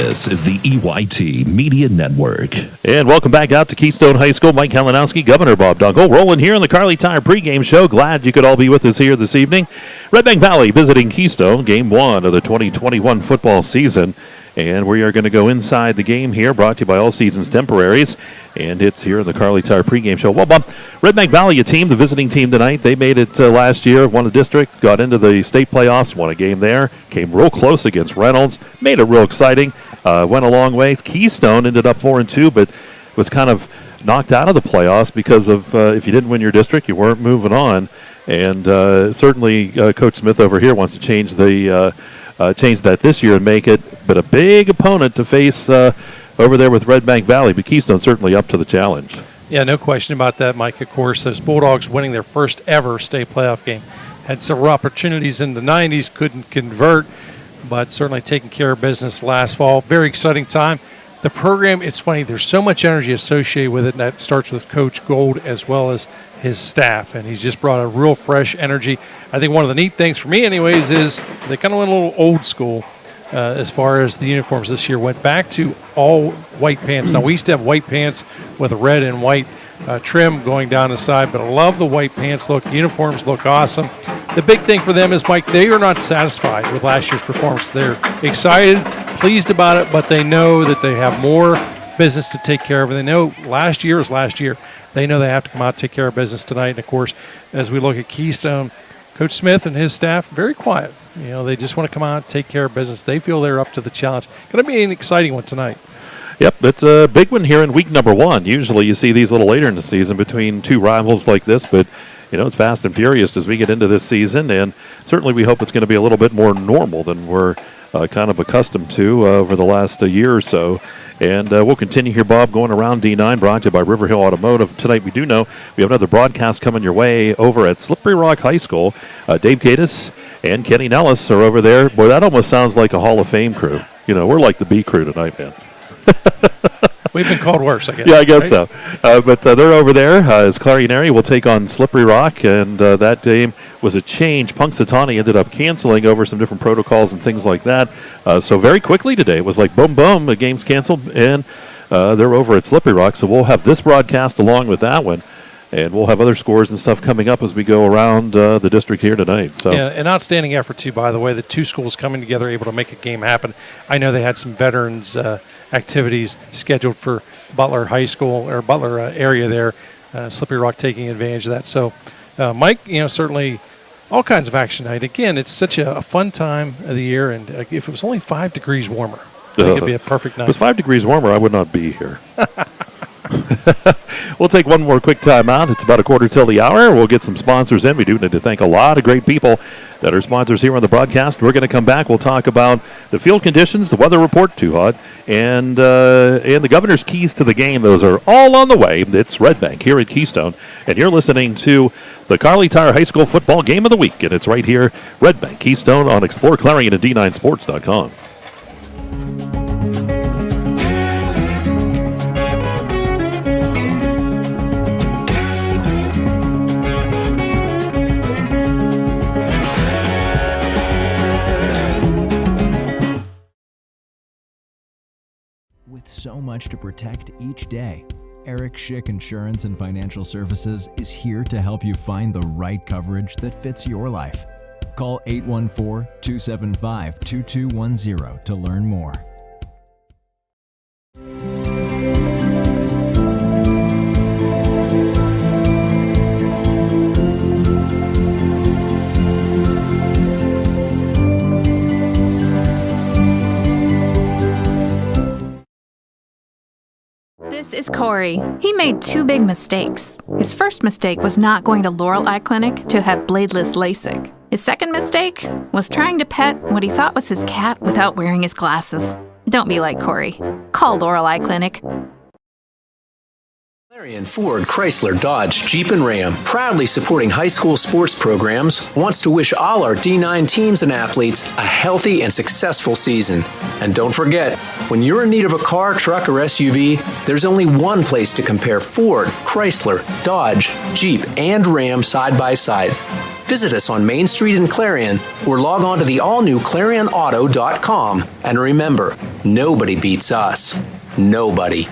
This is the EYT Media Network. And welcome back out to Keystone High School. Mike Kalinowski, Governor Bob Dunkel, rolling here on the Carly Tire pregame show. Glad you could all be with us here this evening. Redbank Valley visiting Keystone, game one of the 2021 football season. And we are going to go inside the game here, brought to you by All Seasons Temporaries. And it's here in the Carly Tire pregame show. Well, Bob, Redbank Valley, a team, the visiting team tonight. They made it last year, won the district, got into the state playoffs, won a game there, came real close against Reynolds, made it real exciting, went a long ways. Keystone ended up 4-2, but was kind of knocked out of the playoffs because of if you didn't win your district, you weren't moving on. And certainly Coach Smith over here wants to change that this year and make it, but a big opponent to face over there with Redbank Valley, but Keystone certainly up to the challenge. Yeah, no question about that, Mike. Of course, those Bulldogs winning their first ever state playoff game. Had several opportunities in the 90s, couldn't convert, but certainly taking care of business last fall. Very exciting time. The program, it's funny, there's so much energy associated with it, and that starts with Coach Gold as well as his staff, and he's just brought a real fresh energy. I think one of the neat things for me anyways is they kind of went a little old school as far as the uniforms this year. Went back to all white pants. Now, we used to have white pants with a red and white trim going down the side, but I love the white pants look. Uniforms look awesome. The big thing for them is, Mike, they are not satisfied with last year's performance. They're excited, pleased about it, but they know that they have more business to take care of, and they know last year is last year. They know they have to come out and take care of business tonight. And, of course, as we look at Keystone, Coach Smith and his staff, very quiet. You know, they just want to come out and take care of business. They feel they're up to the challenge. Going to be an exciting one tonight. Yep, it's a big one here in week number one. Usually you see these a little later in the season between two rivals like this, but, you know, it's fast and furious as we get into this season, and certainly we hope it's going to be a little bit more normal than we're kind of accustomed to over the last year or so. And we'll continue here, Bob, going around D9, brought to you by River Hill Automotive. Tonight we do know we have another broadcast coming your way over at Slippery Rock High School. Dave Cadis and Kenny Nellis are over there. Boy, that almost sounds like a Hall of Fame crew. You know, we're like the B crew tonight, man. We've been called worse, I guess. Yeah, I guess right? so. But they're over there as Clarion area will take on Slippery Rock, and that game was a change. Punxsutawney ended up canceling over some different protocols and things like that. So very quickly today, it was like boom, boom, the game's canceled, and they're over at Slippery Rock. So we'll have this broadcast along with that one, and we'll have other scores and stuff coming up as we go around the district here tonight. So yeah, an outstanding effort, too, by the way. The two schools coming together, able to make a game happen. I know they had some veterans activities scheduled for Butler High School or Butler area there. Slippery Rock taking advantage of that. So, Mike, you know, certainly all kinds of action tonight. Again, it's such a fun time of the year, and if it was only 5 degrees warmer, I think it'd be a perfect night. If it was 5 degrees warmer, I would not be here. We'll take one more quick time out. It's about a quarter till the hour. We'll get some sponsors in. We do need to thank a lot of great people that are sponsors here on the broadcast. We're going to come back. We'll talk about the field conditions, the weather report, too hot, and the governor's keys to the game. Those are all on the way. It's Redbank here at Keystone, and you're listening to the Carly Tire High School Football Game of the Week, and it's right here, Redbank, Keystone on exploreClarion and D9Sports.com. With so much to protect each day, Eric Schick Insurance and Financial Services is here to help you find the right coverage that fits your life. Call 814-275-2210 to learn more. This is Corey. He made 2 big mistakes. His first mistake was not going to Laurel Eye Clinic to have bladeless LASIK. His second mistake was trying to pet what he thought was his cat without wearing his glasses. Don't be like Corey. Call Laurel Eye Clinic. Clarion, Ford, Chrysler, Dodge, Jeep, and Ram, proudly supporting high school sports programs, wants to wish all our D9 teams and athletes a healthy and successful season. And don't forget, when you're in need of a car, truck, or SUV, there's only one place to compare Ford, Chrysler, Dodge, Jeep, and Ram side by side. Visit us on Main Street in Clarion or log on to the all-new ClarionAuto.com. And remember, Nobody beats us. Nobody.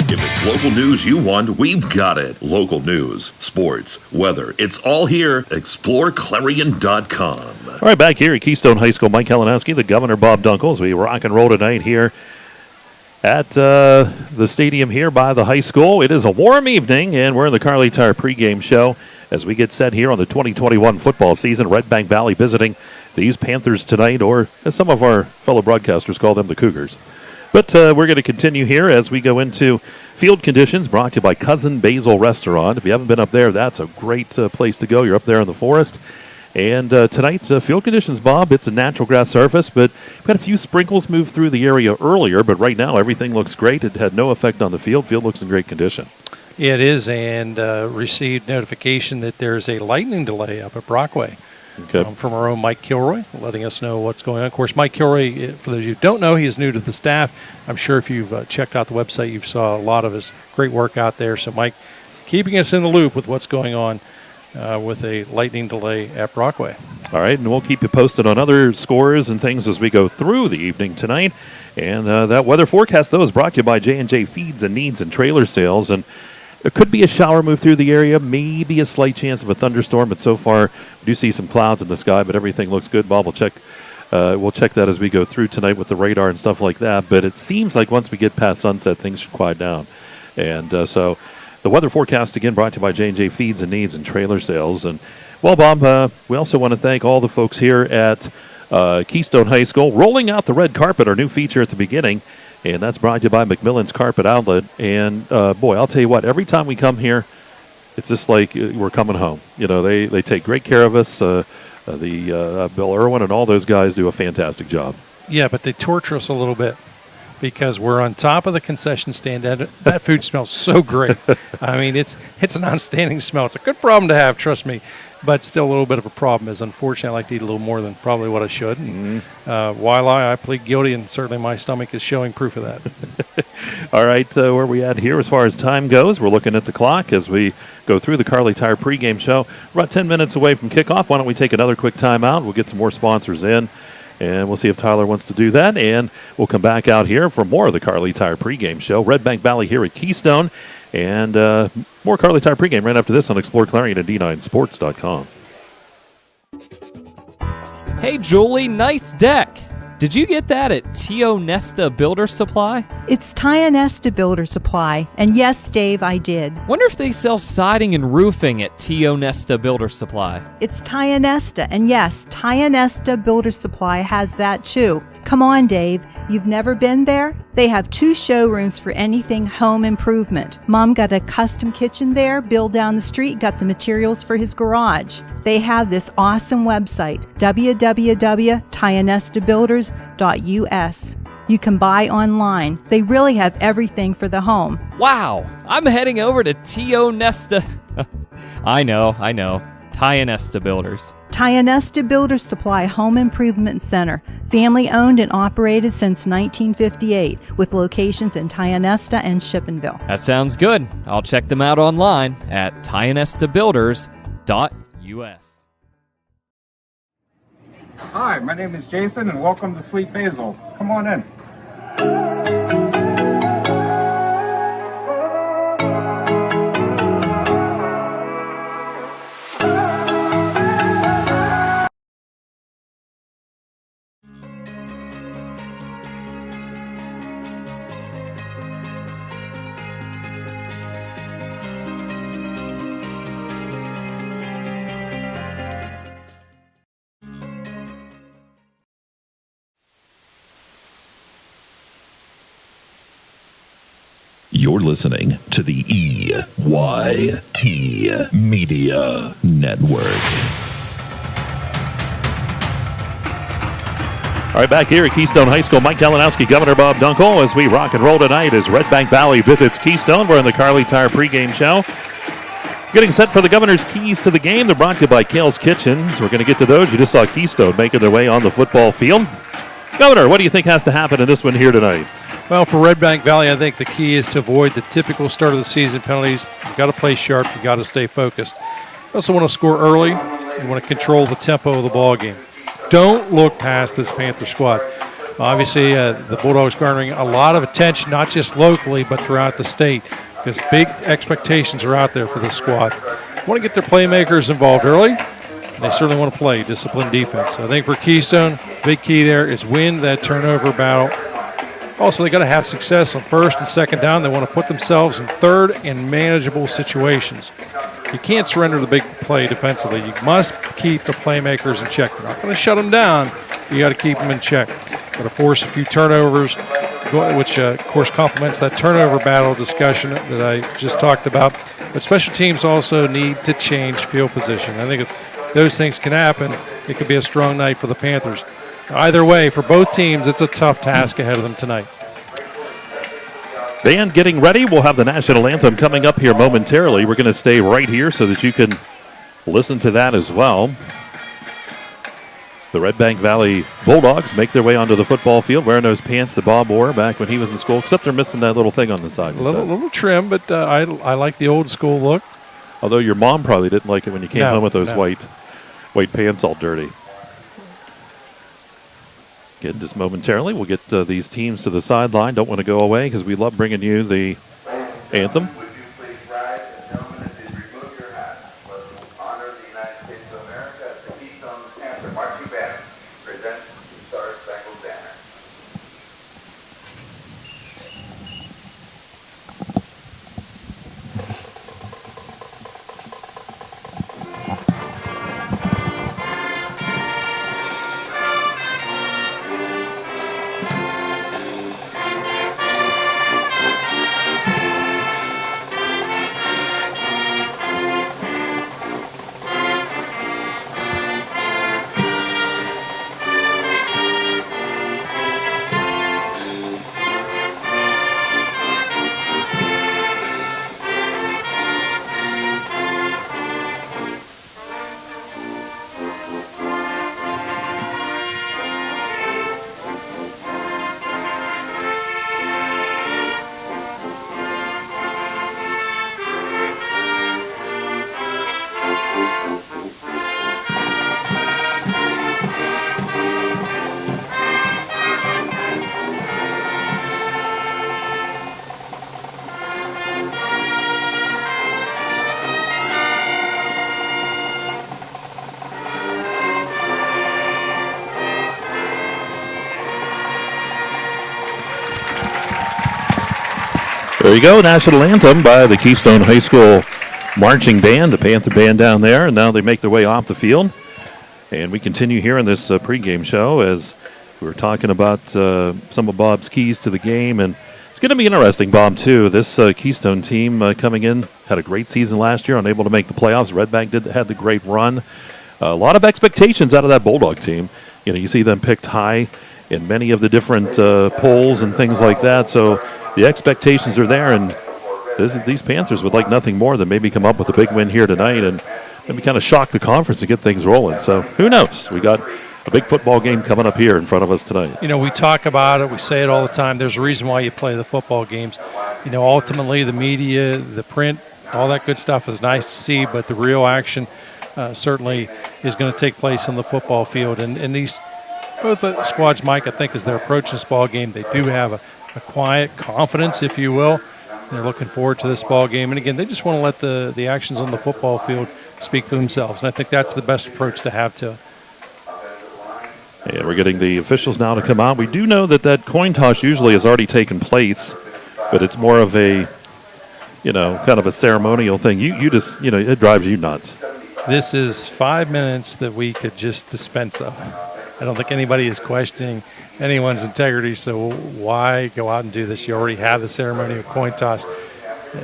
If it's local news you want, we've got it. Local news, sports, weather, it's all here. exploreClarion.com. All right, back here at Keystone High School, Mike Kalinowski, the Governor Bob Dunkel, as we rock and roll tonight here at the stadium here by the high school. It is a warm evening, and we're in the Carly Tire pregame show as we get set here on the 2021 football season. Redbank Valley visiting these Panthers tonight, or as some of our fellow broadcasters call them, the Cougars. But we're going to continue here as we go into field conditions, brought to you by Cousin Basil Restaurant. If you haven't been up there, that's a great place to go. You're up there in the forest. And tonight's field conditions, Bob, it's a natural grass surface, but we've had a few sprinkles move through the area earlier, but right now everything looks great. It had no effect on the field. Field looks in great condition. Yeah, it is, and received notification that there's a lightning delay up at Brockway. Okay. From our own Mike Kilroy, letting us know what's going on. Of course, Mike Kilroy, for those of you who don't know, he is new to the staff. I'm sure if you've checked out the website, you saw a lot of his great work out there. So, Mike, keeping us in the loop with what's going on with a lightning delay at Brockway. All right, and we'll keep you posted on other scores and things as we go through the evening tonight. And that weather forecast, though, is brought to you by J&J Feeds and Needs and Trailer Sales. And there could be a shower move through the area, maybe a slight chance of a thunderstorm, but so far we do see some clouds in the sky, but everything looks good. Bob will check that as we go through tonight with the radar and stuff like that, but it seems like once we get past sunset, things should quiet down. And so the weather forecast, again, brought to you by J&J Feeds and Needs and Trailer Sales. And, well, Bob, we also want to thank all the folks here at Keystone High School, rolling out the red carpet, our new feature at the beginning. And that's brought to you by McMillan's Carpet Outlet. And, boy, I'll tell you what, every time we come here, it's just like we're coming home. You know, they take great care of us. Bill Irwin and all those guys do a fantastic job. Yeah, but they torture us a little bit because we're on top of the concession stand. That food smells so great. I mean, it's an outstanding smell. It's a good problem to have, trust me. But still a little bit of a problem is, unfortunately, I like to eat a little more than probably what I should. And, while I plead guilty, and certainly my stomach is showing proof of that. All right, where are we at here as far as time goes? We're looking at the clock as we go through the Carly Tire pregame show. We're about 10 minutes away from kickoff. Why don't we take another quick timeout? We'll get some more sponsors in, and we'll see if Tyler wants to do that. And we'll come back out here for more of the Carly Tire pregame show. Redbank Valley here at Keystone. And more Carly Tire pregame right after this on exploreClarion and D9Sports.com. Hey, Julie, nice deck. Did you get that at Tio Nesta Builder Supply? It's Tio Nesta Builder Supply. And yes, Dave, I did. Wonder if they sell siding and roofing at Tio Nesta Builder Supply. It's Tio Nesta. And yes, Tio Nesta Builder Supply has that too. Come on, Dave. You've never been there? They have 2 showrooms for anything home improvement. Mom got a custom kitchen there. Bill down the street got the materials for his garage. They have this awesome website, www.tionestabuilders.us. You can buy online. They really have everything for the home. Wow, I'm heading over to Tio Nesta. I know. Tio Nesta Builders. Tio Nesta Builder Supply Home Improvement Center. Family owned and operated since 1958 with locations in Tio Nesta and Shippenville. That sounds good. I'll check them out online at tionestabuilders.us. Hi, my name is Jason, and welcome to Sweet Basil. Come on in. You're listening to the EYT Media Network. All right, back here at Keystone High School, Mike Kalinowski, Governor Bob Dunkel, as we rock and roll tonight as Redbank Valley visits Keystone. We're in the Carly Tire pregame show. Getting set for the Governor's Keys to the game. They're brought to you by Kerle's Kitchens. We're going to get to those. You just saw Keystone making their way on the football field. Governor, what do you think has to happen in this one here tonight? Well, for Redbank Valley, I think the key is to avoid the typical start of the season penalties. You've got to play sharp. You've got to stay focused. You also want to score early. You want to control the tempo of the ball game. Don't look past this Panther squad. Obviously, the Bulldogs garnering a lot of attention, not just locally, but throughout the state, because big expectations are out there for this squad. Want to get their playmakers involved early. They certainly want to play disciplined defense. I think for Keystone, big key there is win that turnover battle. Also, they got to have success on first and second down. They want to put themselves in third and manageable situations. You can't surrender the big play defensively. You must keep the playmakers in check. You're not going to shut them down. You got to keep them in check. Got to force a few turnovers, which, of course, complements that turnover battle discussion that I just talked about. But special teams also need to change field position. I think if those things can happen, it could be a strong night for the Panthers. Either way, for both teams, it's a tough task ahead of them tonight. Band getting ready. We'll have the national anthem coming up here momentarily. We're going to stay right here so that you can listen to that as well. The Redbank Valley Bulldogs make their way onto the football field wearing those pants that Bob wore back when he was in school, except they're missing that little thing on the side. A little trim, but I like the old school look. Although your mom probably didn't like it when you came home with those white pants all dirty. Again, just momentarily, we'll get these teams to the sideline. Don't want to go away because we love bringing you the anthem. There you go, national anthem by the Keystone High School marching band, the Panther band down there, and now they make their way off the field. And we continue here in this pregame show as we were talking about some of Bob's keys to the game, and it's going to be interesting, Bob, too. This Keystone team coming in had a great season last year, unable to make the playoffs. Redbank had the great run. A lot of expectations out of that Bulldog team. You know, you see them picked high in many of the different polls and things like that, so the expectations are there, and these Panthers would like nothing more than maybe come up with a big win here tonight and maybe kind of shock the conference and get things rolling. So who knows? We got a big football game coming up here in front of us tonight. You know, we talk about it. We say it all the time. There's a reason why you play the football games. You know, ultimately the media, the print, all that good stuff is nice to see, but the real action certainly is going to take place on the football field. And these both squads, Mike, I think, as they're approaching this ball game, they do have a quiet confidence, if you will. They're looking forward to this ball game. And, again, they just want to let the actions on the football field speak for themselves. And I think that's the best approach to have to it. Yeah, we're getting the officials now to come out. We do know that coin toss usually has already taken place, but it's more of a, you know, kind of a ceremonial thing. You just, you know, it drives you nuts. This is 5 minutes that we could just dispense of. I don't think anybody is questioning anyone's integrity, so why go out and do this? You already have the ceremony of coin toss.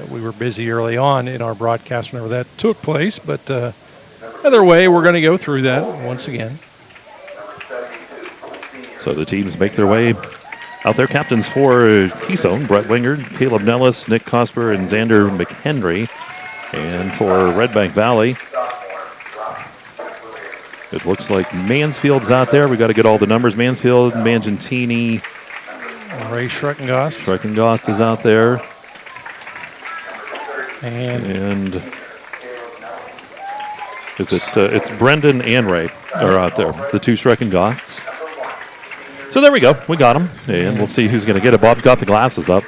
We were busy early on in our broadcast whenever that took place, but either way, we're going to go through that once again. So the teams make their way out there. Captains for Keystone, Brett Wingard, Caleb Nellis, Nick Cosper, and Xander McHenry. And for Redbank Valley, it looks like Mansfield's out there. We got to get all the numbers. Mansfield, Mangentini. Ray Schreckengost. Schreckengost is out there. It's Brendan and Ray are out there, the two Schrecken Gosts. So there we go. We got them, and we'll see who's going to get it. Bob's got the glasses up.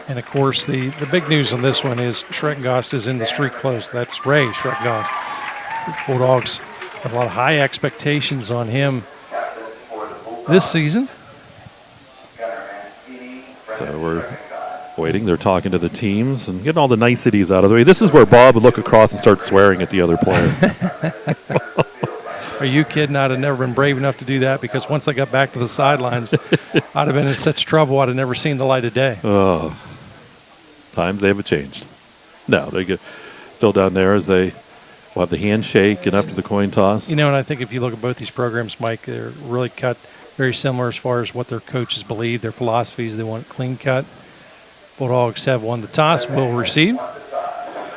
And, of course, the big news on this one is Schreckengost is in the street close. That's Ray Schreckengost. The Bulldogs have a lot of high expectations on him this season. So we're waiting. They're talking to the teams and getting all the niceties out of the way. This is where Bob would look across and start swearing at the other player. Are you kidding? I'd have never been brave enough to do that because once I got back to the sidelines, I'd have been in such trouble I'd have never seen the light of day. Oh, times they haven't changed. No, they get still down there as they will have the handshake and after the coin toss. You know, and I think if you look at both these programs, Mike, they're really cut very similar as far as what their coaches believe, their philosophies. They want clean cut. Bulldogs have won the toss, will receive.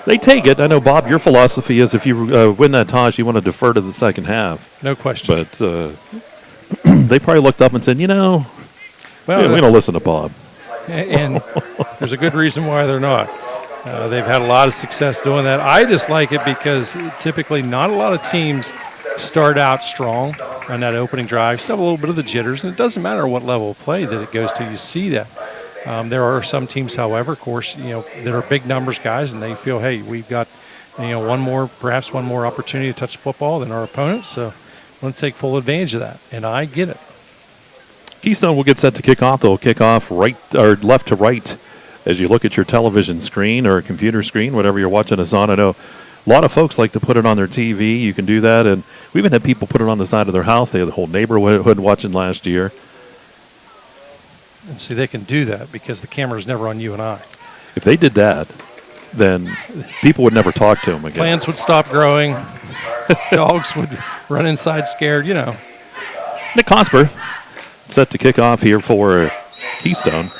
They take it. I know, Bob, your philosophy is if you win that toss, you want to defer to the second half. No question. But they probably looked up and said, we don't listen to Bob. And there's a good reason why they're not. They've had a lot of success doing that. I just like it because typically not a lot of teams start out strong on that opening drive. Still have a little bit of the jitters, and it doesn't matter what level of play that it goes to. You see that. There are some teams, however, of course, that are big numbers guys, and they feel, hey, we've got, perhaps one more opportunity to touch the football than our opponent, so let's take full advantage of that, and I get it. Keystone will get set to kick off. They'll kick off right or left to right as you look at your television screen or computer screen, whatever you're watching us on. I know a lot of folks like to put it on their TV. You can do that, and we even had people put it on the side of their house. They had the whole neighborhood watching last year. And see, they can do that because the camera's never on you and I. If they did that, then people would never talk to them again. Plants would stop growing. Dogs would run inside scared, Nick Cosper set to kick off here for Keystone.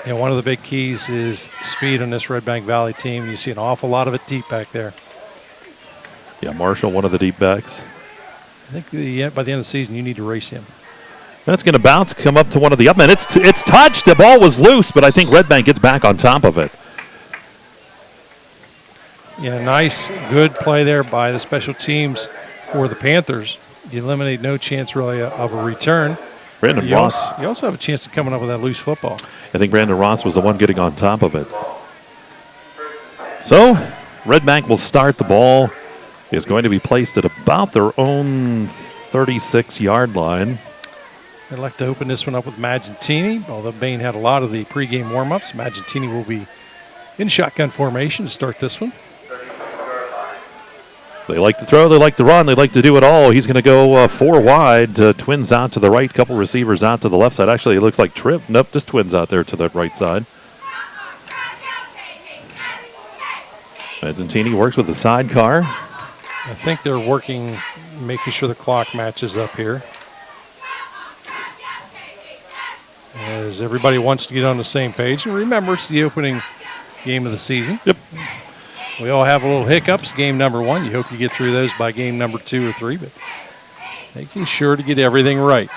One of the big keys is speed on this Redbank Valley team. You see an awful lot of it deep back there. Yeah, Marshall, one of the deep backs. I think by the end of the season, you need to race him. That's going to bounce, come up to one of the up men. It's touched. The ball was loose, but I think Redbank gets back on top of it. Yeah, nice, good play there by the special teams for the Panthers. You eliminate no chance really of a return. Brandon Ross. You also have a chance of coming up with that loose football. I think Brandon Ross was the one getting on top of it. So, Redbank will start. The ball is going to be placed at about their own 36-yard line. I'd like to open this one up with Magentini. Although Bain had a lot of the pregame warm-ups, Magentini will be in shotgun formation to start this one. They like to throw, they like to run, they like to do it all. He's going to go 4 wide, twins out to the right, couple receivers out to the left side. Actually, it looks like trip. Nope, just twins out there to the right side. Magentini works with the sidecar. I think they're working, making sure the clock matches up here. As everybody wants to get on the same page. And remember, it's the opening game of the season. Yep. We all have a little hiccups. Game number 1. You hope you get through those by game number 2 or 3, but making sure to get everything right.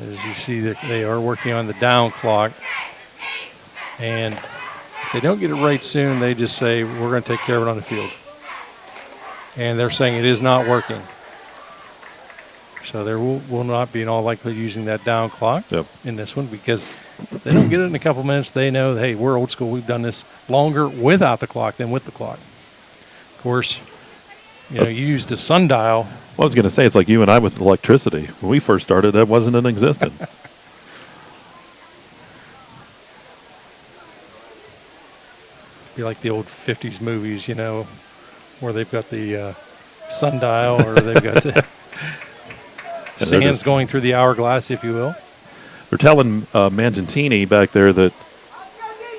As you see, that they are working on the down clock. And if they don't get it right soon, they just say, we're going to take care of it on the field. And they're saying it is not working. So there will not be in all likelihood using that down clock in this one because if they don't get it in a couple minutes, they know, hey, we're old school. We've done this longer without the clock than with the clock. Of course, you used a sundial. Well, I was going to say, it's like you and I with electricity. When we first started, that wasn't in existence. Be like the old 50s movies, where they've got the sundial or they've got the sands going through the hourglass, if you will. They're telling Magentini back there that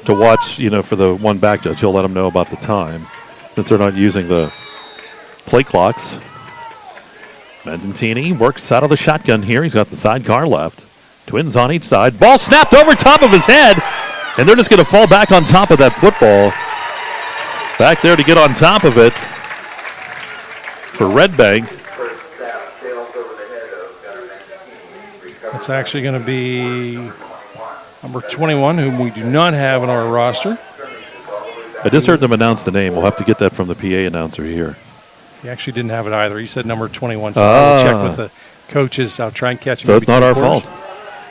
to watch, for the one back judge, he'll let them know about the time since they're not using the play clocks. Magentini works out of the shotgun here. He's got the sidecar left. Twins on each side. Ball snapped over top of his head, and they're just going to fall back on top of that football. Back there to get on top of it for Redbank. It's actually going to be number 21, whom we do not have on our roster. I just heard them announce the name. We'll have to get that from the PA announcer here. He actually didn't have it either. He said number 21, so I will check with the coaches. I'll try and catch him. So it's not our fault.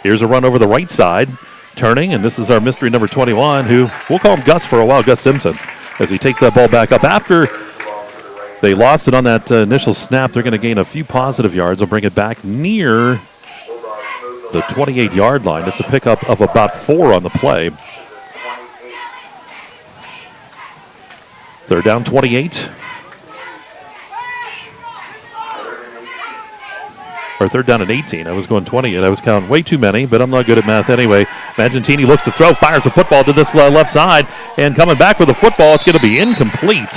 Here's a run over the right side, turning, and this is our mystery number 21, who we'll call him Gus for a while, Gus Simpson, as he takes that ball back up. After they lost it on that initial snap, they're going to gain a few positive yards. They'll bring it back near the 28-yard line. It's a pickup of about 4 on the play. They're down 28. Or third down and 18. I was going 20, and I was counting way too many, but I'm not good at math anyway. Magentini looks to throw, fires a football to this left side, and coming back with a football, it's going to be incomplete.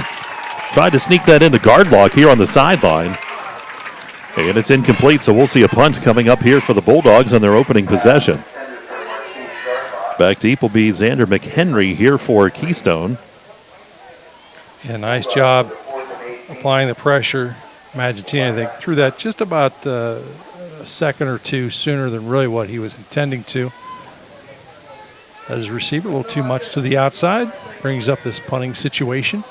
Tried to sneak that into guard lock here on the sideline, and it's incomplete, so we'll see a punt coming up here for the Bulldogs on their opening possession. Back deep will be Xander McHenry here for Keystone. Yeah, nice job applying the pressure. Magentini, I think, threw that just about a second or two sooner than really what he was intending to. As a receiver, a little too much to the outside. Brings up this punting situation.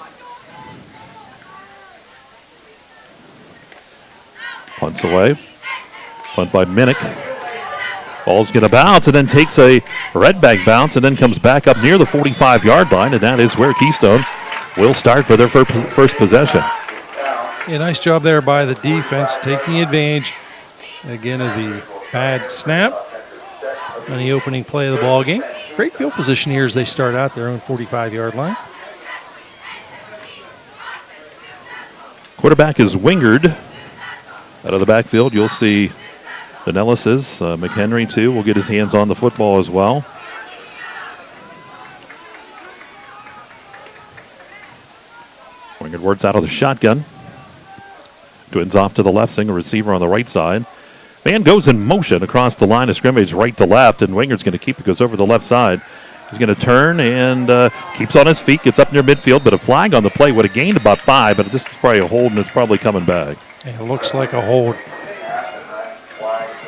Punts away. Punt by Minnick. Ball's going to bounce and then takes a Redbank bounce and then comes back up near the 45-yard line, and that is where Keystone will start for their first possession. Yeah, nice job there by the defense, taking advantage, again, of the bad snap on the opening play of the ball game. Great field position here as they start out their own 45-yard line. Quarterback is Wingard. Out of the backfield, you'll see Danellis is. McHenry, too, will get his hands on the football as well. Wingard works out of the shotgun. Twins off to the left, single receiver on the right side. Man goes in motion across the line of scrimmage right to left, and Wingard's going to keep it, goes over the left side. He's going to turn and keeps on his feet, gets up near midfield, but a flag on the play would have gained about 5, but this is probably a hold, and it's probably coming back. It looks like a hold.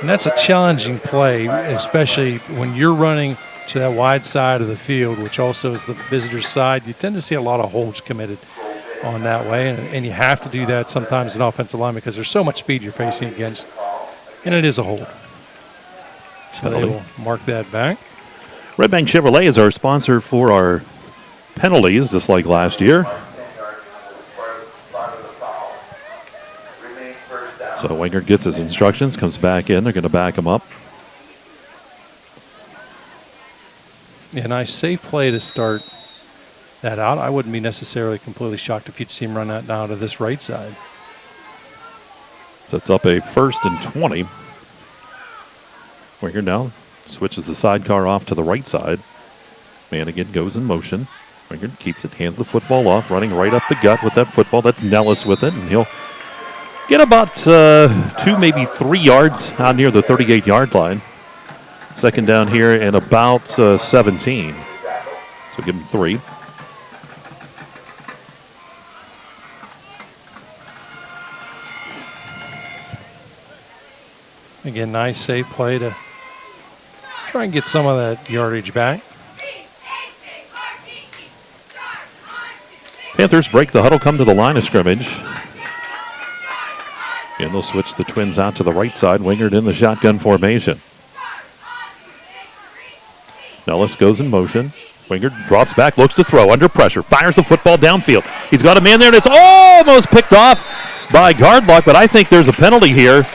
And that's a challenging play, especially when you're running to that wide side of the field, which also is the visitor's side. You tend to see a lot of holds committed on that way, and you have to do that sometimes in offensive line because there's so much speed you're facing against, and it is a hold. So they will mark that back. Redbank Chevrolet is our sponsor for our penalties, just like last year. So Wingard gets his instructions, comes back in. They're going to back him up. Yeah, nice safe play to start that out. I wouldn't be necessarily completely shocked if you'd see him run that down to this right side. Sets up a 1st and 20. Wingard now switches the sidecar off to the right side. Man again goes in motion. Wingard keeps it, hands the football off, running right up the gut with that football. That's Nellis with it, and he'll get about 2, maybe 3 yards out near the 38-yard line. Second down here and about 17. So give him 3. Again, nice safe play to try and get some of that yardage back. Panthers break the huddle, come to the line of scrimmage. And they'll switch the Twins out to the right side. Wingard in the shotgun formation. Nellis goes in motion. Wingard drops back, looks to throw, under pressure, fires the football downfield. He's got a man there, and it's almost picked off by Gardlock, but I think there's a penalty here.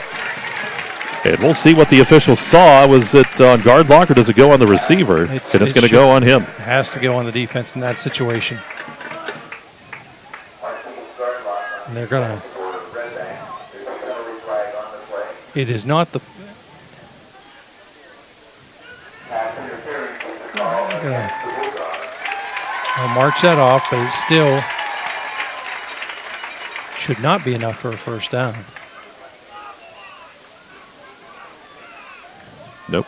And we'll see what the officials saw. Was it on Gardlock, or does it go on the receiver? And it's going to go on him. It has to go on the defense in that situation. And they're going to... It is not the... I'll march that off, but it still should not be enough for a first down. Nope.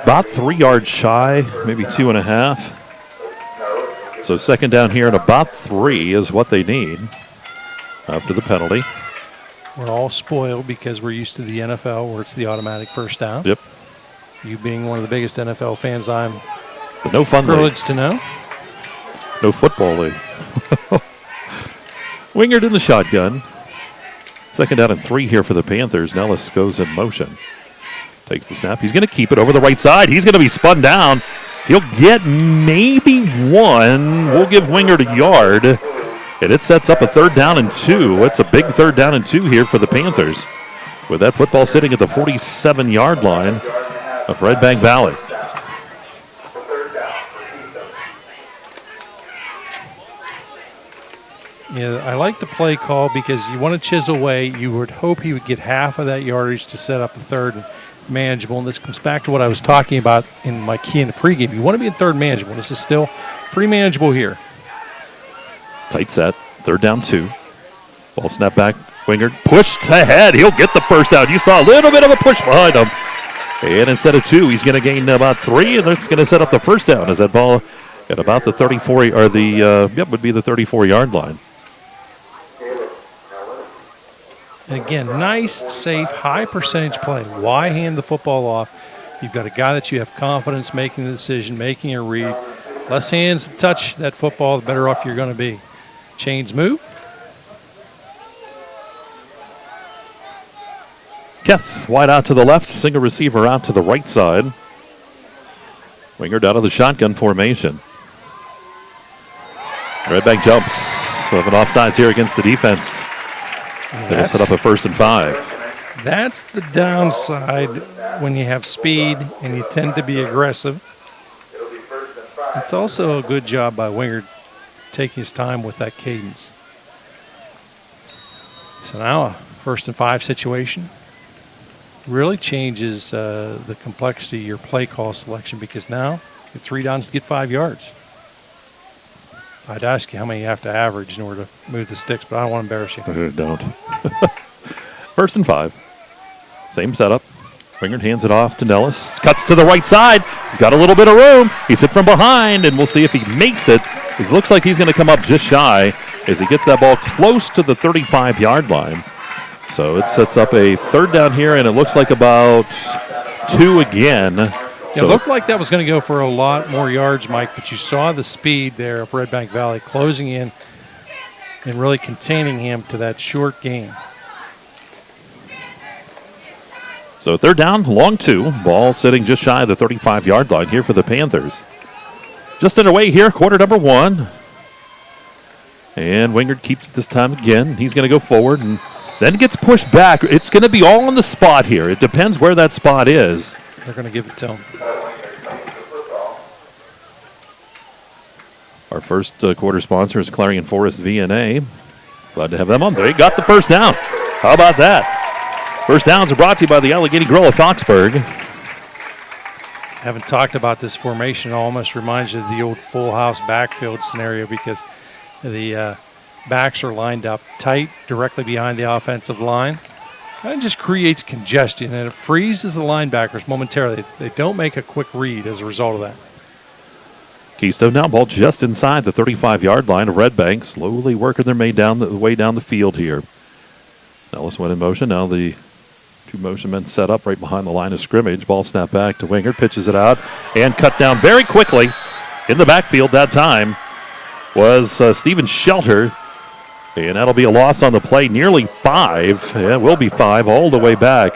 About 3 yards shy, maybe 2.5. So second down here and about 3 is what they need after the penalty. We're all spoiled because we're used to the NFL where it's the automatic first down. Yep. You being one of the biggest NFL fans, I'm but no fun privileged to know. No football league. Wingard in the shotgun. Second down and 3 here for the Panthers. Nellis goes in motion. Takes the snap. He's going to keep it over the right side. He's going to be spun down. He'll get maybe 1. We'll give Wingard a yard. And it sets up a 3rd down and 2. It's a big 3rd down and 2 here for the Panthers. With that football sitting at the 47-yard line of Redbank Valley. Yeah, I like the play call because you want to chisel away. You would hope he would get half of that yardage to set up the 3rd and manageable. And this comes back to what I was talking about in my key in the pregame. You want to be in 3rd manageable. This is still pretty manageable here. Tight set. 3rd down 2. Ball snap back. Wingard pushed ahead. He'll get the first down. You saw a little bit of a push behind him. And instead of 2, he's going to gain about 3, and that's going to set up the first down as that ball at about the 34, or the, would be the 34-yard line. And again, nice, safe, high percentage play. Why hand the football off? You've got a guy that you have confidence making the decision, making a read. Less hands touch that football, the better off you're going to be. Chains move. Keth wide out to the left, single receiver out to the right side. Wingard out of the shotgun formation. Redbank jumps. We have an offsides here against the defense. They'll set up a 1st and 5. That's the downside when you have speed and you tend to be aggressive. It's also a good job by Wingard taking his time with that cadence. So now a 1st and 5 situation really changes the complexity of your play call selection because now you get 3 downs to get 5 yards. I'd ask you how many you have to average in order to move the sticks, but I don't want to embarrass you. Don't. 1st and 5. Same setup. Wingard hands it off to Nellis. Cuts to the right side. He's got a little bit of room. He's hit from behind, and we'll see if he makes it. It looks like he's going to come up just shy as he gets that ball close to the 35-yard line. So it sets up a 3rd down here, and it looks like about 2 again. It looked like that was going to go for a lot more yards, Mike, but you saw the speed there of Redbank Valley closing in and really containing him to that short game. So 3rd down, long 2. Ball sitting just shy of the 35-yard line here for the Panthers. Just underway here, quarter number 1. And Wingard keeps it this time again. He's going to go forward and then gets pushed back. It's going to be all on the spot here. It depends where that spot is. They're going to give it to him. Our first quarter sponsor is Clarion Forest VNA. Glad to have them on. They got the 1st down. How about that? First downs are brought to you by the Allegheny Grill of Foxburg. Haven't talked about this formation. It almost reminds you of the old full house backfield scenario because the backs are lined up tight directly behind the offensive line. That just creates congestion, and it freezes the linebackers momentarily. They don't make a quick read as a result of that. Keystone now ball just inside the 35-yard line of Redbank, slowly working their way down the field here. Nellis went in motion. Now the 2 motion men set up right behind the line of scrimmage. Ball snap back to Wingard, pitches it out, and cut down very quickly in the backfield that time was Steven Shelter. And that'll be a loss on the play, nearly 5. Yeah, it will be 5 all the way back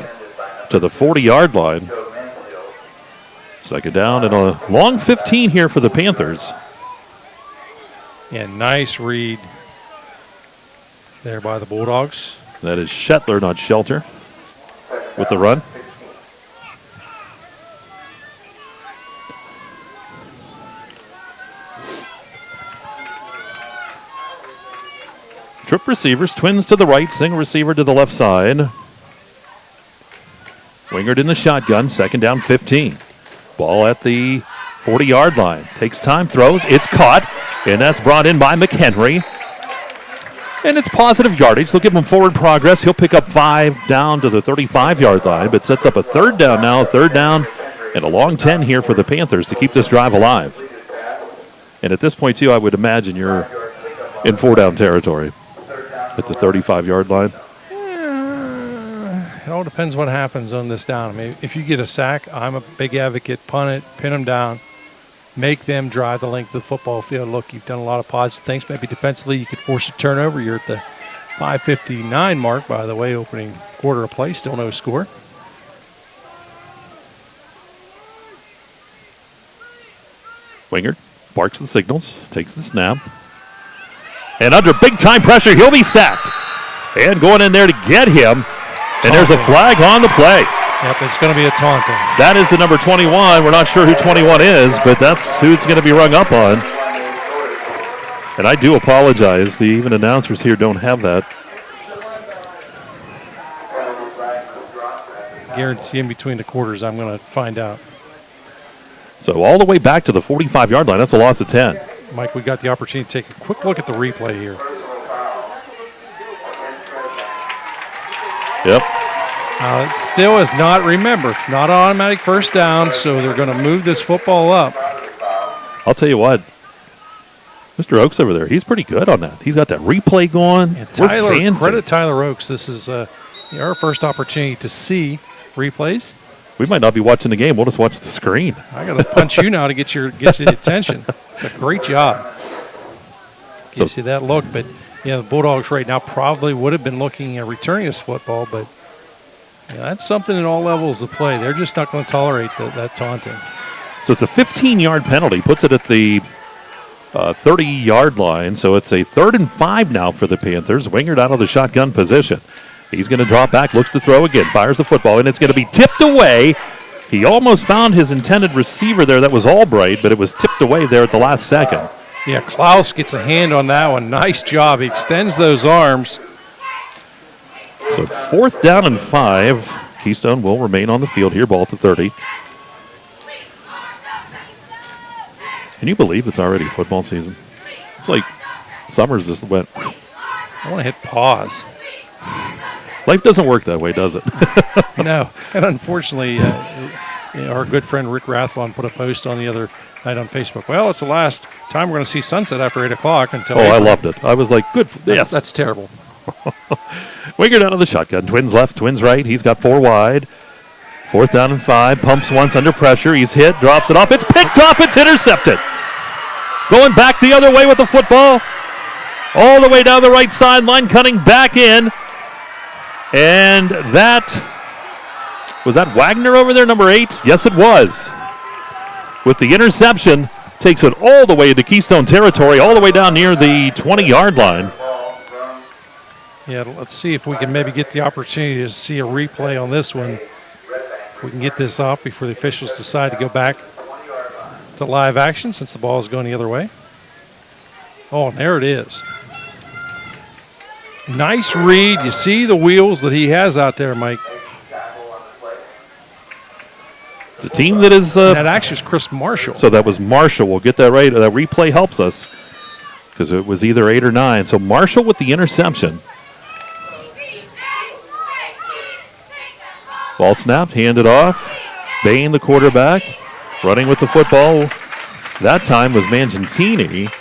to the 40-yard line. 2nd down and a long 15 here for the Panthers. Yeah, nice read there by the Bulldogs. That is Shetler, not Shelter, with the run. Trip receivers, twins to the right, single receiver to the left side. Wingard in the shotgun, 2nd down, 15. Ball at the 40-yard line. Takes time, throws, it's caught, and that's brought in by McHenry. And it's positive yardage. They'll give him forward progress. He'll pick up 5 down to the 35-yard line, but sets up a 3rd down now, 3rd down, and a long 10 here for the Panthers to keep this drive alive. And at this point, too, I would imagine you're in 4-down territory at the 35-yard line. It all depends what happens on this down. I mean, if you get a sack, I'm a big advocate. Punt it, pin them down, make them drive the length of the football field. Look, you've done a lot of positive things. Maybe defensively you could force a turnover. You're at the 5:59 mark, by the way, opening quarter of play. Still no score. Wingard barks the signals, takes the snap. And under big-time pressure, he'll be sacked. And going in there to get him. And there's a flag on the play. Yep, it's going to be a taunting. That is the number 21. We're not sure who 21 is, but that's who it's going to be rung up on. And I do apologize. The even announcers here don't have that. Guarantee in between the quarters, I'm going to find out. So all the way back to the 45-yard line. That's a loss of 10. Mike, we got the opportunity to take a quick look at the replay here. Yep. It still is not, remember, it's not an automatic first down, so they're going to move this football up. I'll tell you what. Mr. Oaks over there, he's pretty good on that. He's got that replay going. And credit Tyler Oaks. This is our first opportunity to see replays. We might not be watching the game. We'll just watch the screen. I got to punch you now to get your attention. A great job. Gives you that look, but the Bulldogs right now probably would have been looking at returning this football, but that's something in all levels of play. They're just not going to tolerate that taunting. So it's a 15-yard penalty. Puts it at the 30-yard line. So it's a 3rd and 5 now for the Panthers. Wingard out of the shotgun position. He's going to drop back, looks to throw again, fires the football, and it's going to be tipped away. He almost found his intended receiver there. That was Albright, but it was tipped away there at the last second. Yeah, Klaus gets a hand on that one. Nice job. He extends those arms. So 4th down and 5. Keystone will remain on the field here, ball at the 30. Can you believe it's already football season? It's like summer's just went. I want to hit pause. Life doesn't work that way, does it? No. And unfortunately, our good friend Rick Rathbone put a post on the other night on Facebook. Well, it's the last time we're going to see sunset after 8 o'clock until I loved it. I was like, good. Yes. That's terrible. Wingard out of the shotgun. Twins left, twins right. He's got 4 wide. 4th down and 5. Pumps once under pressure. He's hit, drops it off. It's picked off. It's intercepted. Going back the other way with the football. All the way down the right sideline, cutting back in. And was that Wagner over there, number 8? Yes, it was. With the interception, takes it all the way into Keystone territory, all the way down near the 20-yard line. Yeah, let's see if we can maybe get the opportunity to see a replay on this one. If we can get this off before the officials decide to go back to live action since the ball is going the other way. Oh, and there it is. Nice read. You see the wheels that he has out there, Mike. It's a team that is... that actually is Chris Marshall. So that was Marshall. We'll get that right. That replay helps us because it was either 8 or 9. So Marshall with the interception. Ball snapped, handed off. Bain, the quarterback, running with the football. That time was Mangentini.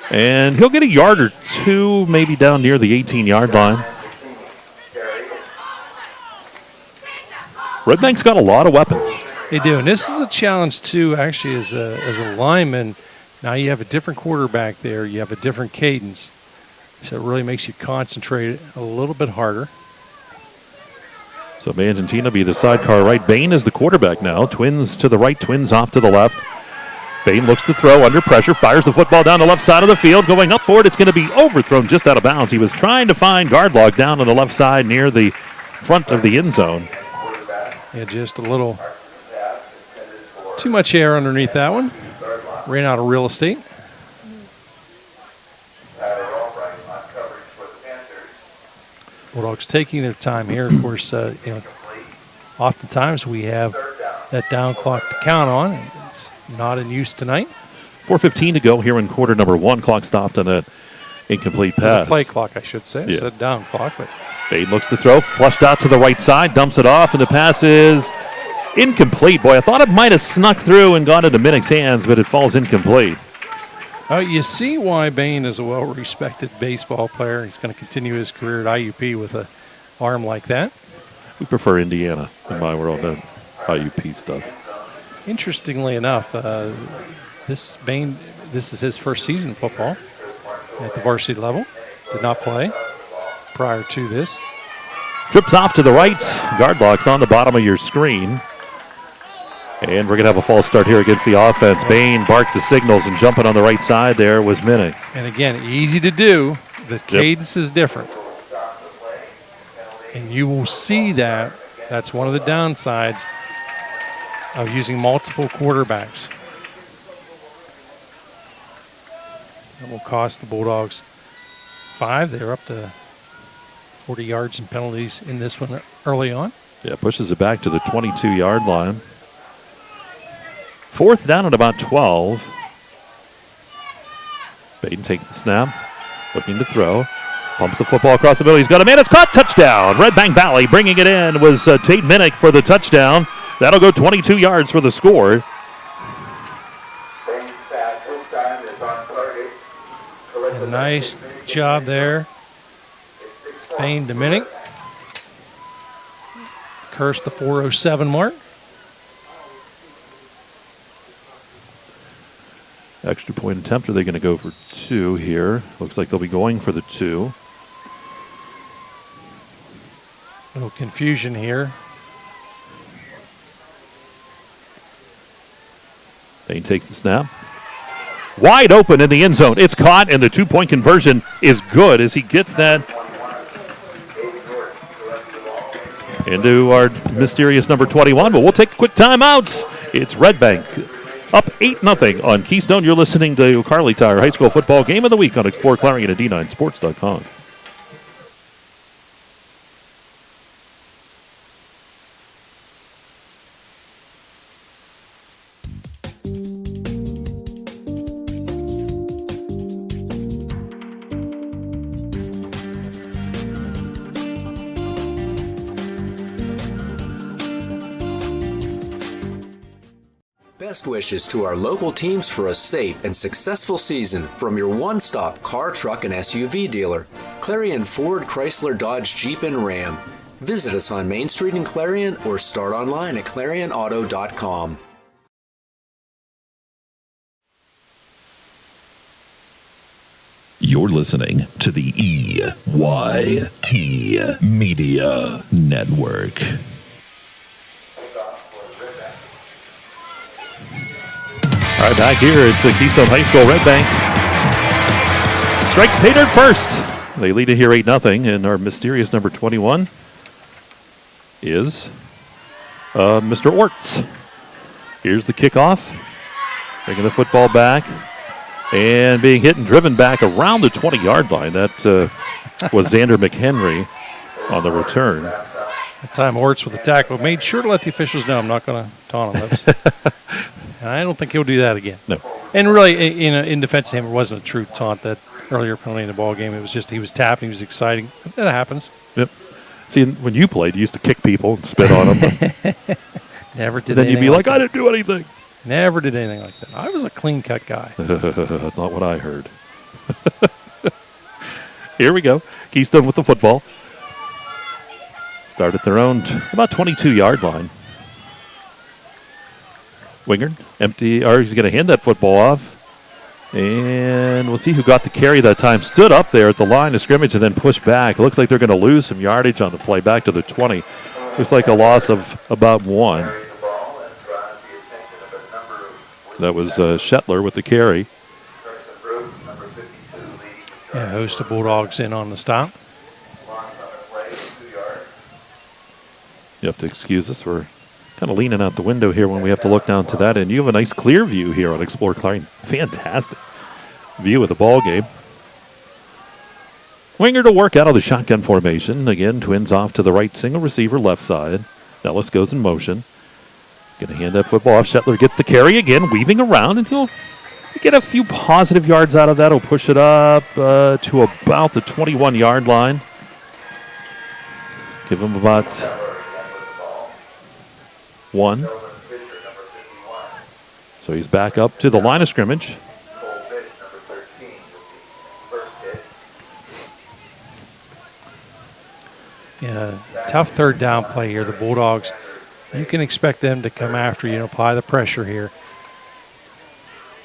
And he'll get a yard or two, maybe down near the 18-yard line. Redbank's got a lot of weapons. They do, and this is a challenge, too, actually, as a lineman. Now you have a different quarterback there. You have a different cadence. So it really makes you concentrate a little bit harder. So Mangentina be the sidecar right. Bain is the quarterback now. Twins to the right, twins off to the left. Bain looks to throw under pressure, fires the football down the left side of the field. Going up for it, it's going to be overthrown just out of bounds. He was trying to find Gardlock down on the left side near the front of the end zone. Yeah, just a little too much air underneath that one. Ran out of real estate. Bulldogs taking their time here. Of course, oftentimes we have that down clock to count on. It's not in use tonight. 4:15 to go here in quarter number 1. Clock stopped on that incomplete pass. The play clock, I should say. It's a down clock. But Bain looks to throw, flushed out to the right side, dumps it off, and the pass is incomplete. Boy, I thought it might have snuck through and gone into Minnick's hands, but it falls incomplete. You see why Bain is a well-respected baseball player. He's going to continue his career at IUP with an arm like that. We prefer Indiana in my world than IUP stuff. Interestingly enough, this is his first season of football at the varsity level. Did not play prior to this. Trips off to the right. Guard locks on the bottom of your screen. And we're going to have a false start here against the offense. Bain barked the signals, and jumping on the right side there was Minnick. And again, easy to do. The cadence is different. And you will see that. That's one of the downsides of using multiple quarterbacks. That will cost the Bulldogs 5. They're up to 40 yards in penalties in this one early on. Yeah, pushes it back to the 22-yard line. 4th down at about 12. Baden takes the snap, looking to throw. Pumps the football across the middle. He's got a man. It's caught. Touchdown. Redbank Valley bringing it in was Tate Minnick for the touchdown. That'll go 22 yards for the score. A nice job there. Spain to Minnick. Curse the 4:07 mark. Extra point attempt. Are they going to go for 2 here? Looks like they'll be going for the 2. Little confusion here. Bain takes the snap. Wide open in the end zone. It's caught, and the 2-point conversion is good as he gets that into our mysterious number 21. But we'll take a quick timeout. It's Redbank up 8-0 on Keystone. You're listening to Kearley Tire High School Football Game of the Week on exploreClarion at D9Sports.com. Best wishes to our local teams for a safe and successful season from your one-stop car, truck, and SUV dealer, Clarion Ford, Chrysler, Dodge, Jeep, and Ram. Visit us on Main Street in Clarion or start online at ClarionAuto.com. You're listening to the EYT Media Network. All right, back here at Keystone High School. Redbank strikes pay dirt first. They lead it here 8-0, and our mysterious number 21 is Mr. Orts. Here's the kickoff. Taking the football back and being hit and driven back around the 20-yard line. That was Xander McHenry on the return. That time Orts with the tackle made sure to let the officials know I'm not going to taunt him. And I don't think he'll do that again. No. And really, in defense of him, it wasn't a true taunt, that earlier penalty in the ball game. It was just he was tapping, he was exciting. That happens. Yep. See, when you played, you used to kick people and spit on them. Never did. Then you'd be like, I didn't do anything. Never did anything like that. I was a clean-cut guy. That's not what I heard. Here we go. Keystone with the football. Start at their own about 22-yard line. Wingard, empty, or he's going to hand that football off. And we'll see who got the carry that time. Stood up there at the line of scrimmage and then pushed back. It looks like they're going to lose some yardage on the play back to the 20. Looks like a loss of about 1. That was Shetler with the carry. Yeah, host of Bulldogs in on the stop. You have to excuse us. We're kind of leaning out the window here when we have to look down to that. And you have a nice clear view here on Explore Clarion. Fantastic view of the ball game. Winger to work out of the shotgun formation. Again, twins off to the right, single receiver left side. Nellis goes in motion. Going to hand that football off. Shetler gets the carry again, weaving around, and he'll get a few positive yards out of that. He'll push it up to about the 21-yard line. Give him about 1. So he's back up to the line of scrimmage. Yeah, tough third down play here. The Bulldogs you can expect them to come after you and apply the pressure here.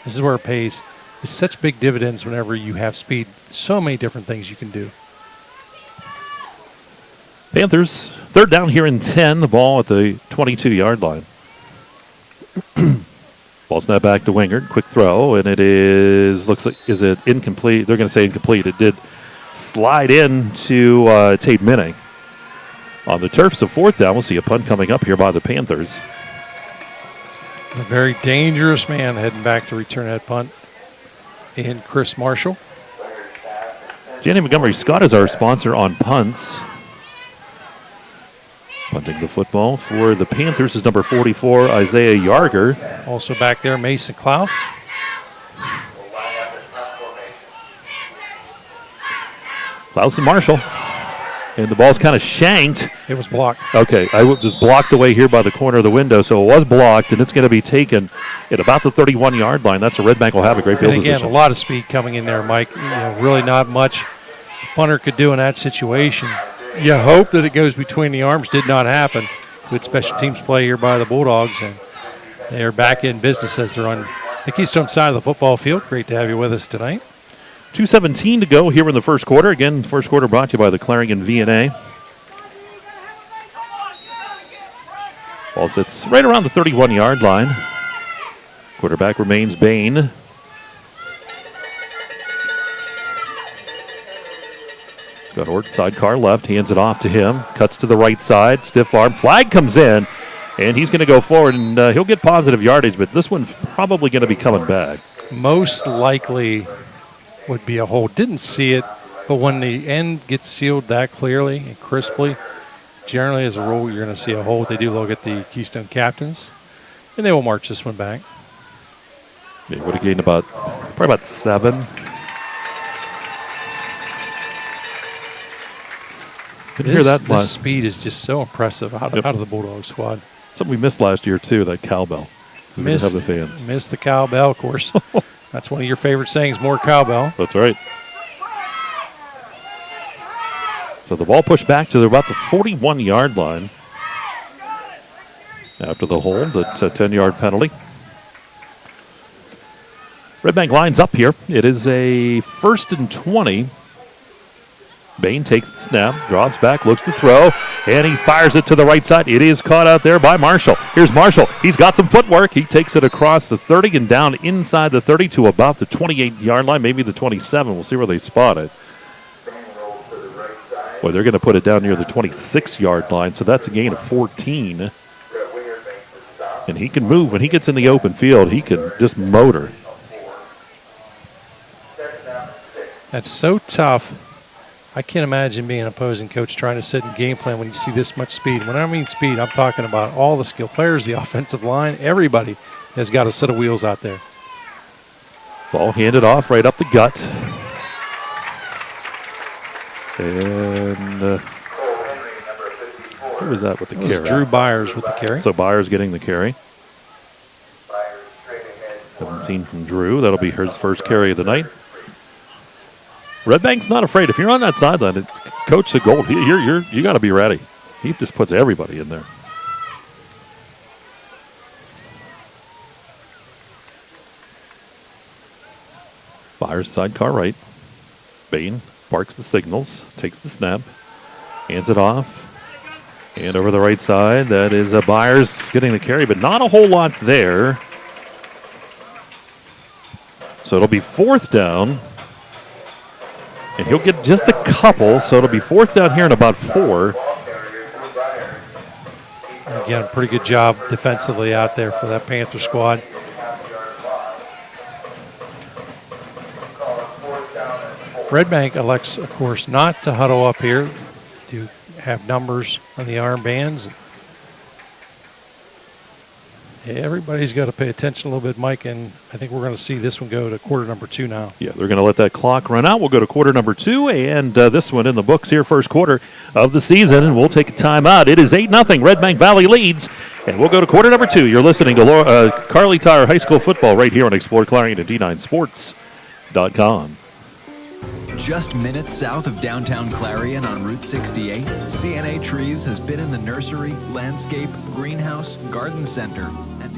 This is where it pays. It's such big dividends whenever you have speed. So many different things you can do. Panthers, third down here and 10. The ball at the 22-yard line. Ball snap back to Wingard. Quick throw, and it is, looks like, is it incomplete? They're going to say incomplete. It did slide into Tate Minning. On the turf, so fourth down, we'll see a punt coming up here by the Panthers. A very dangerous man heading back to return that punt in Chris Marshall. Jenny Montgomery Scott is our sponsor on punts. Punting the football for the Panthers is number 44, Isaiah Yarger. Also back there, Mason Klaus. Klaus and Marshall. And the ball's kind of shanked. It was blocked. Okay, I was blocked away here by the corner of the window, so it was blocked, and it's going to be taken at about the 31-yard line. That's a Redbank will have a great field and again, position. a lot of speed coming in there, Mike. Really not much the punter could do in that situation. You hope that it goes between the arms. Did not happen. Good special teams play here by the Bulldogs, and they are back in business as they're on the Keystone side of the football field. Great to have you with us tonight. 2:17 to go here in the first quarter. Again, first quarter brought to you by the Clarion V&A. Ball sits right around the 31-yard line. Quarterback remains Bain. Scott Ort, sidecar left, hands it off to him. Cuts to the right side, stiff arm. Flag comes in, and he's going to go forward, and he'll get positive yardage, but this one's probably going to be coming back. Most likely would be a hold. Didn't see it, but when the end gets sealed that clearly and crisply, generally as a rule you're going to see a hold. They do look at the Keystone captains, and they will march this one back. They would have gained probably about 7. Couldn't hear that. This speed is just so impressive out of the Bulldog squad. Something we missed last year too, that cowbell. We didn't have the fans. Missed the cowbell, of course. That's one of your favorite sayings, more cowbell. That's right. So the ball pushed back to about the 41-yard line. After the hold, it's a 10-yard penalty. Redbank lines up here. It is a 1st and 20. Bain takes the snap, drops back, looks to throw, and he fires it to the right side. It is caught out there by Marshall. Here's Marshall. He's got some footwork. He takes it across the 30 and down inside the 30 to about the 28-yard line, maybe the 27. We'll see where they spot it. Boy, they're going to put it down near the 26-yard line, so that's a gain of 14. And he can move. When he gets in the open field, he can just motor. That's so tough. I can't imagine being an opposing coach trying to sit in game plan when you see this much speed. When I mean speed, I'm talking about all the skill players, the offensive line, everybody has got a set of wheels out there. Ball handed off right up the gut. And who was that with the carry? It was Drew Byers with the carry. So Byers getting the carry. Haven't seen from Drew. That'll be his first carry of the night. Redbank's not afraid. If you're on that sideline, Coach the goal. You got to be ready. He just puts everybody in there. Byers sidecar right. Bain barks the signals, takes the snap, hands it off, and over the right side. That is Byers getting the carry, but not a whole lot there. So it'll be 4th down. And he'll get just a couple, so it'll be 4th down here in about 4. Again, pretty good job defensively out there for that Panther squad. Redbank elects, of course, not to huddle up here, to have numbers on the armbands. Everybody's got to pay attention a little bit, Mike, and I think we're going to see this one go to quarter number 2 now. Yeah, they're going to let that clock run out. We'll go to quarter number 2, and this one in the books here, first quarter of the season, and we'll take a timeout. It is 8-0. Redbank Valley leads, and we'll go to quarter number 2. You're listening to Carly Tire High School football right here on Explore Clarion and D9Sports.com. Just minutes south of downtown Clarion on Route 68, CNA Trees has been in the nursery, landscape, greenhouse, garden center, and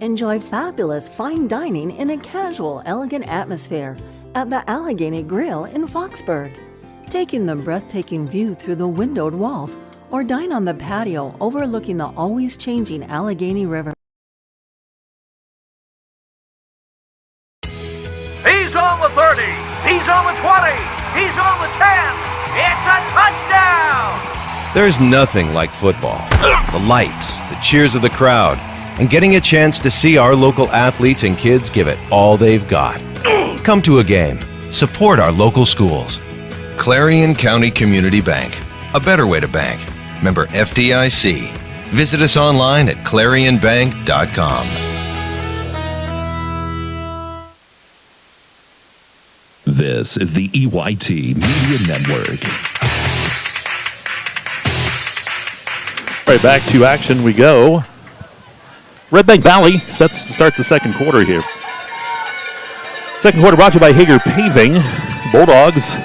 Enjoy fabulous fine dining in a casual, elegant atmosphere at the Allegheny Grill in Foxburg. Take in the breathtaking view through the windowed walls or dine on the patio overlooking the always changing Allegheny River. He's on the 30. He's on the 20. He's on the 10. It's a touchdown! There's nothing like football. The lights, the cheers of the crowd, and getting a chance to see our local athletes and kids give it all they've got. Come to a game. Support our local schools. Clarion County Community Bank. A better way to bank. Member FDIC. Visit us online at ClarionBank.com. This is the EYT Media Network. Right, back to action we go. Redbank Valley sets to start the second quarter here. Second quarter brought to you by Hager Paving. Bulldogs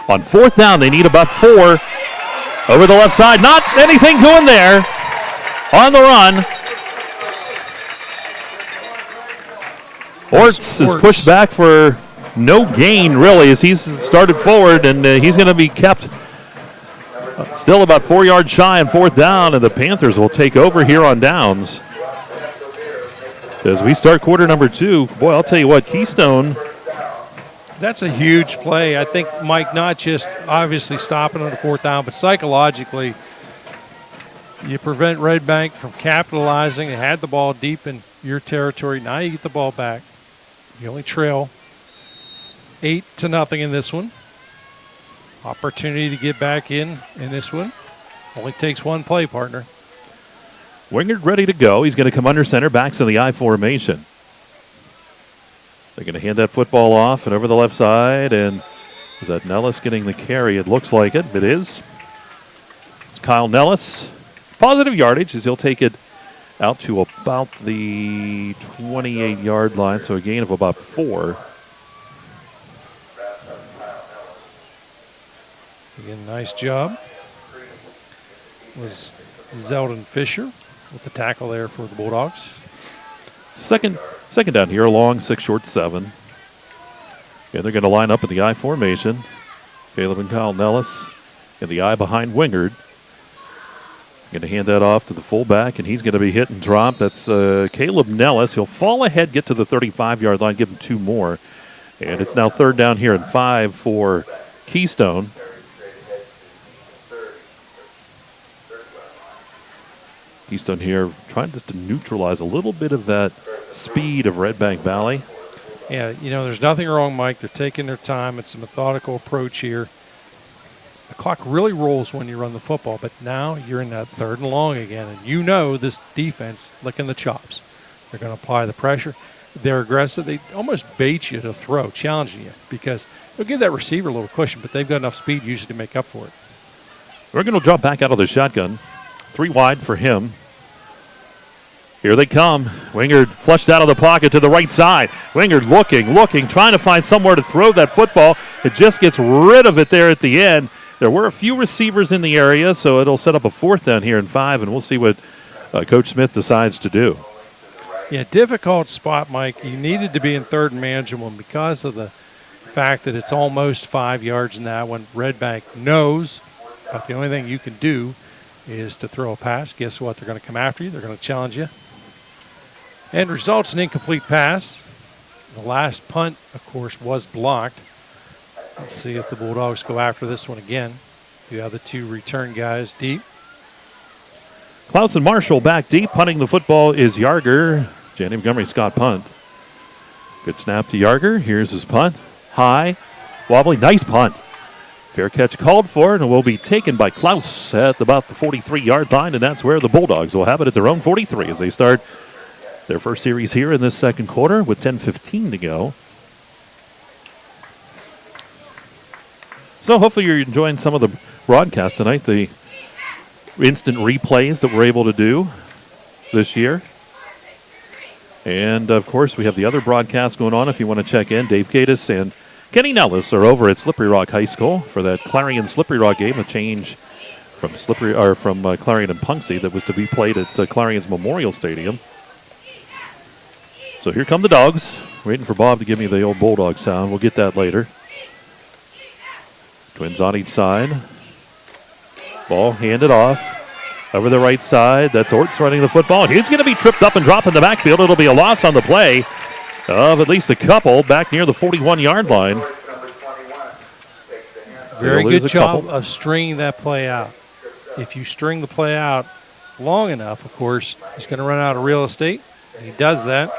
on fourth down. They need about 4 over the left side. Not anything doing there. On the run. Orts is pushed back for no gain, really, as he's started forward, and he's going to be kept still about 4 yards shy on fourth down, and the Panthers will take over here on downs. As we start quarter number 2, boy, I'll tell you what, Keystone. That's a huge play. I think, Mike, not just obviously stopping on the fourth down, but psychologically, you prevent Redbank from capitalizing. They had the ball deep in your territory. Now you get the ball back. You only trail 8-0 in this one. Opportunity to get back in this one. Only takes one play, partner. Wingard ready to go. He's going to come under center, backs in the I formation. They're going to hand that football off and over the left side. And is that Nellis getting the carry? It looks like it. It is. It's Kyle Nellis. Positive yardage as he'll take it out to about the 28-yard line. So a gain of about 4. Again, nice job. Was Zeldon Fisher with the tackle there for the Bulldogs. Second down here, long 6, short 7. And they're going to line up in the I formation. Caleb and Kyle Nellis in the I behind Wingard. Going to hand that off to the fullback, and he's going to be hit and dropped. That's Caleb Nellis. He'll fall ahead, get to the 35-yard line, give him 2 more. And it's now third down here and 5 for Keystone. Keystone here trying just to neutralize a little bit of that speed of Redbank Valley. Yeah, there's nothing wrong, Mike. They're taking their time. It's a methodical approach here. The clock really rolls when you run the football, but now you're in that third and long again, and this defense licking the chops. They're going to apply the pressure. They're aggressive. They almost bait you to throw, challenging you, because they'll give that receiver a little cushion, but they've got enough speed usually to make up for it. We're going to drop back out of the shotgun. 3 wide for him. Here they come. Wingard flushed out of the pocket to the right side. Wingard looking, trying to find somewhere to throw that football. It just gets rid of it there at the end. There were a few receivers in the area, so it'll set up a fourth down here and 5, and we'll see what Coach Smith decides to do. Yeah, difficult spot, Mike. You needed to be in third and manageable because of the fact that it's almost 5 yards in that one. Redbank knows, but the only thing you can do is to throw a pass. Guess what? They're going to come after you. They're going to challenge you. And results an incomplete pass. The last punt, of course, was blocked. Let's see if the Bulldogs go after this one again. You have the 2 return guys deep. Klaus and Marshall back deep. Punting the football is Yarger. Janny Montgomery Scott punt. Good snap to Yarger. Here's his punt. High, wobbly, nice punt. Fair catch called for, and it will be taken by Klaus at about the 43-yard line, and that's where the Bulldogs will have it at their own 43 as they start their first series here in this second quarter with 10:15 to go. So hopefully you're enjoying some of the broadcast tonight. The instant replays that we're able to do this year. And, of course, we have the other broadcast going on if you want to check in. Dave Gatis and Kenny Nellis are over at Slippery Rock High School for that Clarion Slippery Rock game, a change from Clarion and Punxsutawney that was to be played at Clarion's Memorial Stadium. So here come the Dogs. Waiting for Bob to give me the old Bulldog sound. We'll get that later. Twins on each side. Ball handed off. Over the right side, that's Orts running the football. He's going to be tripped up and drop in the backfield. It'll be a loss on the play of at least a couple back near the 41-yard line. Very good job of stringing that play out. If you string the play out long enough, of course, he's going to run out of real estate. And he does that.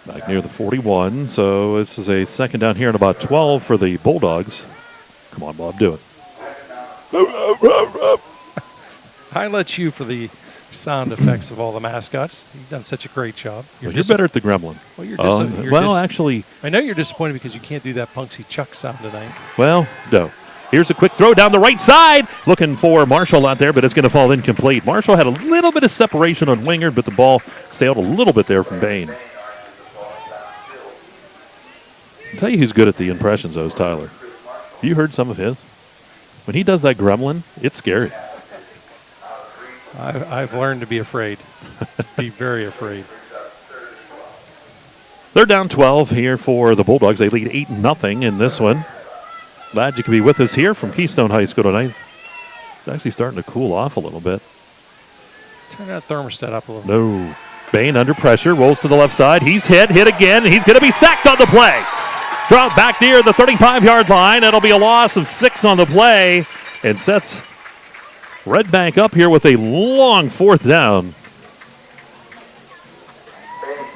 Back near the 41, so this is a second down here and about 12 for the Bulldogs. Come on, Bob, do it. I let you for the sound effects of all the mascots. You've done such a great job. You're better at the gremlin. Well, actually, I know you're disappointed because you can't do that Punxsutawney Chuck sound tonight. Well, no. Here's a quick throw down the right side. Looking for Marshall out there, but it's going to fall incomplete. Marshall had a little bit of separation on Wingard, but the ball sailed a little bit there from Bain. I'll tell you who's good at the impressions, though, is Tyler. Have you heard some of his? When he does that gremlin, it's scary. I've learned to be afraid. Be very afraid. They're down 12 here for the Bulldogs. They lead 8-0 in this one. Glad you could be with us here from Keystone High School tonight. It's actually starting to cool off a little bit. Turn that thermostat up a little. No. Bain under pressure, rolls to the left side. He's hit again, and he's going to be sacked on the play. Drop back near the 35-yard line. It'll be a loss of 6 on the play and sets Redbank up here with a long fourth down.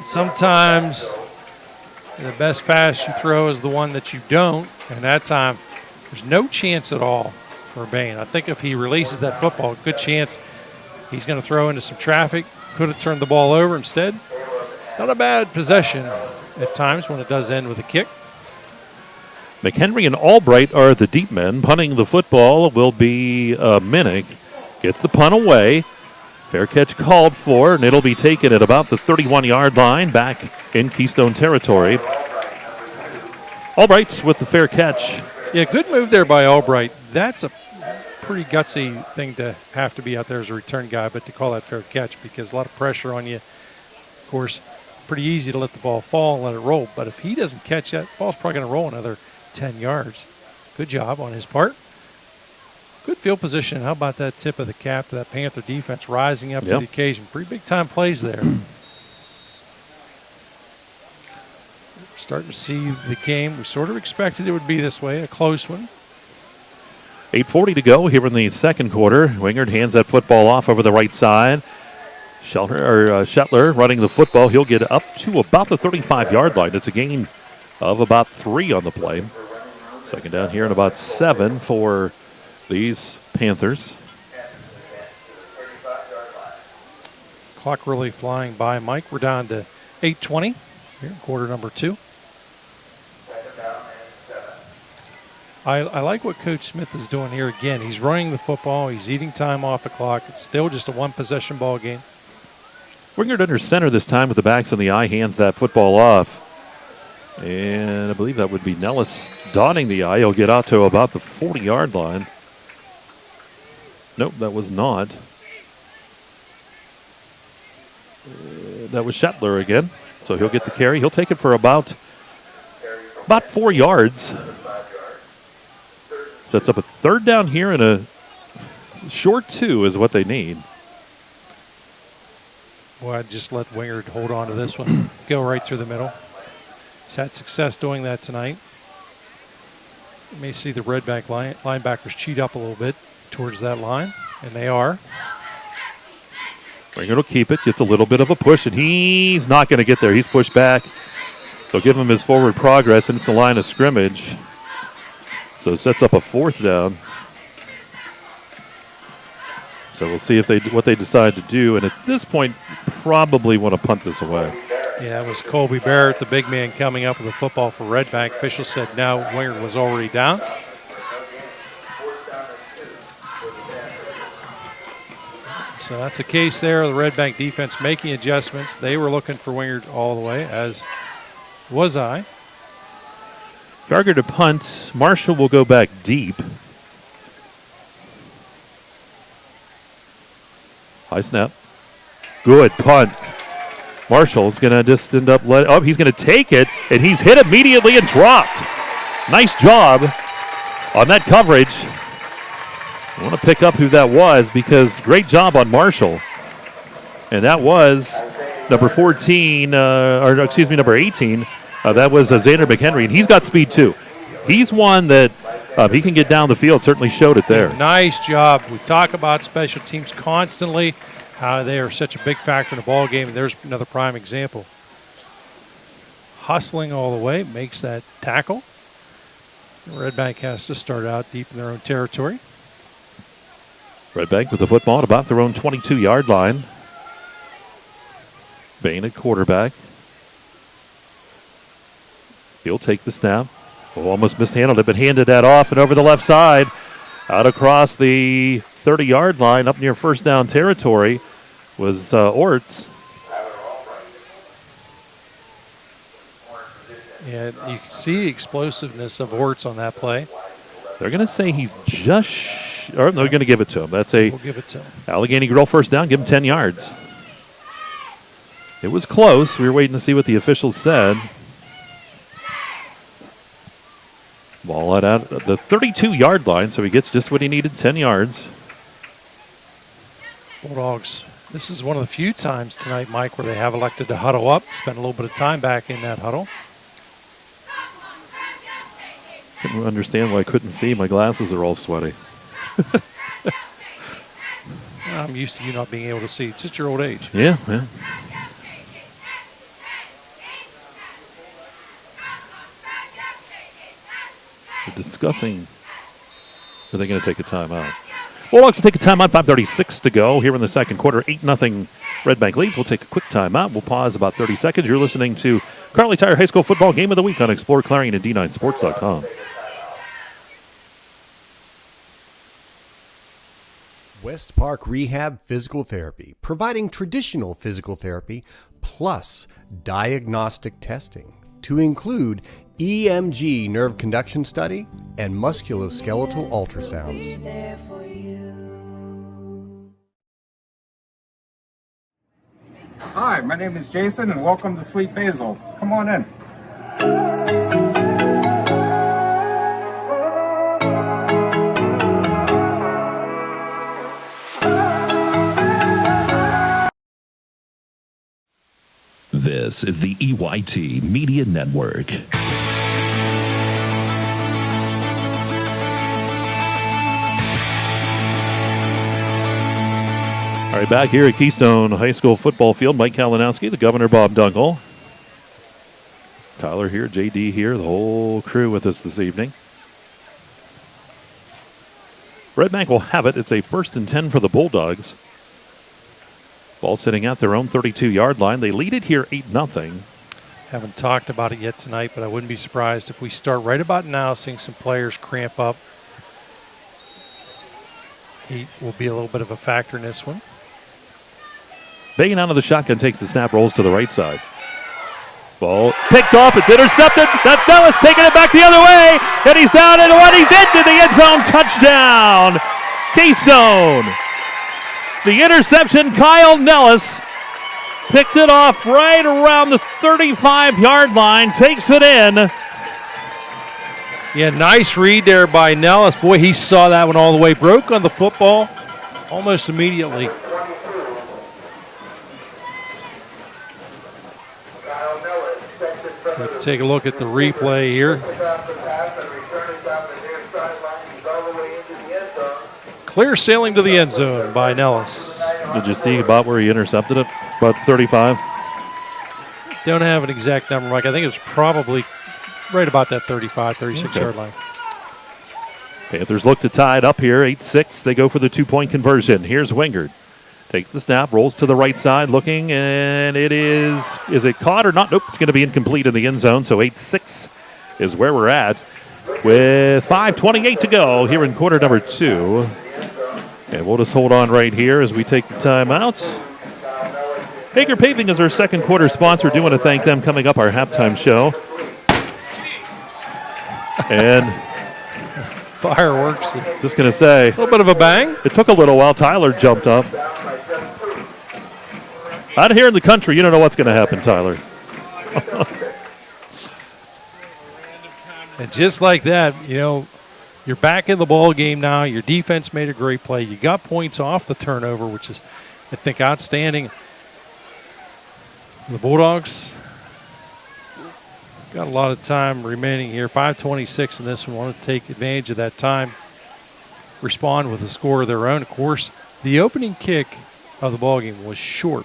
Sometimes the best pass you throw is the one that you don't, and that time there's no chance at all for Bain. I think if he releases that football, good chance he's going to throw into some traffic. Could have turned the ball over instead. It's not a bad possession at times when it does end with a kick. McHenry and Albright are the deep men. Punting the football will be Minnick. Gets the punt away. Fair catch called for, and it'll be taken at about the 31-yard line back in Keystone territory. Albright's with the fair catch. Yeah, good move there by Albright. That's a pretty gutsy thing to have to be out there as a return guy, but to call that fair catch because a lot of pressure on you. Of course, pretty easy to let the ball fall and let it roll, but if he doesn't catch that, the ball's probably going to roll another 10 yards. Good job on his part. Good field position. How about that tip of the cap to that Panther defense rising up to the occasion? Pretty big time plays there. Starting to see the game. We sort of expected it would be this way, a close one. 8:40 to go here in the second quarter. Wingard hands that football off over the right side. Shetler running the football. He'll get up to about the 35-yard line. It's a gain of about 3 on the play. Second down here and about 7 for these Panthers. Clock really flying by, Mike. We're down to 8:20 here in quarter number 2. I like what Coach Smith is doing here again. He's running the football. He's eating time off the clock. It's still just a one-possession ball game. Wingard under center this time with the backs on the eye, hands that football off. And I believe that would be Nellis dotting the eye. He'll get out to about the 40-yard line. Nope, that was not. That was Shetler again. So he'll get the carry. He'll take it for about 4 yards. Sets up a third down here and a short 2 is what they need. Well, I'd just let Wingard hold on to this one. Go right through the middle. He's had success doing that tonight. You may see the Redbank linebackers cheat up a little bit towards that line, and they are. Wingard will keep it, gets a little bit of a push, and he's not going to get there. He's pushed back. They'll give him his forward progress, and it's a line of scrimmage. So it sets up a fourth down. So we'll see what they decide to do, and at this point, probably want to punt this away. Yeah, it was Colby Barrett, the big man, coming up with the football for Redbank. Officials said no. Wingard was already down. So that's a case there. The Redbank defense making adjustments. They were looking for Wingard all the way, as was I. Garger to punt. Marshall will go back deep. High snap. Good punt. Marshall's going to just end up he's going to take it, and he's hit immediately and dropped. Nice job on that coverage. I want to pick up who that was because great job on Marshall. And that was number 14, number 18. That was Xander McHenry, and he's got speed too. He's one that he can get down the field, certainly showed it there. Nice job. We talk about special teams constantly, how they are such a big factor in a ball game, and there's another prime example. Hustling all the way, makes that tackle. Redbank has to start out deep in their own territory. Redbank with the football at about their own 22-yard line. Bain at quarterback. He'll take the snap. Oh, almost mishandled it, but handed that off and over the left side. Out across the 30-yard line, up near first down territory, was Orts. Yeah, you can see the explosiveness of Orts on that play. They're going to say he's just, or they're going to give it to him. We'll give it to him. Allegheny Grill first down, give him 10 yards. It was close. We were waiting to see what the officials said. Ball at the 32-yard line, so he gets just what he needed, 10 yards. Bulldogs, this is one of the few times tonight, Mike, where they have elected to huddle up, spend a little bit of time back in that huddle. Couldn't understand why I couldn't see. My glasses are all sweaty. I'm used to you not being able to see. It's just your old age. Yeah. They're discussing, are they going to take a timeout? Bulldogs will take a timeout, 5:36 to go here in the second quarter. 8-0 Redbank leads. We'll take a quick timeout. We'll pause about 30 seconds. You're listening to Kearley Tire High School Football Game of the Week on exploreClarion and D9Sports.com. West Park Rehab Physical Therapy, providing traditional physical therapy plus diagnostic testing to include EMG nerve conduction study and musculoskeletal ultrasounds. Hi, my name is Jason, and welcome to Sweet Basil. Come on in. This is the EYT Media Network. All right, back here at Keystone High School football field, Mike Kalinowski, the Governor Bob Dunkel. Tyler here, JD here, the whole crew with us this evening. Redbank will have it. It's a 1st and 10 for the Bulldogs. Ball sitting at their own 32-yard line. They lead it here 8-0. Haven't talked about it yet tonight, but I wouldn't be surprised if we start right about now seeing some players cramp up. Heat will be a little bit of a factor in this one. Bain out of the shotgun, takes the snap, rolls to the right side. Ball picked off, it's intercepted. That's Nellis taking it back the other way, and he's down and one. He's into the end zone. Touchdown, Keystone. The interception, Kyle Nellis picked it off right around the 35-yard line, takes it in. Yeah, nice read there by Nellis. Boy, he saw that one all the way. Broke on the football almost immediately. Let's take a look at the replay here. Clear sailing to the end zone by Nellis. Did you see about where he intercepted it? About 35? Don't have an exact number, Mike. I think it's probably right about that 35, 36-yard line. Panthers look to tie it up here, 8-6. They go for the 2-point conversion. Here's Wingard. Takes the snap, rolls to the right side, looking, and it is it caught or not? Nope, it's going to be incomplete in the end zone, so 8-6 is where we're at with 5:28 to go here in quarter number 2. And we'll just hold on right here as we take the timeout. Hager Paving is our second quarter sponsor. Do want to thank them. Coming up, our halftime show. And fireworks. Just going to say. A little bit of a bang. It took a little while. Tyler jumped up. Out here in the country, you don't know what's going to happen, Tyler. And just like that, you're back in the ball game now. Your defense made a great play. You got points off the turnover, which is, I think, outstanding. The Bulldogs got a lot of time remaining here. 5:26 in this one. Want to take advantage of that time. Respond with a score of their own. Of course, the opening kick of the ball game was short.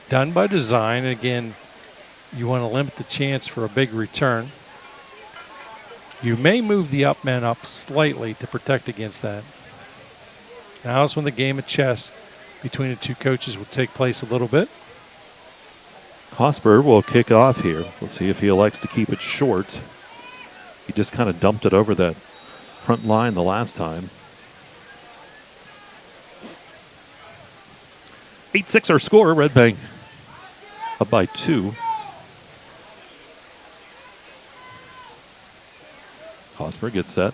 Done by design. And again, you want to limit the chance for a big return. You may move the up man up slightly to protect against that. Now is when the game of chess between the two coaches will take place a little bit. Hosper will kick off here. We'll see if he elects to keep it short. He just kind of dumped it over that front line the last time. 8-6 our score. Redbank up by 2. Hosper gets set,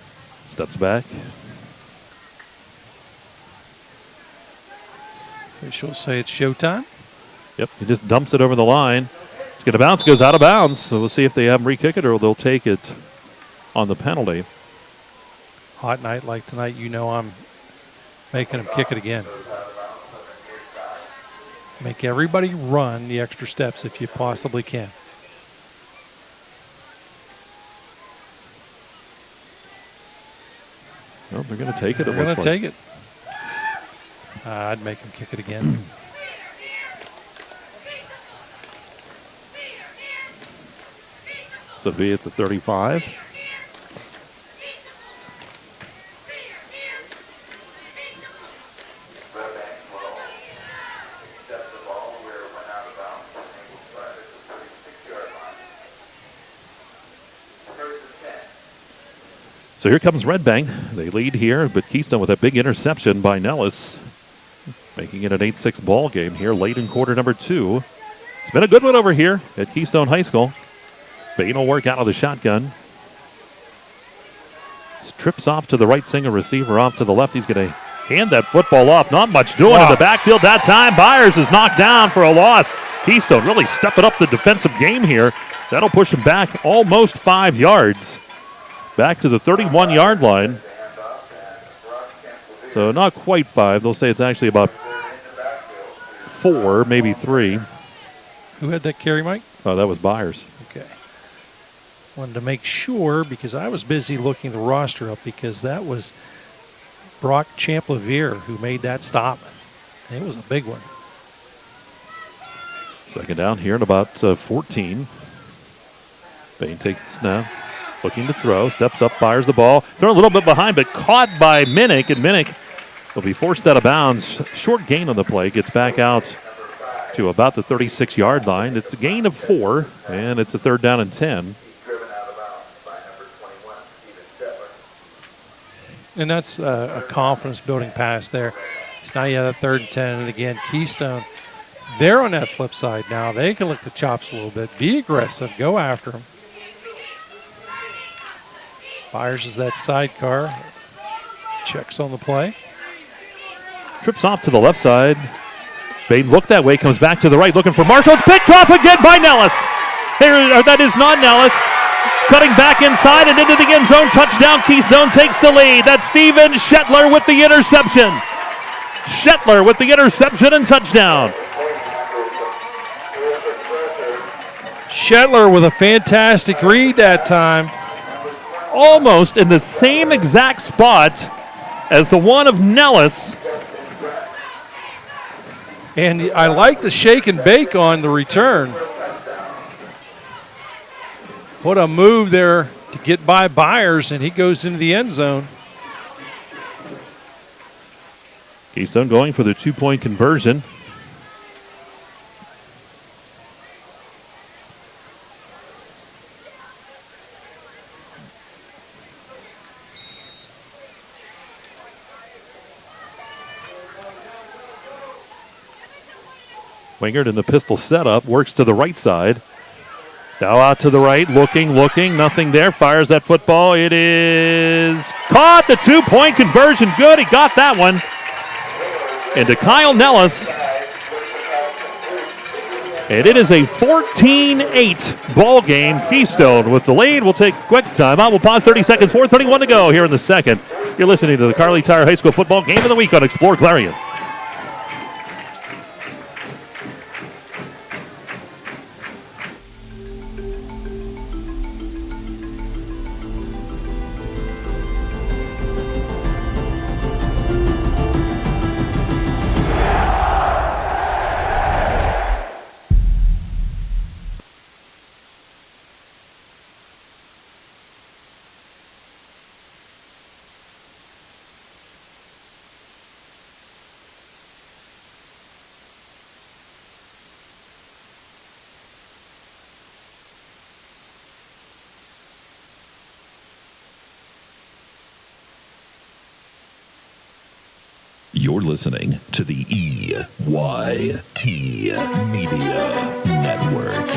steps back. Officials say it's showtime. Yep, he just dumps it over the line. It's going to bounce, goes out of bounds. So we'll see if they have him re-kick it or they'll take it on the penalty. Hot night like tonight, I'm making them kick it again. Make everybody run the extra steps if you possibly can. Well, they're going to take it. They're going to take it. I'd make them kick it again. So be at the 35. So here comes Redbank. They lead here, but Keystone with a big interception by Nellis, making it an 8-6 ball game here late in quarter number 2. It's been a good one over here at Keystone High School. Bain will work out of the shotgun. Trips off to the right, single receiver off to the left. He's going to hand that football off. Not much doing in the backfield that time. Byers is knocked down for a loss. Keystone really stepping up the defensive game here. That'll push him back almost 5 yards. Back to the 31-yard line. So not quite 5. They'll say it's actually about 4, maybe 3. Who had that carry, Mike? Oh, that was Byers. Okay. Wanted to make sure because I was busy looking the roster up because that was Brock Champlavier who made that stop. It was a big one. Second down here at about 14. Bain takes the snap. Looking to throw, steps up, fires the ball. Thrown a little bit behind, but caught by Minnick, and Minnick will be forced out of bounds. Short gain on the play, gets back out to about the 36-yard line. It's a gain of 4, and it's a 3rd down and 10. And that's a confidence-building pass there. So now you have a 3rd and 10, and again, Keystone, they're on that flip side now. They can lick the chops a little bit. Be aggressive. Go after them. Byers is that sidecar. Checks on the play. Trips off to the left side. Bain looked that way, comes back to the right, looking for Marshall. It's picked off again by Nellis. That is not Nellis. Cutting back inside and into the end zone. Touchdown, Keystone takes the lead. That's Steven Shetler with the interception. Shetler with the interception and touchdown. Shetler with a fantastic read that time. Almost in the same exact spot as the one of Nellis. And I like the shake and bake on the return. What a move there to get by Byers, and he goes into the end zone. Keystone going for the 2-point conversion. Wingard in the pistol setup, works to the right side. Now out to the right, looking, nothing there. Fires that football. It is caught. The 2-point conversion, good. He got that one. And to Kyle Nellis. And it is a 14-8 ball game. Keystone with the lead. We'll take a quick timeout. We'll pause 30 seconds. 4:31 to go here in the second. You're listening to the Kearley Tire High School Football Game of the Week on Explore Clarion. You're listening to the EYT Media Network.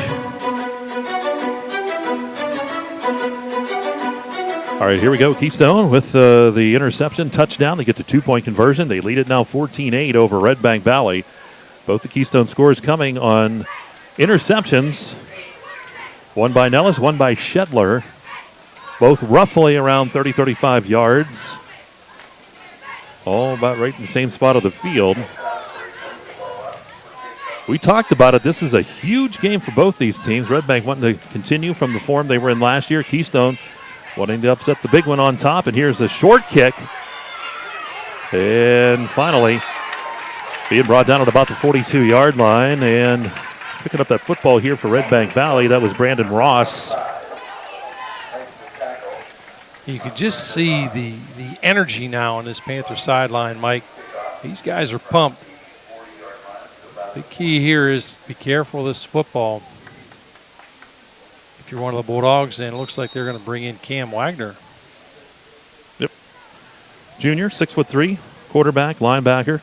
All right, here we go. Keystone with the interception, touchdown. They get the 2-point conversion. They lead it now 14-8 over Redbank Valley. Both the Keystone scores coming on interceptions. One by Nellis, one by Shetler. Both roughly around 30, 35 yards. All about right in the same spot of the field. We talked about it. This is a huge game for both these teams. Redbank wanting to continue from the form they were in last year. Keystone wanting to upset the big one on top. And here's a short kick. And finally, being brought down at about the 42-yard line. And picking up that football here for Redbank Valley, that was Brandon Ross. You could just see the energy now on this Panther sideline, Mike. These guys are pumped. The key here is be careful of this football. If you're one of the Bulldogs, and it looks like they're going to bring in Cam Wagner. Yep. Junior, 6'3", quarterback, linebacker.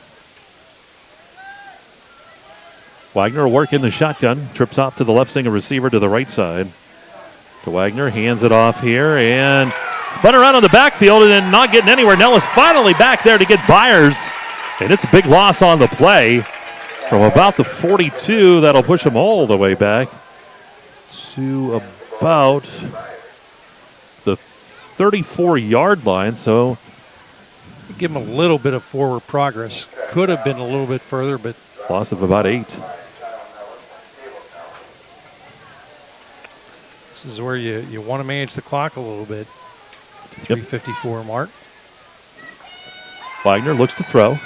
Wagner will work in the shotgun, trips off to the left, seeing a receiver to the right side. To Wagner, hands it off here, and spun around on the backfield and then not getting anywhere. Nellis finally back there to get Byers. And it's a big loss on the play from about the 42. That'll push him all the way back to about the 34-yard line. So give him a little bit of forward progress. Could have been a little bit further, but loss of about 8. This is where you want to manage the clock a little bit. 3:54 mark. Wagner looks to throw.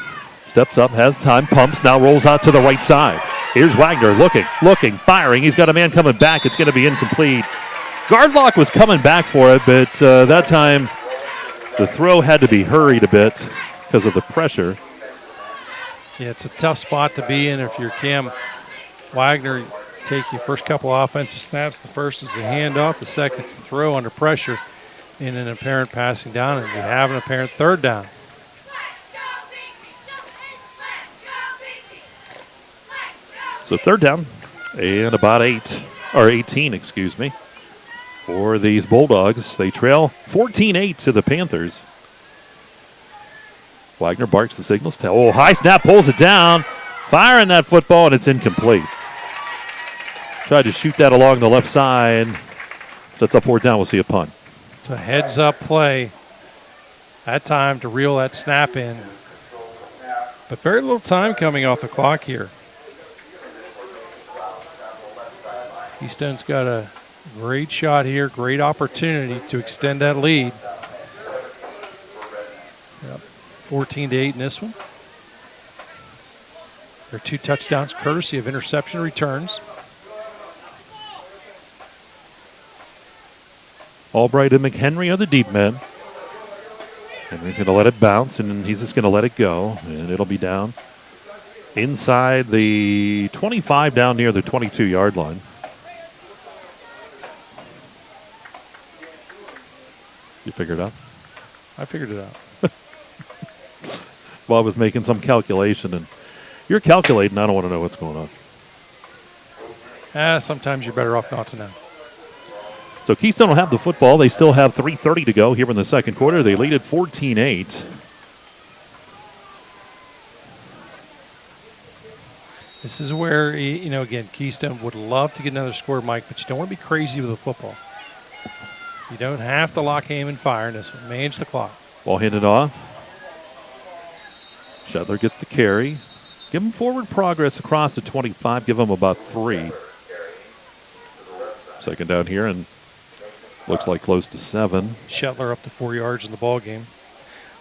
Steps up, has time, pumps, now rolls out to the right side. Here's Wagner looking, firing. He's got a man coming back. It's going to be incomplete. Gardlock was coming back for it, but that time the throw had to be hurried a bit because of the pressure. Yeah, it's a tough spot to be in if you're Cam Wagner. Take your first couple offensive snaps. The first is the handoff. The second is the throw under pressure in an apparent passing down, and you have an apparent third down. So third down and about 18, for these Bulldogs. They trail 14-8 to the Panthers. Wagner barks the signals. High snap, pulls it down. Firing that football, and it's incomplete. Tried to shoot that along the left side. Sets up fourth down. We'll see a punt. It's a heads-up play. That time to reel that snap in. But very little time coming off the clock here. Keystone's got a great shot here, great opportunity to extend that lead. 14-8 in this one. There are 2 touchdowns courtesy of interception returns. Albright and McHenry are the deep men. Henry's going to let it bounce, and he's just going to let it go, and it'll be down inside the 25, down near the 22-yard line. You figured it out? I figured it out. Bob was making some calculation, and you're calculating. I don't want to know what's going on. Sometimes you're better off not to know. So Keystone will have the football. They still have 3:30 to go here in the second quarter. They lead at 14-8. This is where, again, Keystone would love to get another score, Mike, but you don't want to be crazy with the football. You don't have to lock, aim, and fire in this one. Manage the clock. Ball handed off. Shetler gets the carry. Give them forward progress across the 25. Give them about 3. Second down here, and looks like close to 7. Shetler up to 4 yards in the ball game.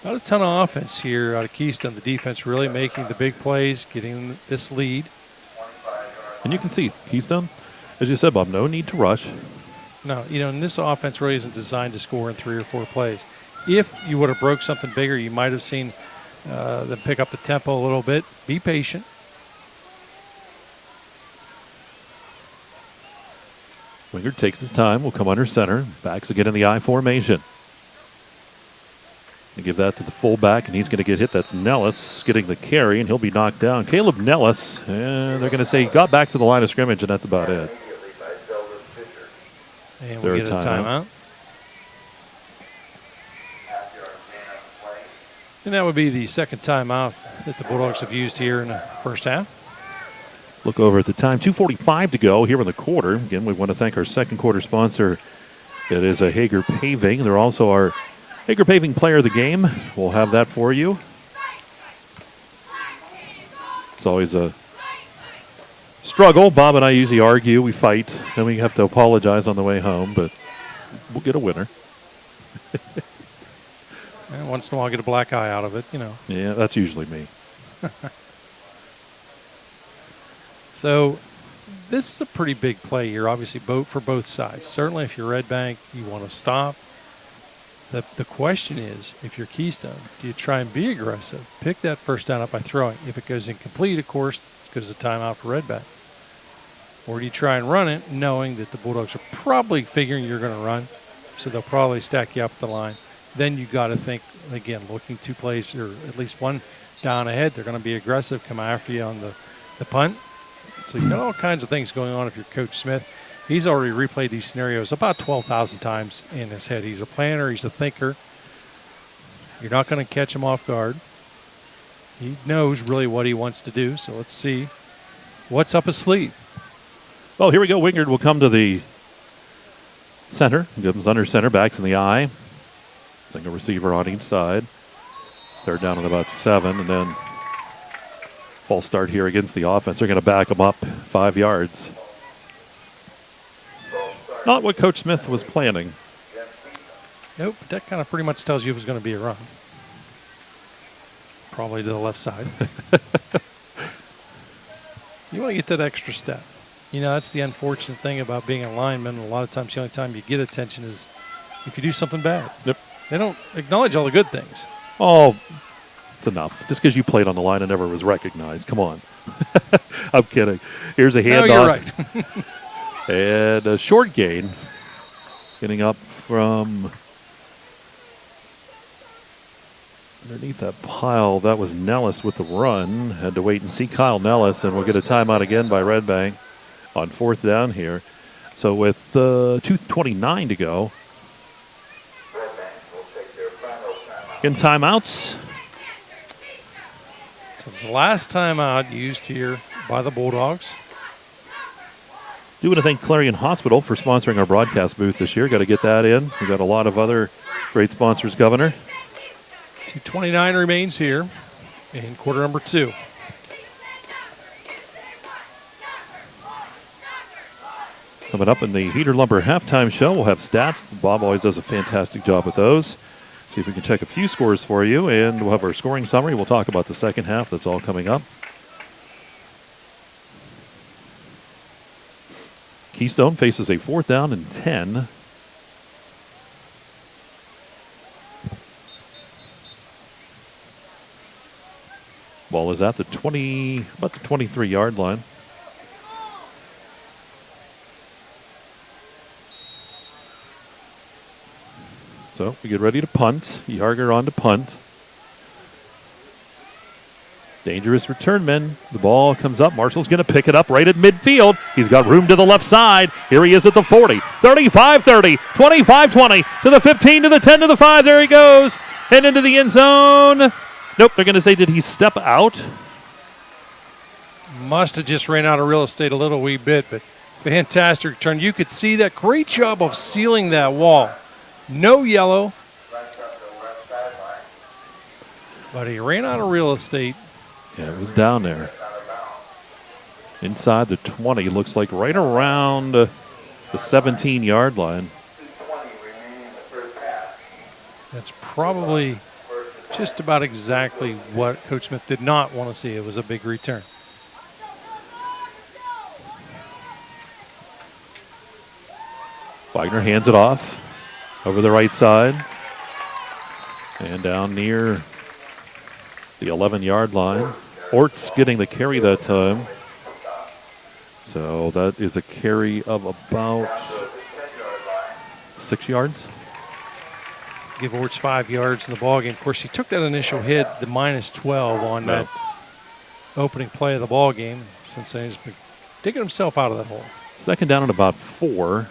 Not a ton of offense here out of Keystone. The defense really making the big plays, getting this lead. And you can see Keystone, as you said, Bob, no need to rush. No, and this offense really isn't designed to score in 3 or 4 plays. If you would have broke something bigger, you might have seen them pick up the tempo a little bit. Be patient. Wingard takes his time. Will come under center. Backs again in the I formation. They give that to the fullback, and he's going to get hit. That's Nellis getting the carry, and he'll be knocked down. Caleb Nellis, and they're going to say he got back to the line of scrimmage, and that's about it. And we get a timeout. And that would be the second timeout that the Bulldogs have used here in the first half. Look over at the time. 2:45 to go here in the quarter. Again, we want to thank our second quarter sponsor. It is a Hager Paving. They're also our Hager Paving Player of the Game. We'll have that for you. It's always a struggle. Bob and I usually argue. We fight. Then we have to apologize on the way home, but we'll get a winner. And once in a while, I'll get a black eye out of it, Yeah, that's usually me. So this is a pretty big play here, obviously, for both sides. Certainly, if you're Redbank, you want to stop. The question is, if you're Keystone, do you try and be aggressive, pick that first down up by throwing? If it goes incomplete, of course, it goes a timeout for Redbank. Or do you try and run it, knowing that the Bulldogs are probably figuring you're going to run, so they'll probably stack you up at the line. Then you got to think, again, looking 2 plays or at least 1 down ahead. They're going to be aggressive, come after you on the punt. So you've got all kinds of things going on if you're Coach Smith. He's already replayed these scenarios about 12,000 times in his head. He's a planner. He's a thinker. You're not going to catch him off guard. He knows really what he wants to do. So let's see what's up his sleeve. Well, here we go. Wingard will come to the center. Gives under center. Backs in the I. Single receiver on each side. Third down at about 7. And then false start here against the offense. They're going to back them up 5 yards. Not what Coach Smith was planning. Nope, that kind of pretty much tells you it was going to be a run. Probably to the left side. You want to get that extra step. That's the unfortunate thing about being a lineman. A lot of times the only time you get attention is if you do something bad. Yep. They don't acknowledge all the good things. Oh, it's enough. Just because you played on the line and never was recognized. Come on. I'm kidding. Here's a handoff. No, you're right. And a short gain. Getting up from underneath that pile. That was Nellis with the run. Had to wait and see Kyle Nellis, and we'll get a timeout again by Redbank on 4th down here. So with 2:29 to go. In timeouts. So it's the last timeout used here by the Bulldogs. Do want to thank Clarion Hospital for sponsoring our broadcast booth this year. Got to get that in. We've got a lot of other great sponsors, Governor. 2:29 remains here in quarter number 2. Coming up in the Heater Lumber halftime show, we'll have stats. Bob always does a fantastic job with those. See if we can check a few scores for you, and we'll have our scoring summary. We'll talk about the second half. That's all coming up. Keystone faces a 4th down and 10. Ball is at the about the 23-yard line. So we get ready to punt. Yarger on to punt. Dangerous return men. The ball comes up. Marshall's going to pick it up right at midfield. He's got room to the left side. Here he is at the 40, 35-30, 25-20, to the 15, to the 10, to the 5. There he goes. And into the end zone. Nope, they're going to say, did he step out? Must have just ran out of real estate a little wee bit, but fantastic return. You could see that. Great job of sealing that wall. No yellow. But he ran out of real estate. Yeah, it was down there. Inside the 20, looks like right around the 17-yard line. That's probably just about exactly what Coach Smith did not want to see. It was a big return. Wagner hands it off over the right side and down near the 11-yard line. Orts getting the carry that time. So that is a carry of about 6 yards. Give Orts 5 yards in the ballgame. Of course, he took that initial hit, the -12 on that opening play of the ballgame. Since then, he's been digging himself out of that hole. Second down at about 4.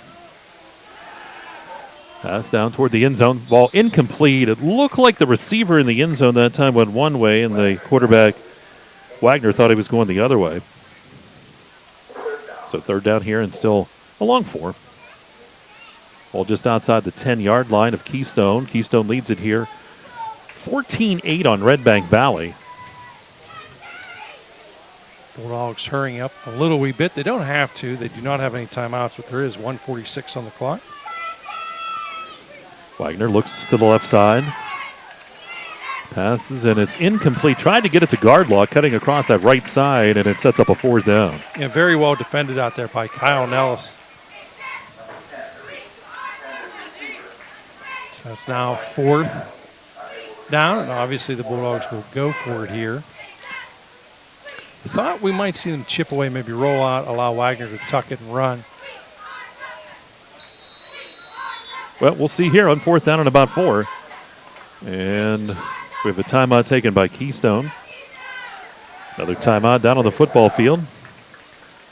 Pass down toward the end zone. Ball incomplete. It looked like the receiver in the end zone that time went one way, and the quarterback, Wagner, thought he was going the other way. So third down here and still a long 4. Ball just outside the 10-yard line of Keystone. Keystone leads it here 14-8 on Redbank Valley. Bulldogs hurrying up a little wee bit. They don't have to. They do not have any timeouts, but there is 1:46 on the clock. Wagner looks to the left side. Passes, and it's incomplete. Tried to get it to Gardlaw, cutting across that right side, and it sets up a 4th down. Yeah, very well defended out there by Kyle Nellis. So it's now 4th down, and obviously the Bulldogs will go for it here. Thought we might see them chip away, maybe roll out, allow Wagner to tuck it and run. Well, we'll see here on 4th down and about 4. And we have a timeout taken by Keystone. Another timeout down on the football field.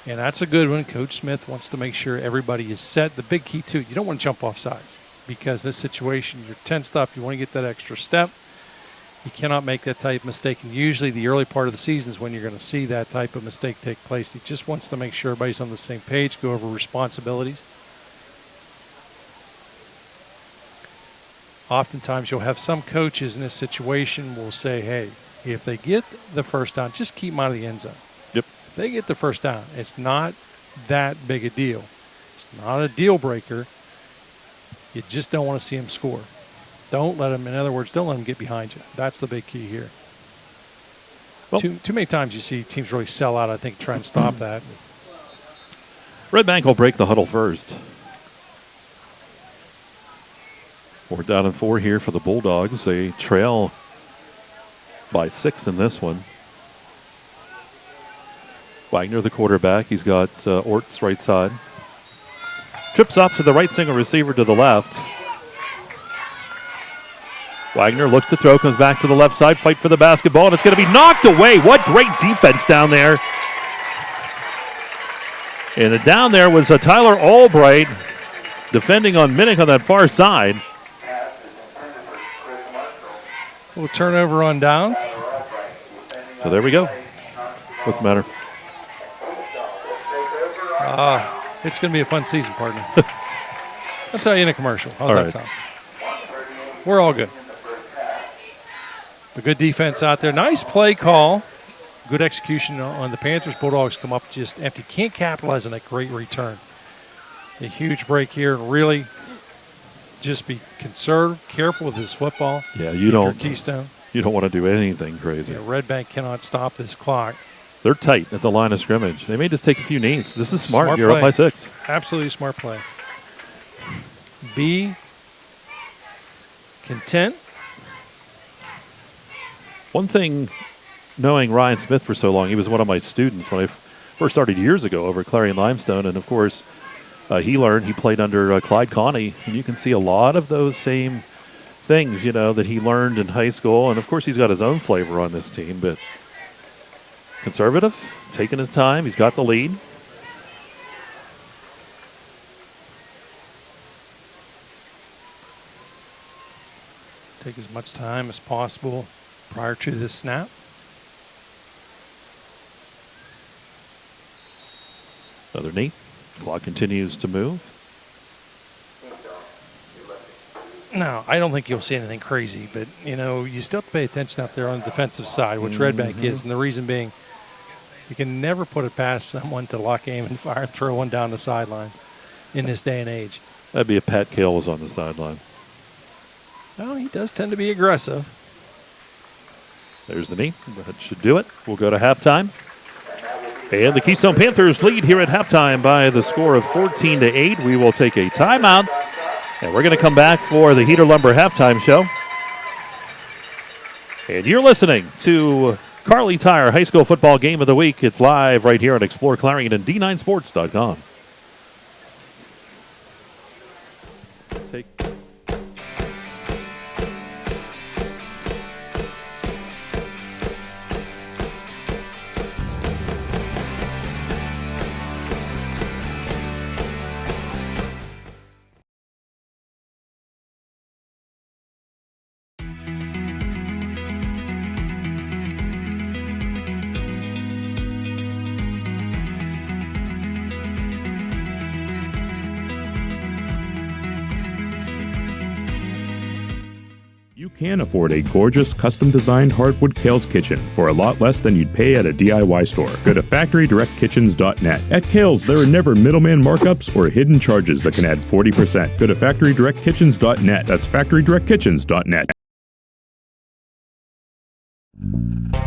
And that's a good one. Coach Smith wants to make sure everybody is set. The big key, too, you don't want to jump off sides because this situation, you're tensed up. You want to get that extra step. You cannot make that type of mistake. And usually the early part of the season is when you're going to see that type of mistake take place. He just wants to make sure everybody's on the same page, go over responsibilities. Oftentimes you'll have some coaches in this situation will say, hey, if they get the first down, just keep them out of the end zone. Yep. If they get the first down, it's not that big a deal. It's not a deal breaker. You just don't want to see them score. Don't let them, in other words, don't let them get behind you. That's the big key here. Well, too many times you see teams really sell out, I think, try and stop that. Redbank will break the huddle first. 4th down and 4 here for the Bulldogs. They trail by 6 in this one. Wagner, the quarterback. He's got Orts right side. Trips off to the right, single receiver to the left. Wagner looks to throw, comes back to the left side, fight for the basketball, and it's going to be knocked away. What great defense down there. And down there was Tyler Albright defending on Minnick on that far side. A little turnover on downs. So there we go. What's the matter? It's going to be a fun season, partner. I'll tell you in a commercial. How's that sound? We're all good. A good defense out there. Nice play call. Good execution on the Panthers. Bulldogs come up just empty. Can't capitalize on that great return. A huge break here. Really just be conservative, careful with this football. Yeah, you don't. Keystone. You don't want to do anything crazy. Yeah, Redbank cannot stop this clock. They're tight at the line of scrimmage. They may just take a few knees. This is smart. You're play. up by 6. Absolutely smart play. Be content. One thing, knowing Ryan Smith for so long, he was one of my students when I first started years ago over at Clarion Limestone. And, of course, he played under Clyde Connie. And you can see a lot of those same things, that he learned in high school. And, of course, he's got his own flavor on this team. But Conservative, taking his time. He's got the lead. Take as much time as possible prior to this snap. Another knee. Clock continues to move. No, I don't think you'll see anything crazy, but, you still have to pay attention out there on the defensive side, which Redbank is, and the reason being you can never put it past someone to lock, aim, and fire and throw one down the sidelines in this day and age. That'd be if Pat Kerle was on the sideline. No, he does tend to be aggressive. There's the knee. That should do it. We'll go to halftime. And the Keystone Panthers lead here at halftime by the score of 14-8. We will take a timeout, and we're going to come back for the Heater Lumber halftime show. And you're listening to Carly Tire High School Football Game of the Week. It's live right here on Explore Clarion and D9Sports.com. Take. You can afford a gorgeous, custom-designed hardwood Kerle's kitchen for a lot less than you'd pay at a DIY store. Go to FactoryDirectKitchens.net. At Kerle's, there are never middleman markups or hidden charges that can add 40%. Go to FactoryDirectKitchens.net. That's FactoryDirectKitchens.net.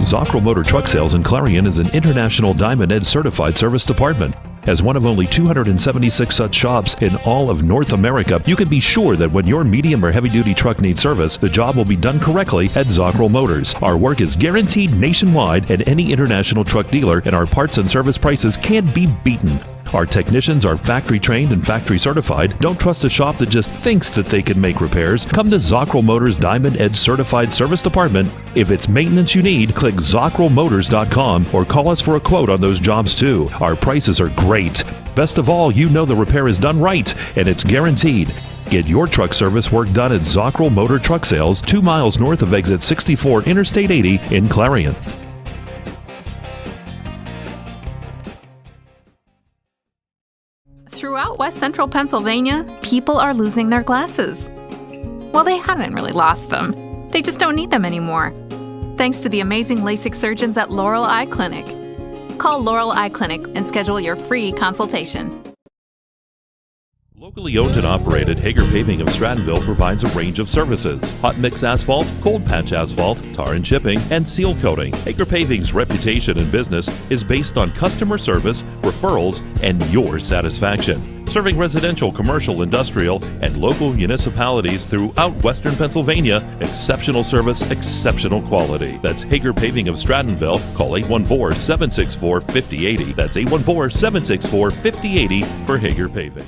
Zockrell Motor Truck Sales in Clarion is an International Diamond Ed certified service department. As one of only 276 such shops in all of North America, you can be sure that when your medium or heavy-duty truck needs service, the job will be done correctly at Zockrell Motors. Our work is guaranteed nationwide at any international truck dealer, and our parts and service prices can't be beaten. Our technicians are factory trained and factory certified. Don't trust a shop that just thinks that they can make repairs. Come to Zockrell Motors Diamond Edge Certified Service Department. If it's maintenance you need, click ZockrellMotors.com or call us for a quote on those jobs too. Our prices are great. Best of all, you know the repair is done right and it's guaranteed. Get your truck service work done at Zockrell Motor Truck Sales, 2 miles north of exit 64 Interstate 80 in Clarion. Throughout West Central Pennsylvania, people are losing their glasses. Well, they haven't really lost them. They just don't need them anymore. Thanks to the amazing LASIK surgeons at Laurel Eye Clinic. Call Laurel Eye Clinic and schedule your free consultation. Locally owned and operated, Hager Paving of Strattonville provides a range of services: hot mix asphalt, cold patch asphalt, tar and chipping, and seal coating. Hager Paving's reputation in business is based on customer service, referrals, and your satisfaction. Serving residential, commercial, industrial, and local municipalities throughout Western Pennsylvania, exceptional service, exceptional quality. That's Hager Paving of Strattonville. Call 814-764-5080. That's 814-764-5080 for Hager Paving.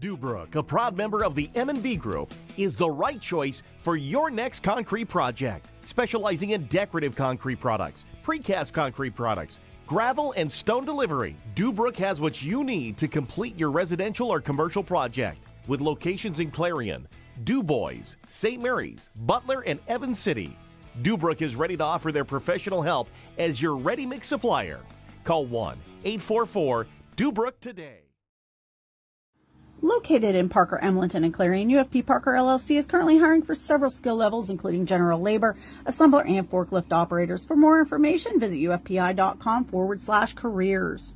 Dubrook, a proud member of the M&B Group, is the right choice for your next concrete project. Specializing in decorative concrete products, precast concrete products, gravel and stone delivery, Dubrook has what you need to complete your residential or commercial project. With locations in Clarion, DuBois, St. Mary's, Butler, and Evans City, Dubrook is ready to offer their professional help as your ready-mix supplier. Call 1-844-DUBROOK today. Located in Parker, Emlenton, and Clarion, UFP Parker LLC is currently hiring for several skill levels, including general labor, assembler, and forklift operators. For more information, visit ufpi.com/careers.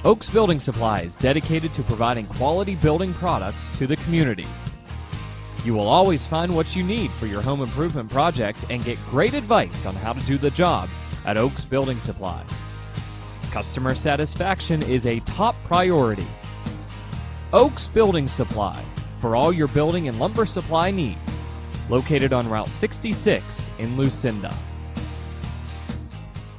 Oaks Building Supply is dedicated to providing quality building products to the community. You will always find what you need for your home improvement project and get great advice on how to do the job at Oaks Building Supply. Customer satisfaction is a top priority. Oaks Building Supply, for all your building and lumber supply needs. located on Route 66 in Lucinda.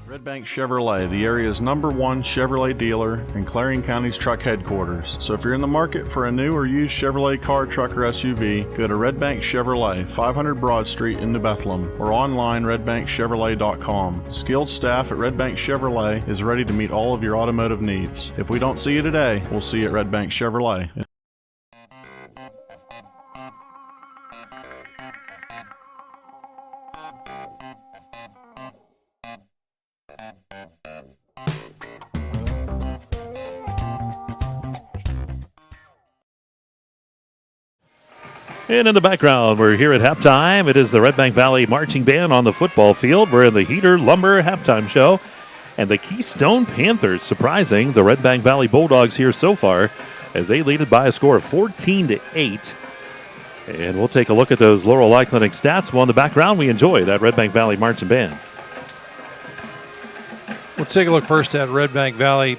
Redbank Chevrolet, the area's #1 Chevrolet dealer and Clarion County's truck headquarters. So if you're in the market for a new or used Chevrolet car, truck, or SUV, go to Redbank Chevrolet, 500 Broad Street in New Bethlehem, or online redbankchevrolet.com. Skilled staff at Redbank Chevrolet is ready to meet all of your automotive needs. If we don't see you today, we'll see you at Redbank Chevrolet. And in the background, we're here at halftime. It is the Redbank Valley Marching Band on the football field. We're in the Heater Lumber halftime show. And the Keystone Panthers surprising the Redbank Valley Bulldogs here so far as they lead it by a score of 14-8. And we'll take a look at those Laurel Eye Clinic stats. Well, in the background, we enjoy that Redbank Valley Marching Band. We'll take a look first at Redbank Valley.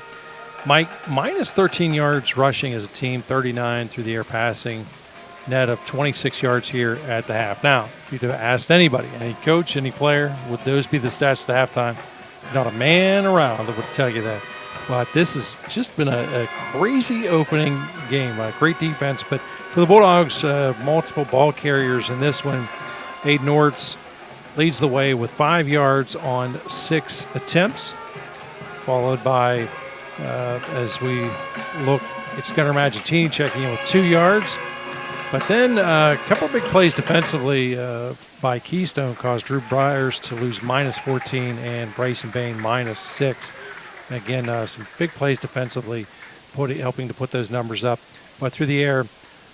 Mike, minus 13 yards rushing as a team, 39 through the air passing. Net of 26 yards here at the half. Now, if you'd have asked anybody, any coach, any player, would those be the stats at the halftime? Not a man around that would tell you that. But this has just been a crazy opening game. Great defense. But for the Bulldogs, multiple ball carriers in this one. Aiden Orts leads the way with 5 yards on 6 attempts. Followed by, as we look, it's Gunnar Maggiantini checking in with 2 yards. But then a couple of big plays defensively by Keystone caused Drew Byers to lose minus 14 and Bryson Bain minus 6. And again, some big plays defensively helping to put those numbers up. But through the air,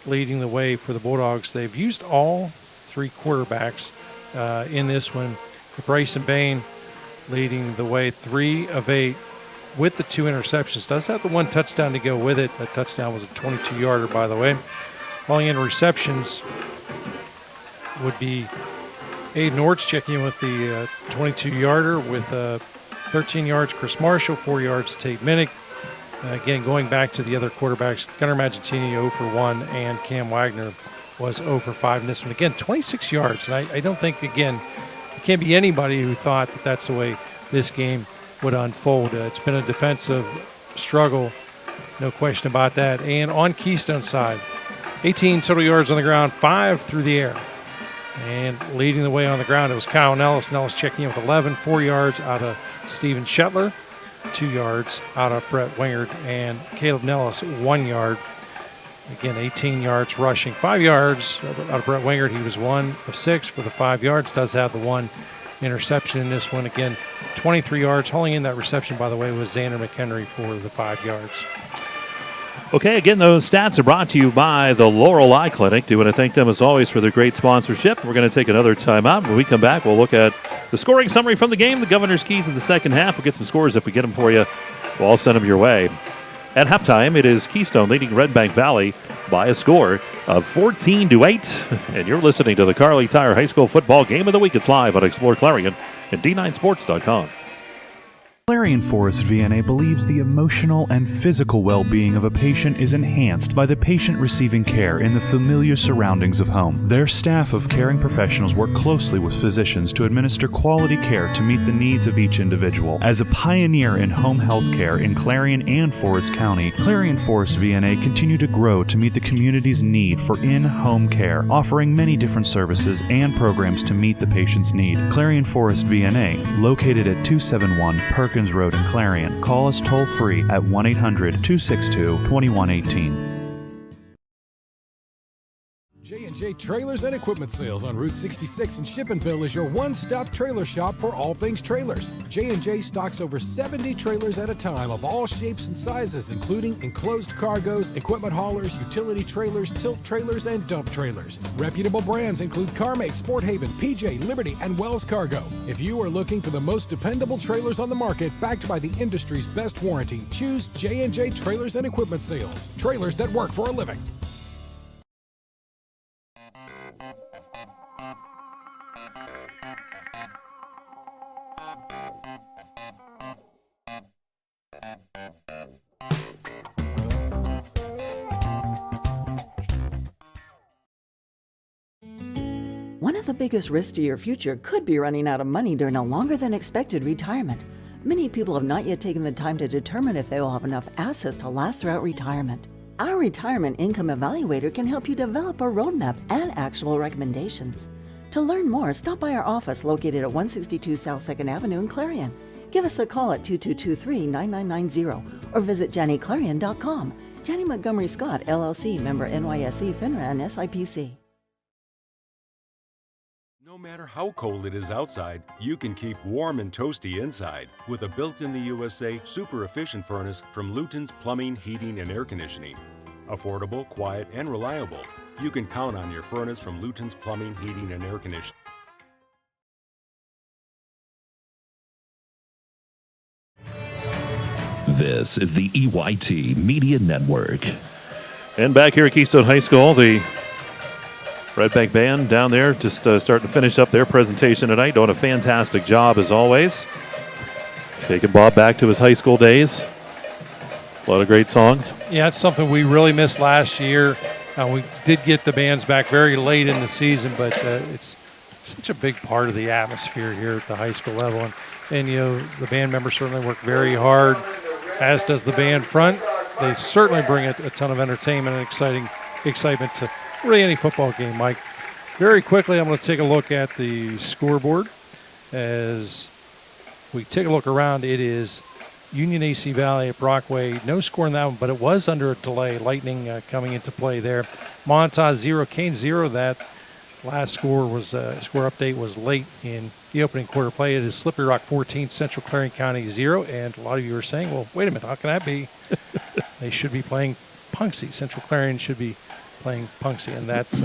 leading the way for the Bulldogs. They've used all 3 quarterbacks in this one. Bryson Bain leading the way 3 of 8 with the 2 interceptions. Does have the 1 touchdown to go with it. That touchdown was a 22-yarder, by the way. Falling in receptions would be Aiden Orts checking in with the 22-yarder with 13 yards. Chris Marshall, 4 yards. Tate Minnick. Again, going back to the other quarterbacks, Gunnar Maggiantini 0 for 1 and Cam Wagner was 0 for 5 in this one. Again, 26 yards. And I don't think, again, it can't be anybody who thought that that's the way this game would unfold. It's been a defensive struggle, no question about that. And on Keystone side, 18 total yards on the ground, 5 through the air. And leading the way on the ground, it was Kyle Nellis. Nellis checking in with 11, 4 yards out of Steven Shetler, 2 yards out of Brett Wingard, and Caleb Nellis, 1 yard. Again, 18 yards rushing, 5 yards out of Brett Wingard. He was 1 of 6 for the 5 yards. Does have the 1 interception in this one. Again, 23 yards. Hauling in that reception, by the way, was Xander McHenry for the 5 yards. Okay, again, those stats are brought to you by the Laurel Eye Clinic. Do want to thank them, as always, for their great sponsorship. We're going to take another timeout. When we come back, we'll look at the scoring summary from the game, the Governor's Keys in the second half. We'll get some scores if we get them for you. We'll all send them your way. At halftime, it is Keystone leading Redbank Valley by a score of 14-8. And you're listening to the Kearley Tire High School Football Game of the Week. It's live on Explore Clarion and D9Sports.com. Clarion Forest VNA believes the emotional and physical well-being of a patient is enhanced by the patient receiving care in the familiar surroundings of home. Their staff of caring professionals work closely with physicians to administer quality care to meet the needs of each individual. As a pioneer in home health care in Clarion and Forest County, Clarion Forest VNA continue to grow to meet the community's need for in-home care, offering many different services and programs to meet the patient's need. Clarion Forest VNA, located at 271 Perkins Road in Clarion. Call us toll-free at 1-800-262-2118. J&J Trailers and Equipment Sales on Route 66 in Shippensville is your one-stop trailer shop for all things trailers. J&J stocks over 70 trailers at a time of all shapes and sizes, including enclosed cargos, equipment haulers, utility trailers, tilt trailers, and dump trailers. Reputable brands include CarMate, Sport Haven, PJ, Liberty, and Wells Cargo. If you are looking for the most dependable trailers on the market, backed by the industry's best warranty, choose J&J Trailers and Equipment Sales. Trailers that work for a living. One of the biggest risks to your future could be running out of money during a longer than expected retirement. Many people have not yet taken the time to determine if they will have enough assets to last throughout retirement. Our Retirement Income Evaluator can help you develop a roadmap and actionable recommendations. To learn more, stop by our office located at 162 South 2nd Avenue in Clarion. Give us a call at 2223-9990 or visit JannyClarion.com. Janney Montgomery Scott, LLC, member NYSE, FINRA, and SIPC. No matter how cold it is outside, you can keep warm and toasty inside with a built-in-the-USA super efficient furnace from Luton's Plumbing, Heating, and Air Conditioning. Affordable, quiet, and reliable. You can count on your furnace from Luton's Plumbing, Heating, and Air Conditioning. This is the EYT Media Network. And back here at Keystone High School, the Redbank Band down there just starting to finish up their presentation tonight, doing a fantastic job as always. Taking Bob back to his high school days. A lot of great songs. Yeah, it's something we really missed last year. We did get the bands back very late in the season, but it's such a big part of the atmosphere here at the high school level. And you know, the band members certainly work very hard, as does the band front. They certainly bring a ton of entertainment and excitement to really any football game, Mike. Very quickly, I'm going to take a look at the scoreboard. As we take a look around, it is Union AC Valley at Brockway. No score in that one, but it was under a delay. Lightning coming into play there. Montauk 0, Kane 0. That last score update was late in the opening quarter play. It is Slippery Rock 14, Central Clarion County 0. And a lot of you are saying, well, wait a minute, how can that be? They should be playing Punxsy. Central Clarion should be playing Punxsy, and that's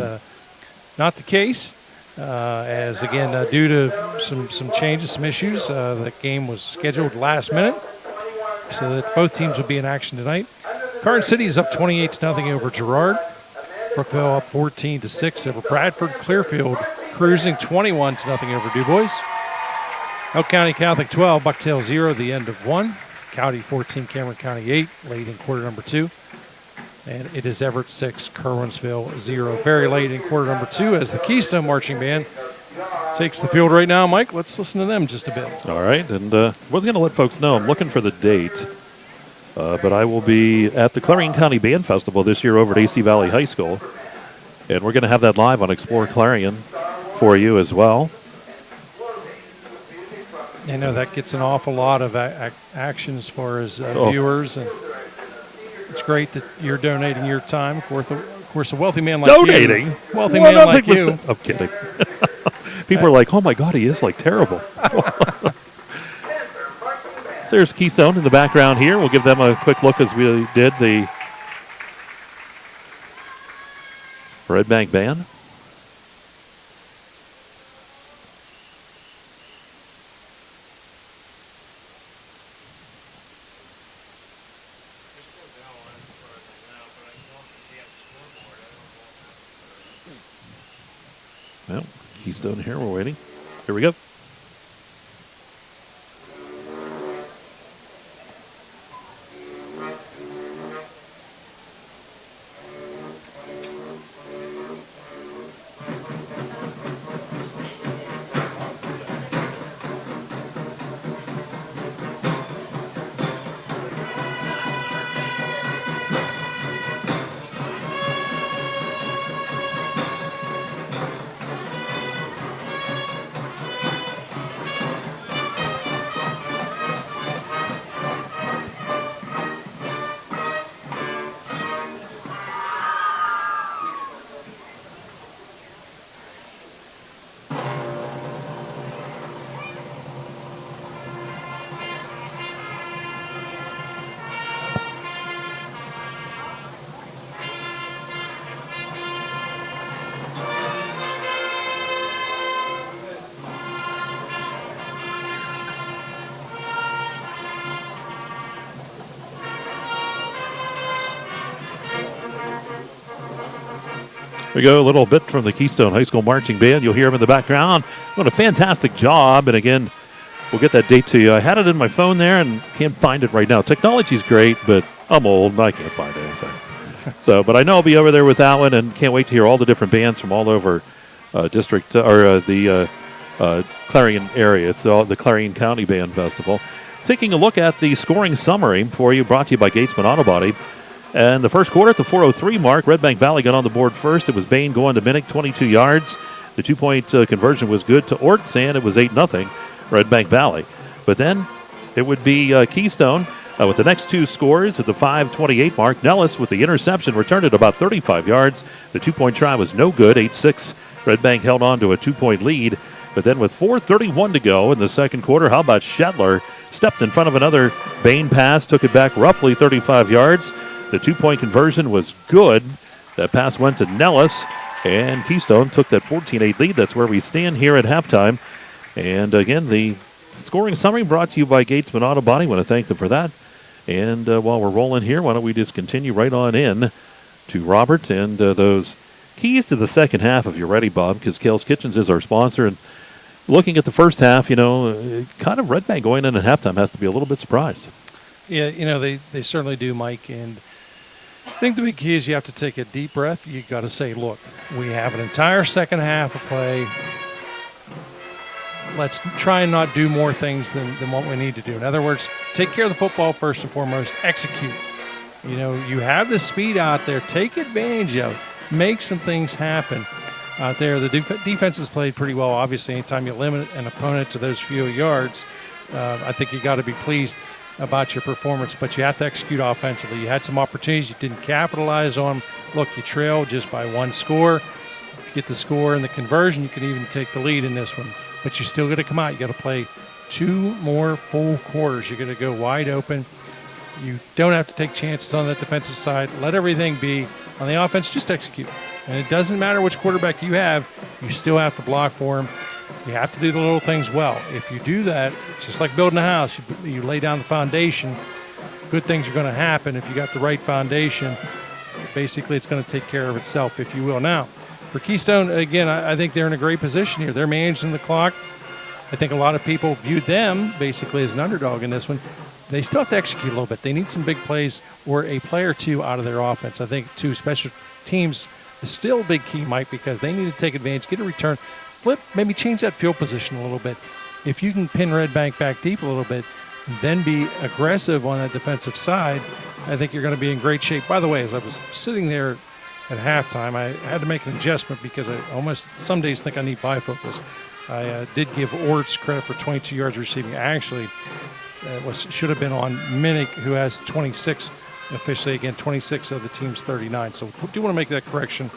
not the case. As again, due to some changes, some issues, that game was scheduled last minute, so that both teams will be in action tonight. Garden City is up 28-0 over Girard. Brookville up 14-6 over Bradford. Clearfield cruising 21-0 over DuBois. Elk County Catholic 12, Bucktail 0, the end of 1. County 14, Cameron County 8, late in quarter number 2. And it is Everett 6, Kerwinsville 0. Very late in quarter number 2 as the Keystone Marching Band takes the field right now. Mike, let's listen to them just a bit. All right, and wasn't going to let folks know, I'm looking for the date, but I will be at the Clarion County Band Festival this year over at AC Valley High School, and we're going to have that live on Explore Clarion for you as well. I know that gets an awful lot of action as far as viewers, and it's great that you're donating your time. Of course, a wealthy man like I'm kidding. People are like, oh my God, he is like terrible. So there's Keystone in the background here. We'll give them a quick look as we did the Redbank Band. Well, Keystone here. We're waiting. Here we go. We go a little bit from the Keystone High School Marching Band. You'll hear them in the background. Doing a fantastic job. And again, we'll get that date to you. I had it in my phone there and can't find it right now. Technology's great, but I'm old and I can't find anything. But I know I'll be over there with that one and can't wait to hear all the different bands from all over district or the Clarion area. It's the Clarion County Band Festival. Taking a look at the scoring summary for you, brought to you by Gatesman Auto Body. And the first quarter at the 4:03 mark, Redbank Valley got on the board first. It was Bain going to Minnick, 22 yards. The 2-point conversion was good to Orts, and it was 8-0 Redbank Valley. But then it would be Keystone with the next two scores at the 5:28 mark. Nellis with the interception returned it about 35 yards. The 2-point try was no good, 8-6. Redbank held on to a 2-point lead. But then with 4:31 to go in the second quarter, how about Shetler? Stepped in front of another Bain pass, took it back roughly 35 yards. The 2-point conversion was good. That pass went to Nellis, and Keystone took that 14-8 lead. That's where we stand here at halftime. And again, the scoring summary brought to you by Gatesman Auto Body. I want to thank them for that. And while we're rolling here, why don't we just continue right on in to Robert and those keys to the second half, if you're ready, Bob, because Kerle's Kitchens is our sponsor. And looking at the first half, kind of Redbank going in at halftime has to be a little bit surprised. Yeah, they certainly do, Mike. And I think the big key is you have to take a deep breath. You got to say, look, we have an entire second half of play. Let's try and not do more things than what we need to do. In other words, take care of the football first and foremost. Execute. You have the speed out there. Take advantage of it. Make some things happen out there. The defense has played pretty well. Obviously, anytime you limit an opponent to those few yards, I think you got to be pleased about your performance, but you have to execute offensively. You had some opportunities you didn't capitalize on. Look, you trailed just by one score. If you get the score and the conversion, you can even take the lead in this one. But you still got to come out. You got to play 2 more full quarters. You're going to go wide open. You don't have to take chances on that defensive side. Let everything be. On the offense, just execute. And it doesn't matter which quarterback you have. You still have to block for him. You have to do the little things well. If you do that, it's just like building a house. You lay down the foundation, good things are going to happen. If you got the right foundation, basically it's going to take care of itself, if you will. Now, for Keystone, again, I think they're in a great position here. They're managing the clock. I think a lot of people viewed them basically as an underdog in this one. They still have to execute a little bit. They need some big plays or a play or two out of their offense. I think, too, special teams is still a big key, Mike, because they need to take advantage, get a return, flip, maybe change that field position a little bit. If you can pin Redbank back deep a little bit, then be aggressive on that defensive side, I think you're going to be in great shape. By the way, as I was sitting there at halftime, I had to make an adjustment because I almost some days think I need bifocals. I did give Orts credit for 22 yards receiving. Actually, should have been on Minnick, who has 26 officially. Again, 26 of the team's 39. So I do want to make that correction,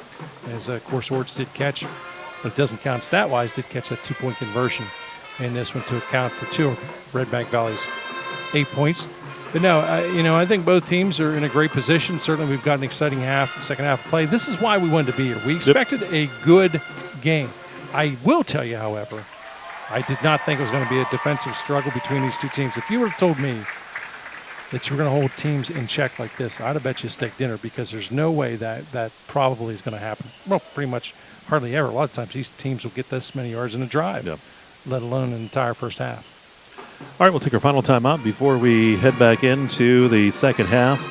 as of course Orts did catch, but it doesn't count stat-wise, did catch that 2-point conversion in this one to account for 2 of Redbank Valley's 8 points. But no, I think both teams are in a great position. Certainly we've got an exciting second half of play. This is why we wanted to be here. We expected a good game. I will tell you, however, I did not think it was going to be a defensive struggle between these two teams. If you would have told me that you were going to hold teams in check like this, I'd have bet you a steak dinner, because there's no way that probably is going to happen. Well, pretty much hardly ever. A lot of times these teams will get this many yards in a drive, let alone an entire first half. All right, we'll take our final timeout before we head back into the second half.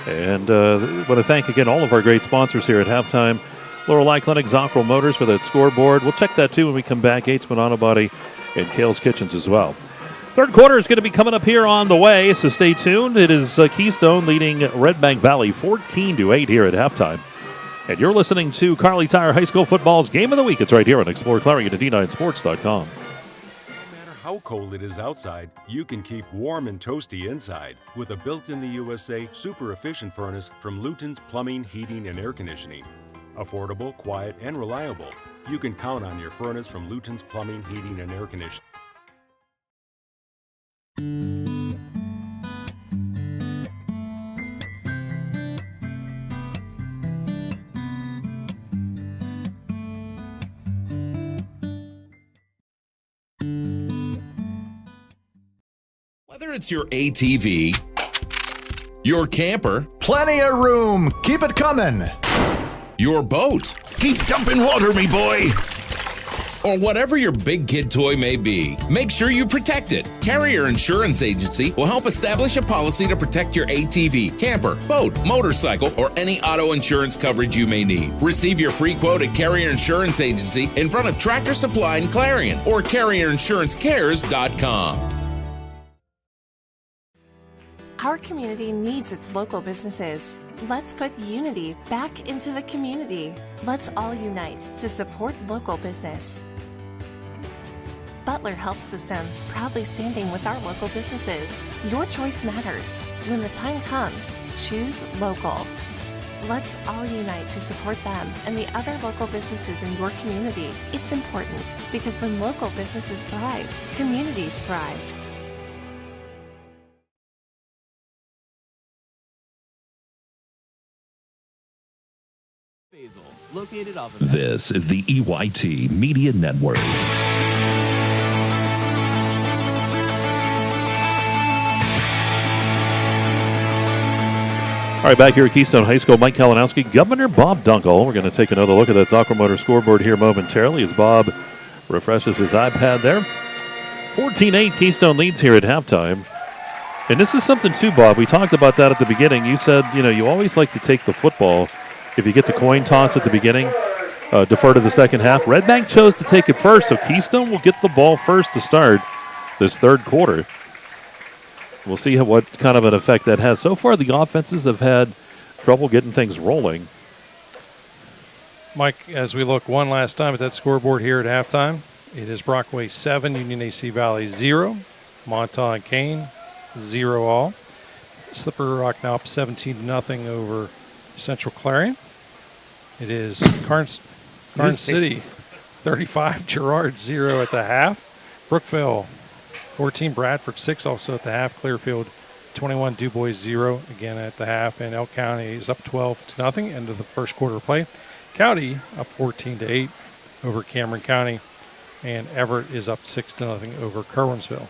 And want to thank again all of our great sponsors here at halftime. Lorelei Clinic, Zockrell Motors for that scoreboard. We'll check that too when we come back. Gatesman Auto Body and Kerle's Kitchens as well. Third quarter is going to be coming up here on the way, so stay tuned. It is Keystone leading Redbank Valley 14-8 here at halftime. And you're listening to Kearley Tire High School Football's Game of the Week. It's right here on exploreClarion at D9Sports.com. How cold it is outside, you can keep warm and toasty inside with a built-in the USA super efficient furnace from Luton's Plumbing, Heating, and Air Conditioning. Affordable, quiet, and reliable. You can count on your furnace from Luton's Plumbing, Heating, and Air Conditioning. Whether it's your ATV, your camper, plenty of room, keep it coming, your boat, keep dumping water, me boy, or whatever your big kid toy may be, make sure you protect it. Carrier Insurance Agency will help establish a policy to protect your ATV, camper, boat, motorcycle, or any auto insurance coverage you may need. Receive your free quote at Carrier Insurance Agency in front of Tractor Supply and Clarion or ClarionInsuranceCares.com. Our community needs its local businesses. Let's put unity back into the community. Let's all unite to support local business. Butler Health System, proudly standing with our local businesses. Your choice matters. When the time comes, choose local. Let's all unite to support them and the other local businesses in your community. It's important because when local businesses thrive, communities thrive. Located off of This is the EYT Media Network. All right, back here at Keystone High School, Mike Kalinowski, Governor Bob Dunkel. We're going to take another look at that Zockro Motor scoreboard here momentarily as Bob refreshes his iPad there. 14-8, Keystone leads here at halftime. And this is something too, Bob. We talked about that at the beginning. You said, you always like to take the football. If you get the coin toss at the beginning, defer to the second half. Redbank chose to take it first, so Keystone will get the ball first to start this third quarter. We'll see what kind of an effect that has. So far, the offenses have had trouble getting things rolling. Mike, as we look one last time at that scoreboard here at halftime, it is Brockway 7, Union AC Valley 0, Montauk and Kane 0 all. Slippery Rock now up 17-0 over Central Clarion. It is Carnes City 35, Girard 0 at the half. Brookville 14, Bradford 6 also at the half. Clearfield 21, DuBois 0 again at the half. And Elk County is up 12-0 end of the first quarter of play. County up 14-8 over Cameron County. And Everett is up 6-0 over Kerwinsville.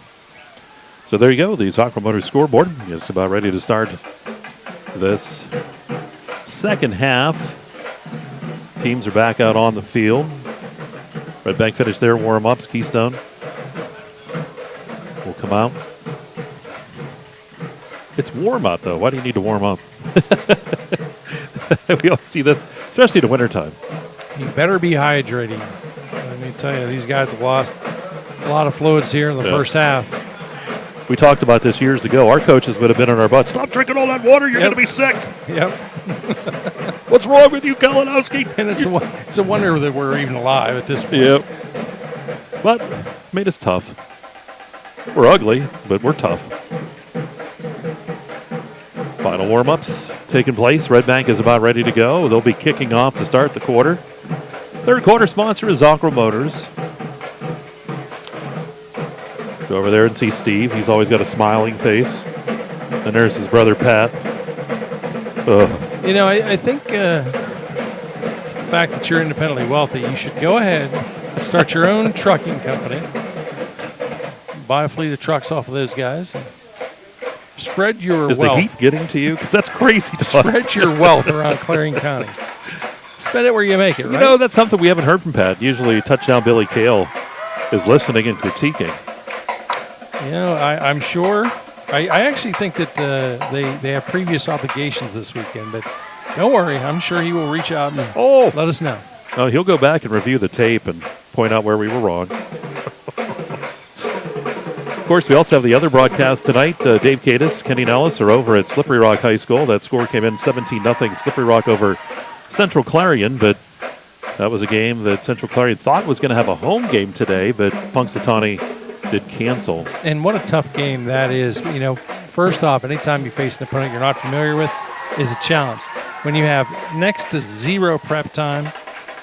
So there you go. The Zockro Motor scoreboard is about ready to start this second half. Teams are back out on the field. Redbank finished their warm-ups. Keystone will come out. It's warm out, though. Why do you need to warm up? We all see this, especially in the wintertime. You better be hydrating. Let me tell you, these guys have lost a lot of fluids here in the first half. We talked about this years ago. Our coaches would have been on our butts. Stop drinking all that water. You're going to be sick. Yep. What's wrong with you, Kalinowski? And it's a wonder that we're even alive at this point. Yep. But made us tough. We're ugly, but we're tough. Final warm-ups taking place. Redbank is about ready to go. They'll be kicking off to start the quarter. Third quarter sponsor is Zockro Motors. Go over there and see Steve. He's always got a smiling face. And there's his brother, Pat. I think the fact that you're independently wealthy, you should go ahead and start your own trucking company. Buy a fleet of trucks off of those guys. And spread your wealth. Is the heat getting to you? Because that's crazy. Spread your wealth around Clarion County. Spend it where you make it, right? That's something we haven't heard from Pat. Usually touchdown Billy Kale is listening and critiquing. I'm sure. I actually think that they have previous obligations this weekend, but don't worry. I'm sure he will reach out and let us know. Oh, he'll go back and review the tape and point out where we were wrong. Of course, we also have the other broadcast tonight. Dave Cadis, Kenny Nellis are over at Slippery Rock High School. That score came in 17-0 Slippery Rock over Central Clarion, but that was a game that Central Clarion thought was going to have a home game today, but Punxsutawney did cancel. And what a tough game that is. First off, anytime you face an opponent you're not familiar with is a challenge. When you have next to zero prep time,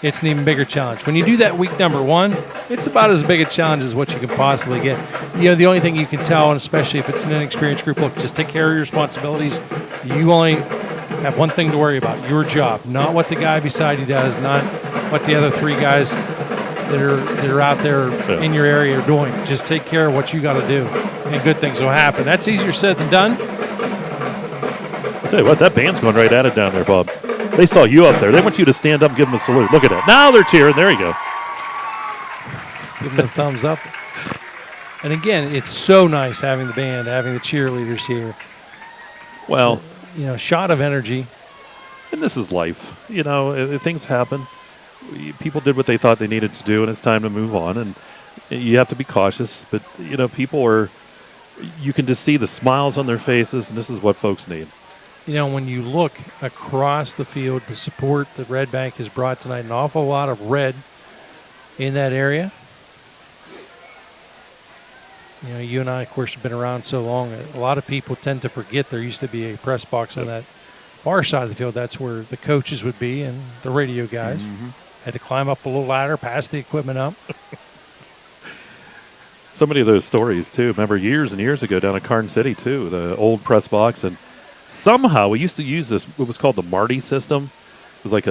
it's an even bigger challenge. When you do that week number one, it's about as big a challenge as what you can possibly get. The only thing you can tell, and especially if it's an inexperienced group, look, just take care of your responsibilities. You only have one thing to worry about, your job, not what the guy beside you does, not what the other three guys that are out there in your area are doing. Just take care of what you got to do, and good things will happen. That's easier said than done. I'll tell you what, that band's going right at it down there, Bob. They saw you up there. They want you to stand up and give them a salute. Look at that. Now they're cheering. There you go. Give them the thumbs up. And again, it's so nice having the band, having the cheerleaders here. Well, so, shot of energy. And this is life. Things happen. People did what they thought they needed to do, and it's time to move on. And you have to be cautious. But, people are, you can just see the smiles on their faces, and this is what folks need. When you look across the field, the support that Redbank has brought tonight, an awful lot of red in that area. You and I, of course, have been around so long. A lot of people tend to forget there used to be a press box on that far side of the field. That's where the coaches would be and the radio guys. Had to climb up a little ladder, pass the equipment up. So many of those stories, too. Remember years and years ago down at Carn City, too, the old press box. And somehow we used to use this, what was called the Marty system. It was like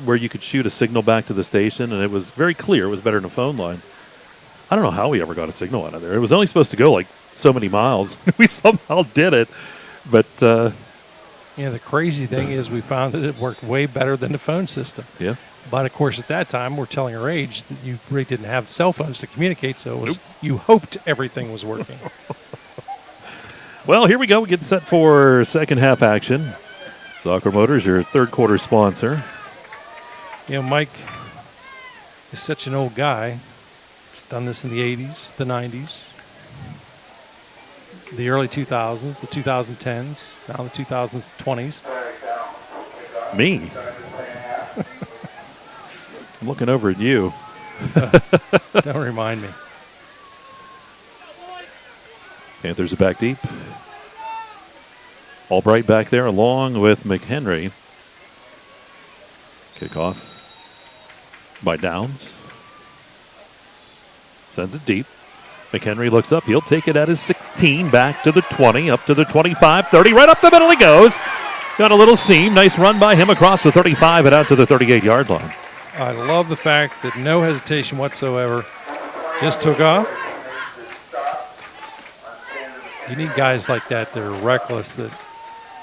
where you could shoot a signal back to the station, and it was very clear. It was better than a phone line. I don't know how we ever got a signal out of there. It was only supposed to go like so many miles. We somehow did it. But, the crazy thing is we found that it worked way better than the phone system. Yeah. But, of course, at that time, we're telling our age that you really didn't have cell phones to communicate, so you hoped everything was working. Well, here we go. We're getting set for second half action. Zocker Motors, your third quarter sponsor. Mike is such an old guy. Done this in the 80s, the 90s, the early 2000s, the 2010s, now the 2020s. Me? I'm looking over at you. Don't remind me. Panthers are back deep. Albright back there along with McHenry. Kickoff by Downs. Sends it deep. McHenry looks up. He'll take it at his 16. Back to the 20. Up to the 25. 30. Right up the middle he goes. Got a little seam. Nice run by him across the 35 and out to the 38-yard line. I love the fact that no hesitation whatsoever. Just took off. You need guys like that that are reckless, that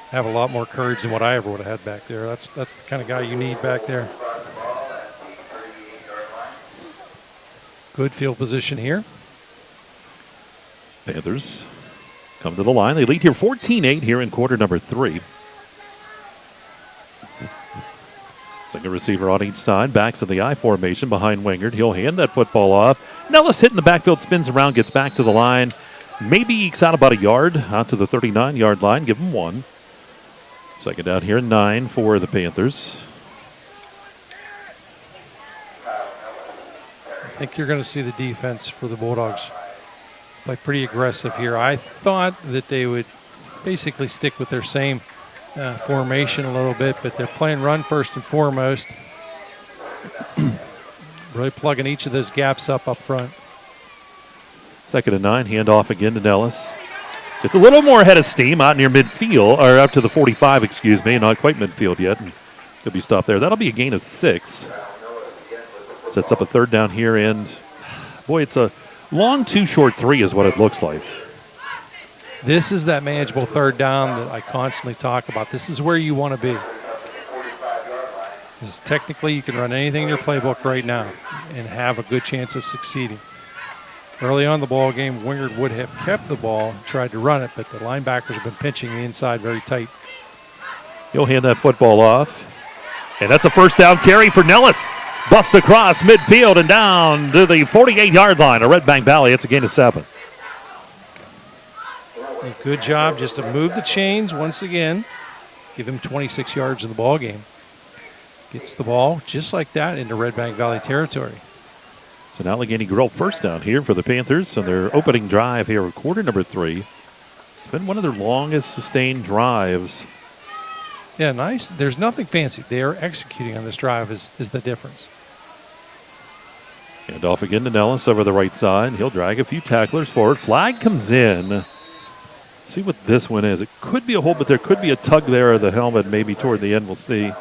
have a lot more courage than what I ever would have had back there. That's the kind of guy you need back there. Good field position here. Panthers come to the line. They lead here 14-8 here in quarter number 3. Single receiver on each side. Backs of the I formation behind Wingard. He'll hand that football off. Nellis hitting the backfield, spins around, gets back to the line. Maybe ekes out about a yard out to the 39-yard line. Give him 1. Second down here, 9 for the Panthers. I think you're going to see the defense for the Bulldogs play pretty aggressive here. I thought that they would basically stick with their same formation a little bit, but they're playing run first and foremost. Really plugging each of those gaps up front. Second and 9, handoff again to Nellis. It's a little more ahead of steam out near midfield, or up to the 45, excuse me, not quite midfield yet. And he'll be stopped there. That'll be a gain of 6. Sets up a third down here, and boy, it's a long 2 short 3 is what it looks like. This is that manageable third down that I constantly talk about. This is where you want to be. Because technically you can run anything in your playbook right now and have a good chance of succeeding. Early on in the ball game, Wingard would have kept the ball, tried to run it, but the linebackers have been pinching the inside very tight. He'll hand that football off, and that's a first down carry for Nellis. Bust across midfield and down to the 48-yard line of Redbank Valley. It's a gain of 7. A good job just to move the chains once again. Give him 26 yards in the ball game. Gets the ball just like that into Redbank Valley territory. So now Allegheny Grill first down here for the Panthers on their opening drive here of quarter number 3. It's been one of their longest sustained drives. Yeah, nice. There's nothing fancy. They are executing on this drive is the difference. And off again to Nellis over the right side. He'll drag a few tacklers forward. Flag comes in. See what this one is. It could be a hold, but there could be a tug there of the helmet maybe toward the end. We'll see.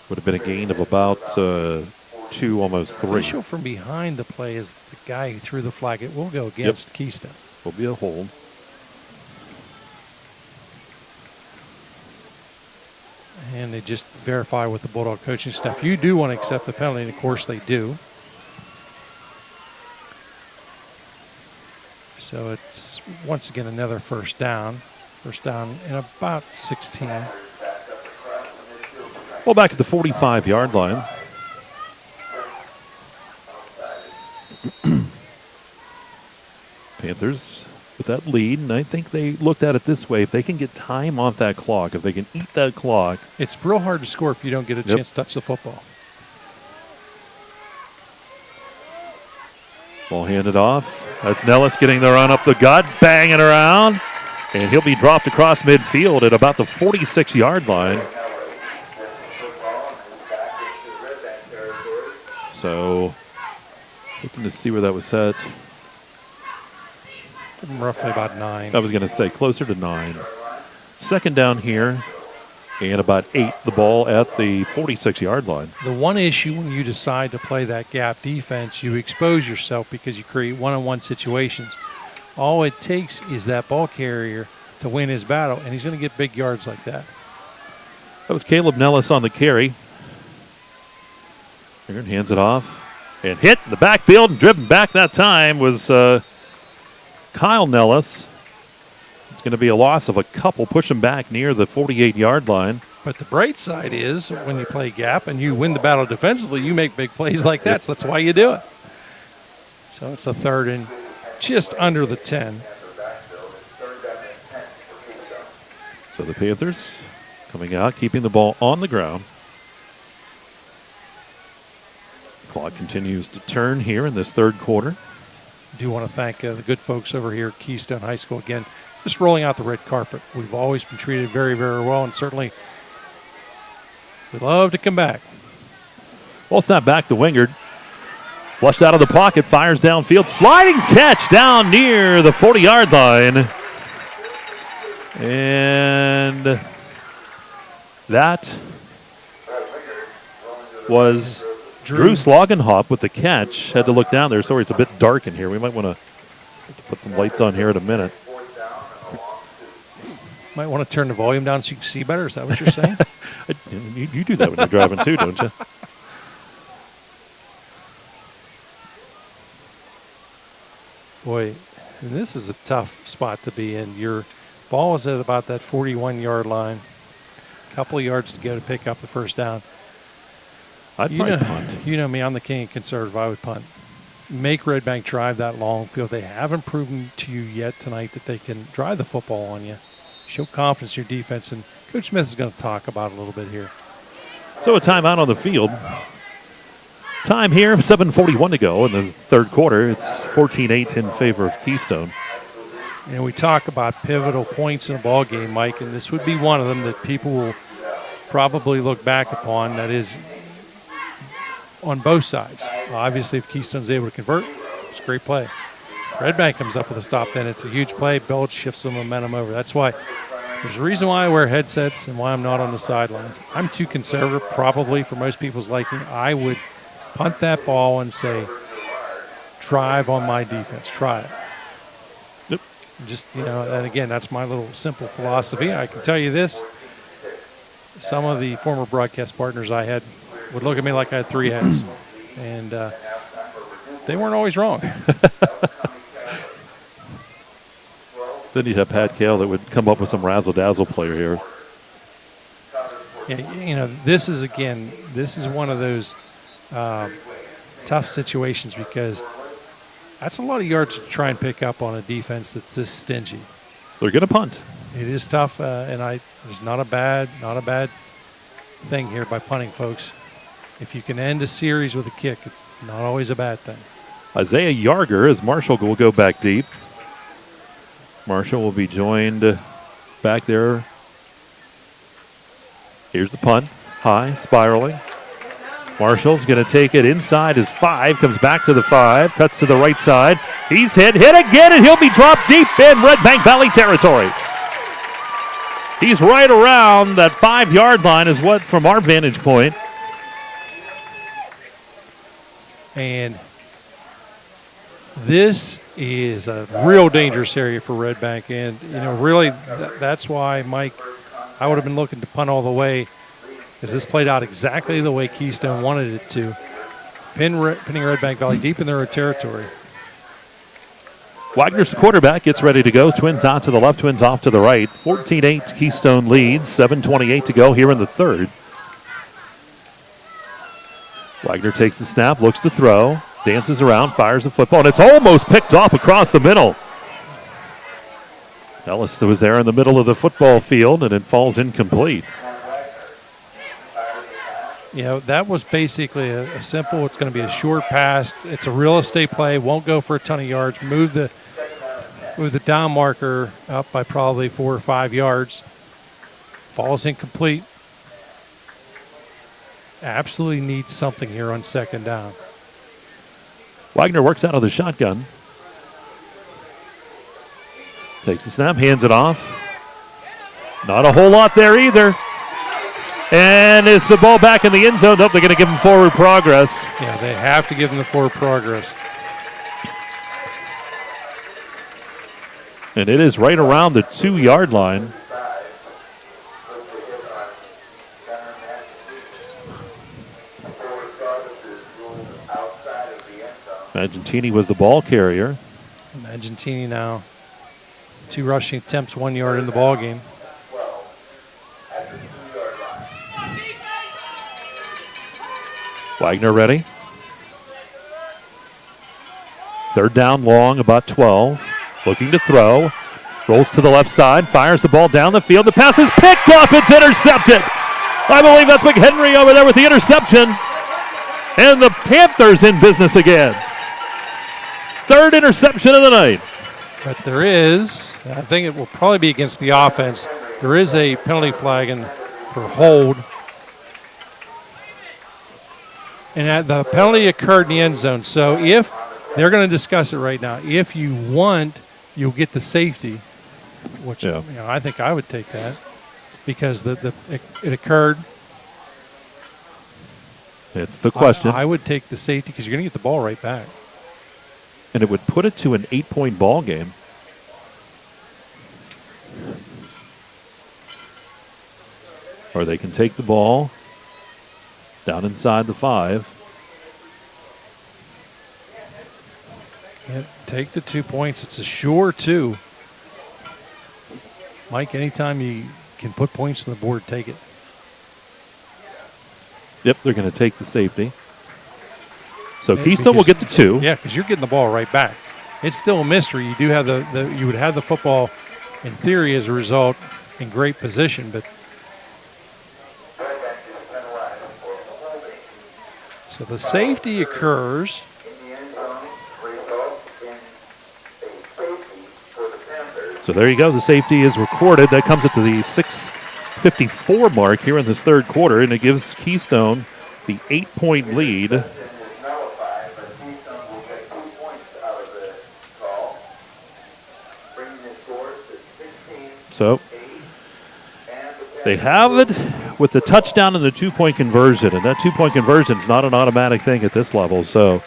Would have been a gain of about 2, almost 3. Official from behind the play is the guy who threw the flag. It will go against Keystone. Will be a hold. And they just verify with the Bulldog coaching staff. You do want to accept the penalty, and of course they do. So it's once again another first down. First down in about 16. Well, back at the 45-yard line. Panthers with that lead, and I think they looked at it this way. If they can get time off that clock, if they can eat that clock. It's real hard to score if you don't get a chance to touch the football. Ball handed off. That's Nellis getting the run up the gut, banging around. And he'll be dropped across midfield at about the 46-yard line. So, looking to see where that was set. Roughly about 9. I was going to say closer to 9. Second down here, and about 8. The ball at the 46-yard line. The one issue when you decide to play that gap defense, you expose yourself because you create one-on-one situations. All it takes is that ball carrier to win his battle, and he's going to get big yards like that. That was Caleb Nellis on the carry. Aaron hands it off and hit in the backfield and driven back that time was Kyle Nellis. It's going to be a loss of a couple, push him back near the 48-yard line. But the bright side is when you play gap and you win the battle defensively, you make big plays like that, so that's why you do it. So it's a third and just under the 10. So the Panthers coming out, keeping the ball on the ground. Clock continues to turn here in this third quarter. I do want to thank the good folks over here at Keystone High School again, just rolling out the red carpet. We've always been treated very, very well, and certainly we'd love to come back. Well, snap back to Wingard. Flushed out of the pocket, fires downfield. Sliding catch down near the 40-yard line. And that was Drew Slogenhop with the catch. Had to look down there. Sorry, it's a bit dark in here. We might want to put some lights on here in a minute. Might want to turn the volume down so you can see better. Is that what you're saying? You do that when you're driving too, don't you? Boy, this is a tough spot to be in. Your ball is at about that 41-yard line. A couple of yards to go to pick up the first down. I'd probably punt. You know me, I'm the king of conservative. I would punt. Make Redbank drive that long field. They haven't proven to you yet tonight that they can drive the football on you. Show confidence in your defense, and Coach Smith is going to talk about it a little bit here. So a timeout on the field. Time here, 7:41 to go in the third quarter. It's 14-8 in favor of Keystone. And we talk about pivotal points in a ball game, Mike, and this would be one of them that people will probably look back upon. That is on both sides. Obviously, if Keystone's able to convert, it's a great play. Redbank comes up with a stop, then it's a huge play. Belch shifts the momentum over. That's why there's a reason why I wear headsets and why I'm not on the sidelines. I'm too conservative, probably for most people's liking. I would punt that ball and say, drive on my defense. Try it. Yep. Just, and again, that's my little simple philosophy. I can tell you this. Some of the former broadcast partners I had would look at me like I had three heads. And they weren't always wrong. Then you'd have Pat Kerle that would come up with some razzle-dazzle player here. Yeah, this is one of those tough situations because that's a lot of yards to try and pick up on a defense that's this stingy. They're going to punt. It is tough, and there's not a bad thing here by punting, folks. If you can end a series with a kick, it's not always a bad thing. Isaiah Yarger as Marshall will go back deep. Marshall will be joined back there. Here's the punt. High, spiraling. Marshall's going to take it inside his 5, comes back to the 5, cuts to the right side. He's hit again, and he'll be dropped deep in Redbank Valley territory. He's right around that 5-yard line is what, from our vantage point. And this is a real dangerous area for Redbank. And, really that's why, Mike, I would have been looking to punt all the way because this played out exactly the way Keystone wanted it to. Pinning Redbank Valley deep in their territory. Wagner's the quarterback, gets ready to go. Twins out to the left, Twins off to the right. 14-8, Keystone leads. 7:28 to go here in the third. Wagner takes the snap, looks to throw, dances around, fires the football, and it's almost picked off across the middle. Ellis was there in the middle of the football field, and it falls incomplete. That was basically a simple, it's going to be a short pass. It's a real estate play, won't go for a ton of yards. Move the down marker up by probably 4 or 5 yards. Falls incomplete. Absolutely needs something here on second down. Wagner works out of the shotgun. Takes the snap, hands it off. Not a whole lot there either. And is the ball back in the end zone? Nope, they're going to give him forward progress. Yeah, they have to give him the forward progress. And it is right around the 2-yard line. Magentini was the ball carrier. Magentini now 2 rushing attempts, 1 yard in the ball game. Wagner ready. Third down long, about 12. Looking to throw. Rolls to the left side, fires the ball down the field. The pass is picked off, it's intercepted. I believe that's McHenry over there with the interception. And the Panthers in business again. Third interception of the night. But there is, I think it will probably be against the offense, there is a penalty flag for hold. And the penalty occurred in the end zone. So if they're going to discuss it right now, if you want, you'll get the safety, which I think I would take that because it occurred. It's the question. I would take the safety because you're going to get the ball right back. And it would put it to an 8-point ball game. Or they can take the ball down inside the 5. Yeah, take the 2 points. It's a sure 2. Mike, anytime you can put points on the board, take it. Yep, they're going to take the safety. So Keystone will get the 2. Yeah, because you're getting the ball right back. It's still a mystery. You do have you would have the football, in theory, as a result, in great position, but so the safety occurs. So there you go. The safety is recorded. That comes at the 6:54 mark here in this third quarter, and it gives Keystone the 8-point lead. So they have it with the touchdown and the 2-point conversion, and that 2-point conversion is not an automatic thing at this level. So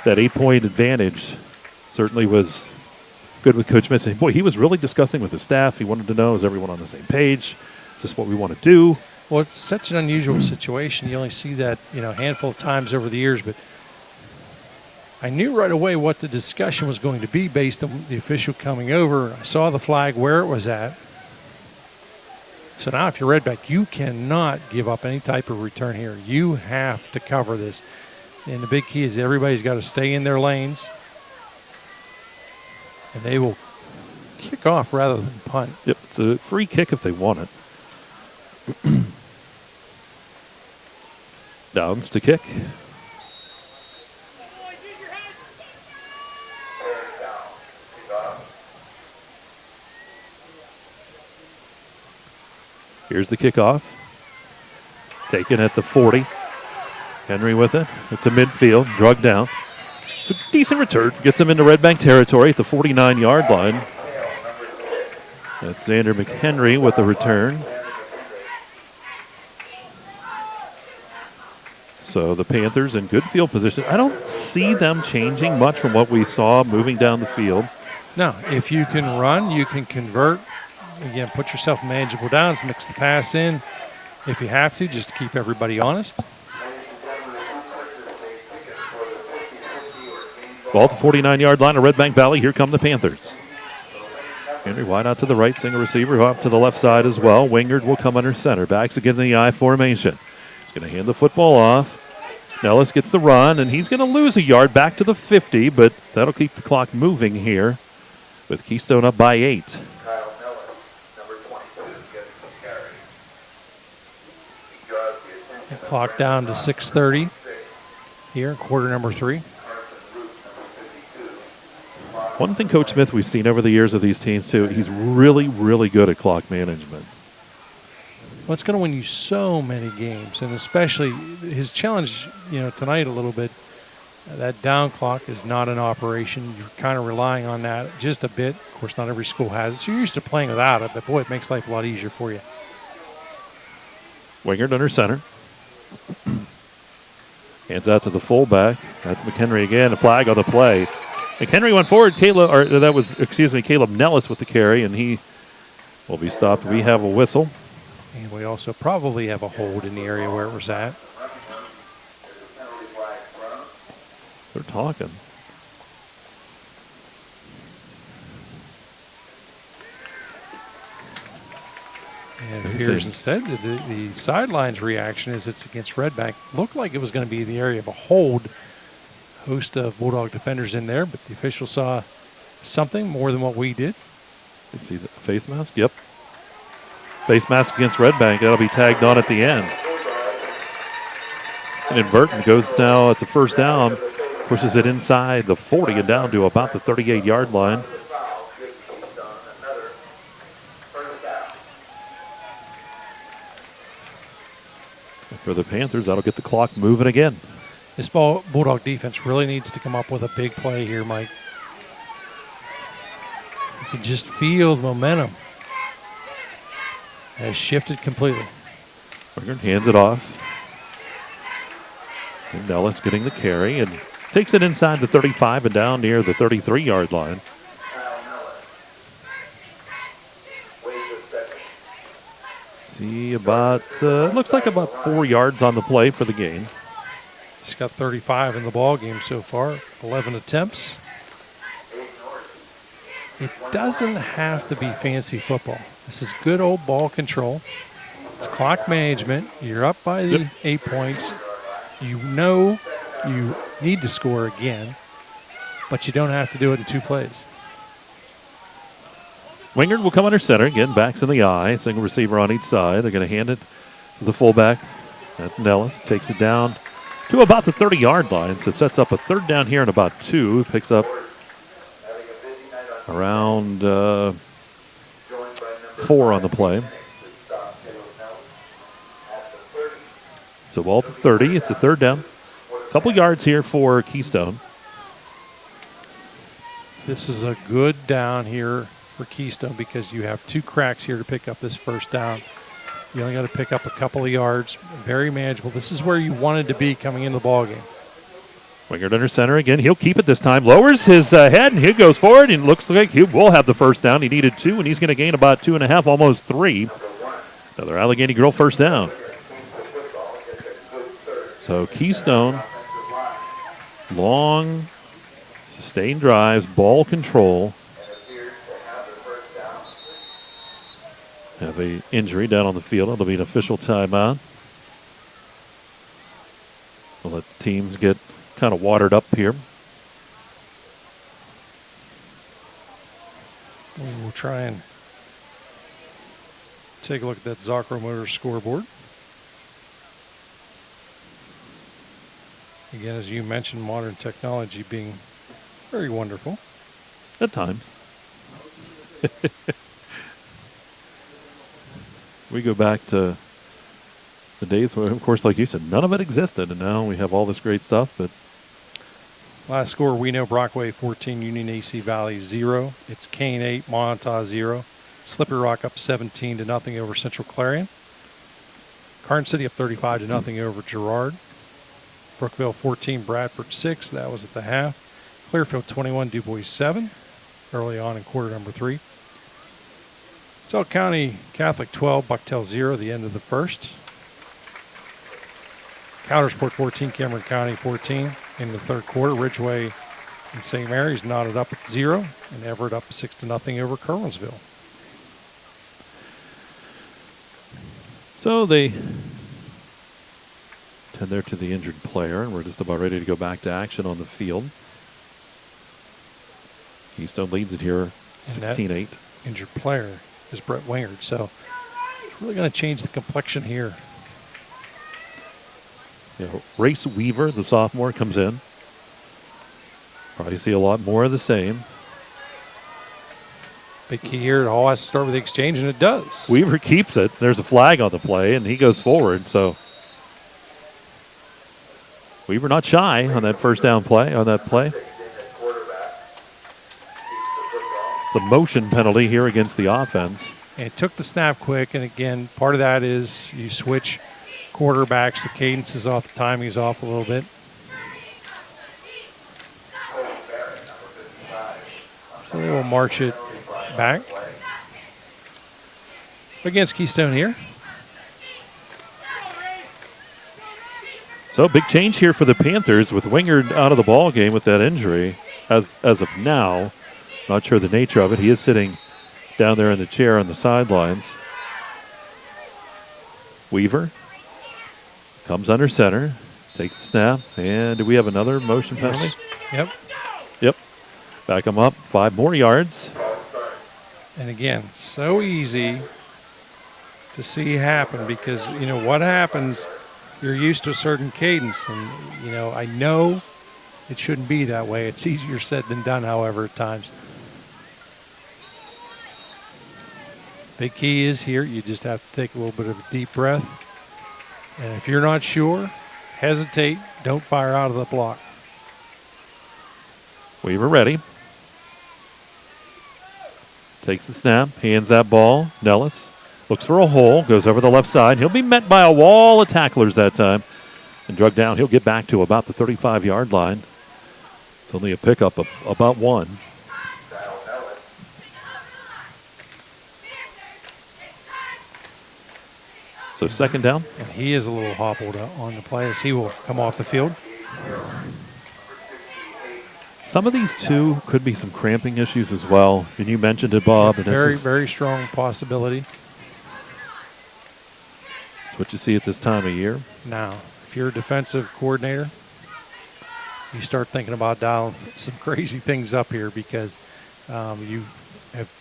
that 8-point advantage certainly was good with Coach Smith. Boy, he was really discussing with the staff. He wanted to know, is everyone on the same page? Is this what we want to do? Well, it's such an unusual situation. You only see that a handful of times over the years, but I knew right away what the discussion was going to be based on the official coming over. I saw the flag where it was at. So now if you're Redbank, you cannot give up any type of return here. You have to cover this. And the big key is everybody's got to stay in their lanes. And they will kick off rather than punt. Yep, it's a free kick if they want it. Downs to kick. Here's the kickoff. Taken at the 40. Henry with it. It's a midfield. Drug down. It's a decent return. Gets him into Redbank territory at the 49-yard line. That's Xander McHenry with the return. So the Panthers in good field position. I don't see them changing much from what we saw moving down the field. No, if you can run, you can convert. Again, put yourself in manageable downs, mix the pass in if you have to, just to keep everybody honest. Ball at the 49-yard line of Redbank Valley. Here come the Panthers. Henry wide out to the right, single receiver off to the left side as well. Wingard will come under center. Backs again in the I formation. He's going to hand the football off. Nellis gets the run, and he's going to lose a yard back to the 50, but that'll keep the clock moving here with Keystone up by 8. The clock down to 6:30 here in quarter number 3. One thing, Coach Smith, we've seen over the years of these teams, too, he's really, really good at clock management. Well, it's going to win you so many games, and especially his challenge, tonight a little bit, that down clock is not an operation. You're kind of relying on that just a bit. Of course, not every school has it, so you're used to playing without it, but boy, it makes life a lot easier for you. Wingard under center. Hands out to the fullback. That's McHenry again. A flag on the play. McHenry went forward. Caleb Nellis with the carry, and he will be stopped. We have a whistle. And we also probably have a hold in the area where it was at. They're talking. And it appears instead the sidelines reaction is it's against Redbank. Looked like it was going to be in the area of a hold. Host of Bulldog defenders in there, but the official saw something more than what we did. You see the face mask? Yep. Face mask against Redbank. That'll be tagged on at the end. And then Burton goes now. It's a first down. Pushes it inside the 40 and down to about the 38-yard line. For the Panthers, that'll get the clock moving again. This Bulldog defense really needs to come up with a big play here, Mike. You can just feel the momentum has shifted completely. Wingard hands it off. And Nellis getting the carry and takes it inside the 35 and down near the 33-yard line. See about, looks like about 4 yards on the play for the game. He's got 35 in the ball game so far, 11 attempts. It doesn't have to be fancy football. This is good old ball control. It's clock management. You're up by the 8 points. You know you need to score again, but you don't have to do it in 2 plays. Wingard will come under center. Again, backs in the eye. Single receiver on each side. They're going to hand it to the fullback. That's Nellis. Takes it down to about the 30-yard line. So it sets up a third down here in about 2. Picks up around 4 on the play. So ball to 30. It's a third down. A couple yards here for Keystone. This is a good down here for Keystone because you have 2 cracks here to pick up this first down. You only got to pick up a couple of yards. Very manageable. This is where you wanted to be coming into the ballgame. Wingard under center again. He'll keep it this time. Lowers his head, and he goes forward, and looks like he will have the first down. He needed 2, and he's going to gain about 2.5, almost 3. Another Allegheny Girl first down. So Keystone, long, sustained drives, ball control. Have an injury down on the field. It'll be an official timeout. We'll let teams get kind of watered up here. We'll try and take a look at that Zocro Motors scoreboard. Again, as you mentioned, modern technology being very wonderful. At times. We go back to the days where, of course, like you said, none of it existed, and now we have all this great stuff. But last score, we know Brockway 14, Union AC Valley 0. It's Kane 8, Montauk 0. Slippery Rock up 17-0 over Central Clarion. Carson City up 35-0 over Girard. Brookville 14, Bradford 6. That was at the half. Clearfield 21, Du Bois 7. Early on in quarter number 3. South County Catholic 12, Bucktail 0, the end of the first. Coudersport 14, Cameron County 14 in the third quarter. Ridgeway And St. Mary's knotted up at 0, and Everett up 6-0 over Kerlesville. So they tend there to the injured player, and we're just about ready to go back to action on the field. Keystone leads it here 16-8. Injured player is Brett Wingard, so it's really going to change the complexion here. Race Weaver, the sophomore, comes in. Probably see a lot more of the same. Big key here, it all has to start with the exchange, and it does. Weaver keeps it. There's a flag on the play, and he goes forward. So Weaver not shy on that first down play, on that play. It's a motion penalty here against the offense. And it took the snap quick, and again, part of that is you switch quarterbacks, the cadence is off, the timing is off a little bit. So they will march it back against Keystone here. So big change here for the Panthers with Wingard out of the ball game with that injury. As of now, not sure the nature of it. He is sitting down there in the chair on the sidelines. Weaver comes under center, takes the snap, and do we have another motion penalty? Yep. Yep. Back him up 5 more yards. And again, so easy to see happen because, you know, what happens, you're used to a certain cadence. And, you know, I know it shouldn't be that way. It's easier said than done, however, at times. Big key is here, you just have to take a little bit of a deep breath. And if you're not sure, hesitate. Don't fire out of the block. Weaver ready. Takes the snap, hands that ball. Nellis looks for a hole, goes over the left side. He'll be met by a wall of tacklers that time. And drug down, he'll get back to about the 35-yard line. It's only a pickup of about 1. So second down. And he is a little hobbled on the play as he will come off the field. Some of these, too, could be some cramping issues as well. And you mentioned it, Bob. And very, very strong possibility. That's what you see at this time of year. Now, if you're a defensive coordinator, you start thinking about dialing some crazy things up here because you have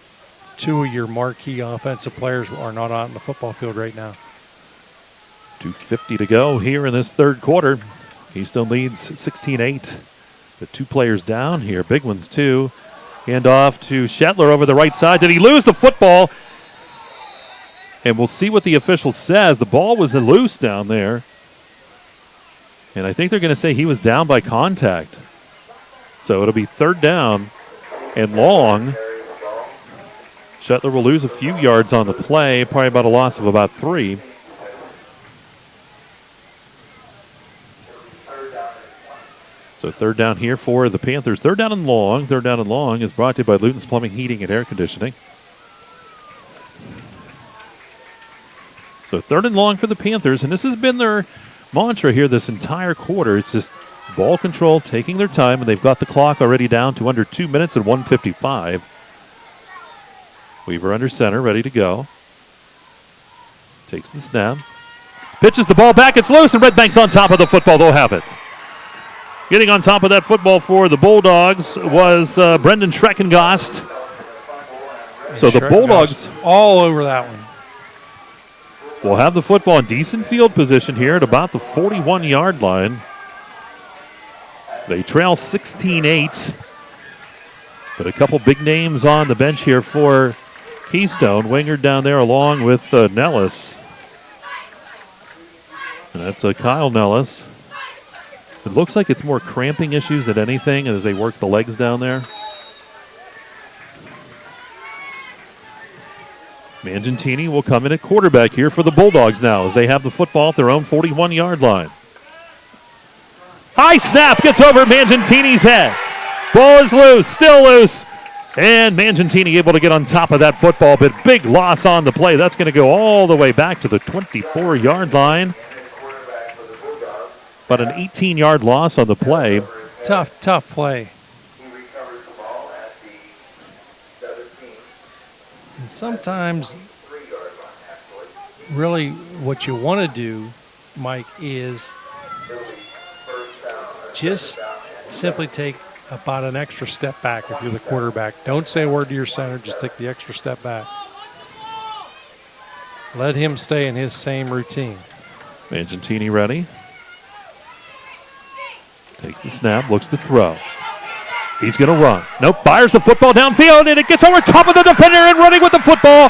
2 of your marquee offensive players are not out in the football field right now. 2:50 to go here in this third quarter. Keystone leads 16-8. The 2 players down here, big ones too. Hand off to Shetler over the right side. Did he lose the football? And we'll see what the official says. The ball was loose down there. And I think they're going to say he was down by contact. So it'll be third down and long. Shetler will lose a few yards on the play, probably about a loss of about 3. So third down here for the Panthers. Third down and long. Third down and long is brought to you by Luton's Plumbing, Heating, and Air Conditioning. So third and long for the Panthers, and this has been their mantra here this entire quarter. It's just ball control, taking their time, and they've got the clock already down to under 2 minutes and 1:55. Weaver under center, ready to go. Takes the snap. Pitches the ball back. It's loose, and Redbank's on top of the football. They'll have it. Getting on top of that football for the Bulldogs was Brendan Schreckengost. So the Bulldogs all over that one. Will have the football in decent field position here at about the 41-yard line. They trail 16-8. But a couple big names on the bench here for Keystone. Wingard down there along with Nellis. And that's Kyle Nellis. It looks like it's more cramping issues than anything as they work the legs down there. Mangentini will come in at quarterback here for the Bulldogs now as they have the football at their own 41-yard line. High snap gets over Mangentini's head. Ball is loose, still loose. And Mangentini able to get on top of that football, but big loss on the play. That's going to go all the way back to the 24-yard line. But an 18-yard loss on the play. Tough play. sometimes really what you want to do, Mike, is just simply take about an extra step back if you're the quarterback. Don't say a word to your center, just take the extra step back. Let him stay in his same routine. Mangentini ready. Takes the snap, looks to throw. He's going to run. Nope, fires the football downfield, and it gets over top of the defender and running with the football.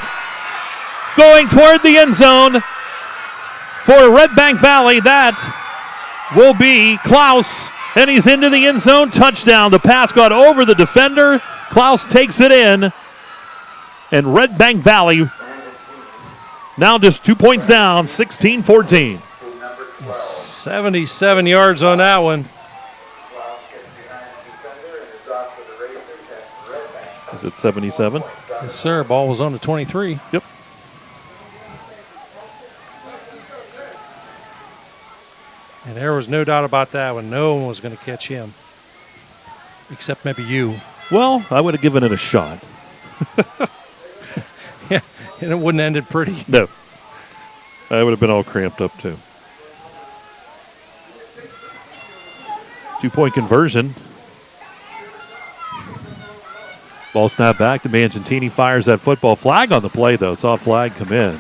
Going toward the end zone for Redbank Valley. That will be Klaus, and he's into the end zone. Touchdown. The pass got over the defender. Klaus takes it in, and Redbank Valley now just 2 points down, 16-14. 77 yards on that one. Is it 77? Yes, sir. Ball was on the 23. Yep. And there was no doubt about that one. No one was going to catch him, except maybe you. Well, I would have given it a shot. Yeah, and it wouldn't have ended pretty. No. I would have been all cramped up, too. 2-point conversion. Ball snap back to Mangentini. Fires that football. Flag on the play, though. Saw a flag come in.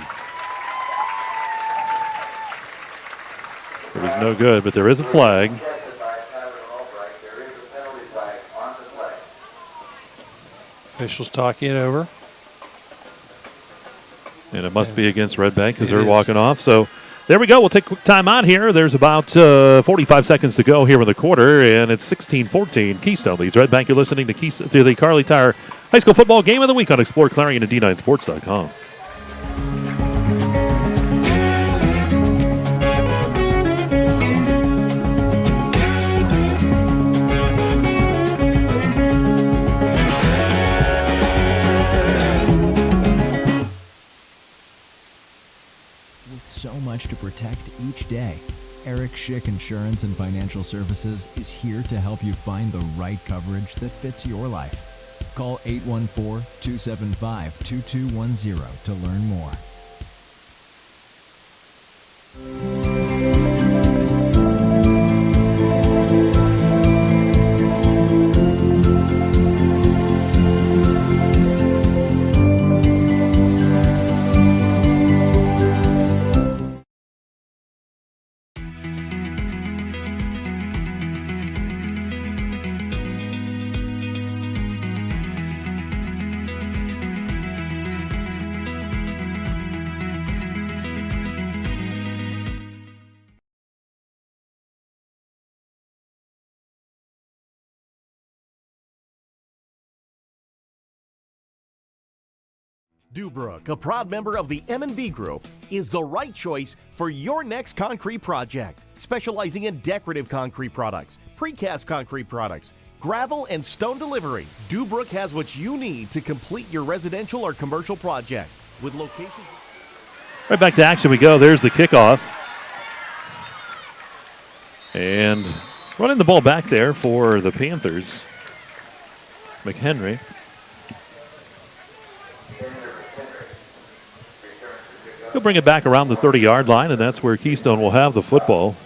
It was no good, but there is a flag. Officials talking it over. And it must be against Redbank because they're walking off. So there we go. We'll take a quick time out here. There's about 45 seconds to go here in the quarter, and it's 16-14. Keystone leads Redbank. You're listening to the Carly Tire High School Football Game of the Week on exploreClarion and D9Sports.com. So much to protect each day. Eric Schick Insurance and Financial Services is here to help you find the right coverage that fits your life. Call 814-275-2210 to learn more. Dubrook, a proud member of the M&B Group, is the right choice for your next concrete project. Specializing in decorative concrete products, precast concrete products, gravel and stone delivery, Dubrook has what you need to complete your residential or commercial project. With locations... Right back to action we go. There's the kickoff. And running the ball back there for the Panthers, McHenry. He'll bring it back around the 30-yard line, and that's where Keystone will have the football.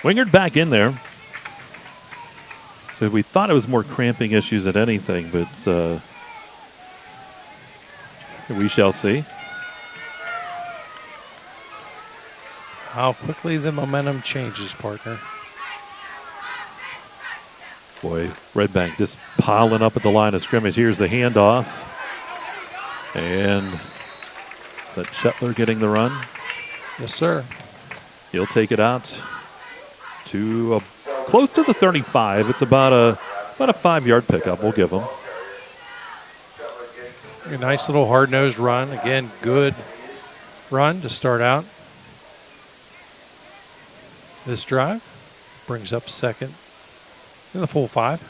Wingard back in there. So we thought it was more cramping issues than anything, but we shall see. How quickly the momentum changes, partner. Boy, Redbank just piling up at the line of scrimmage. Here's the handoff. And is that Shetler getting the run? Yes, sir. He'll take it out to close to the 35. It's about a 5-yard pickup. We'll give him. A nice little hard-nosed run. Again, good run to start out. This drive brings up second in the full 5.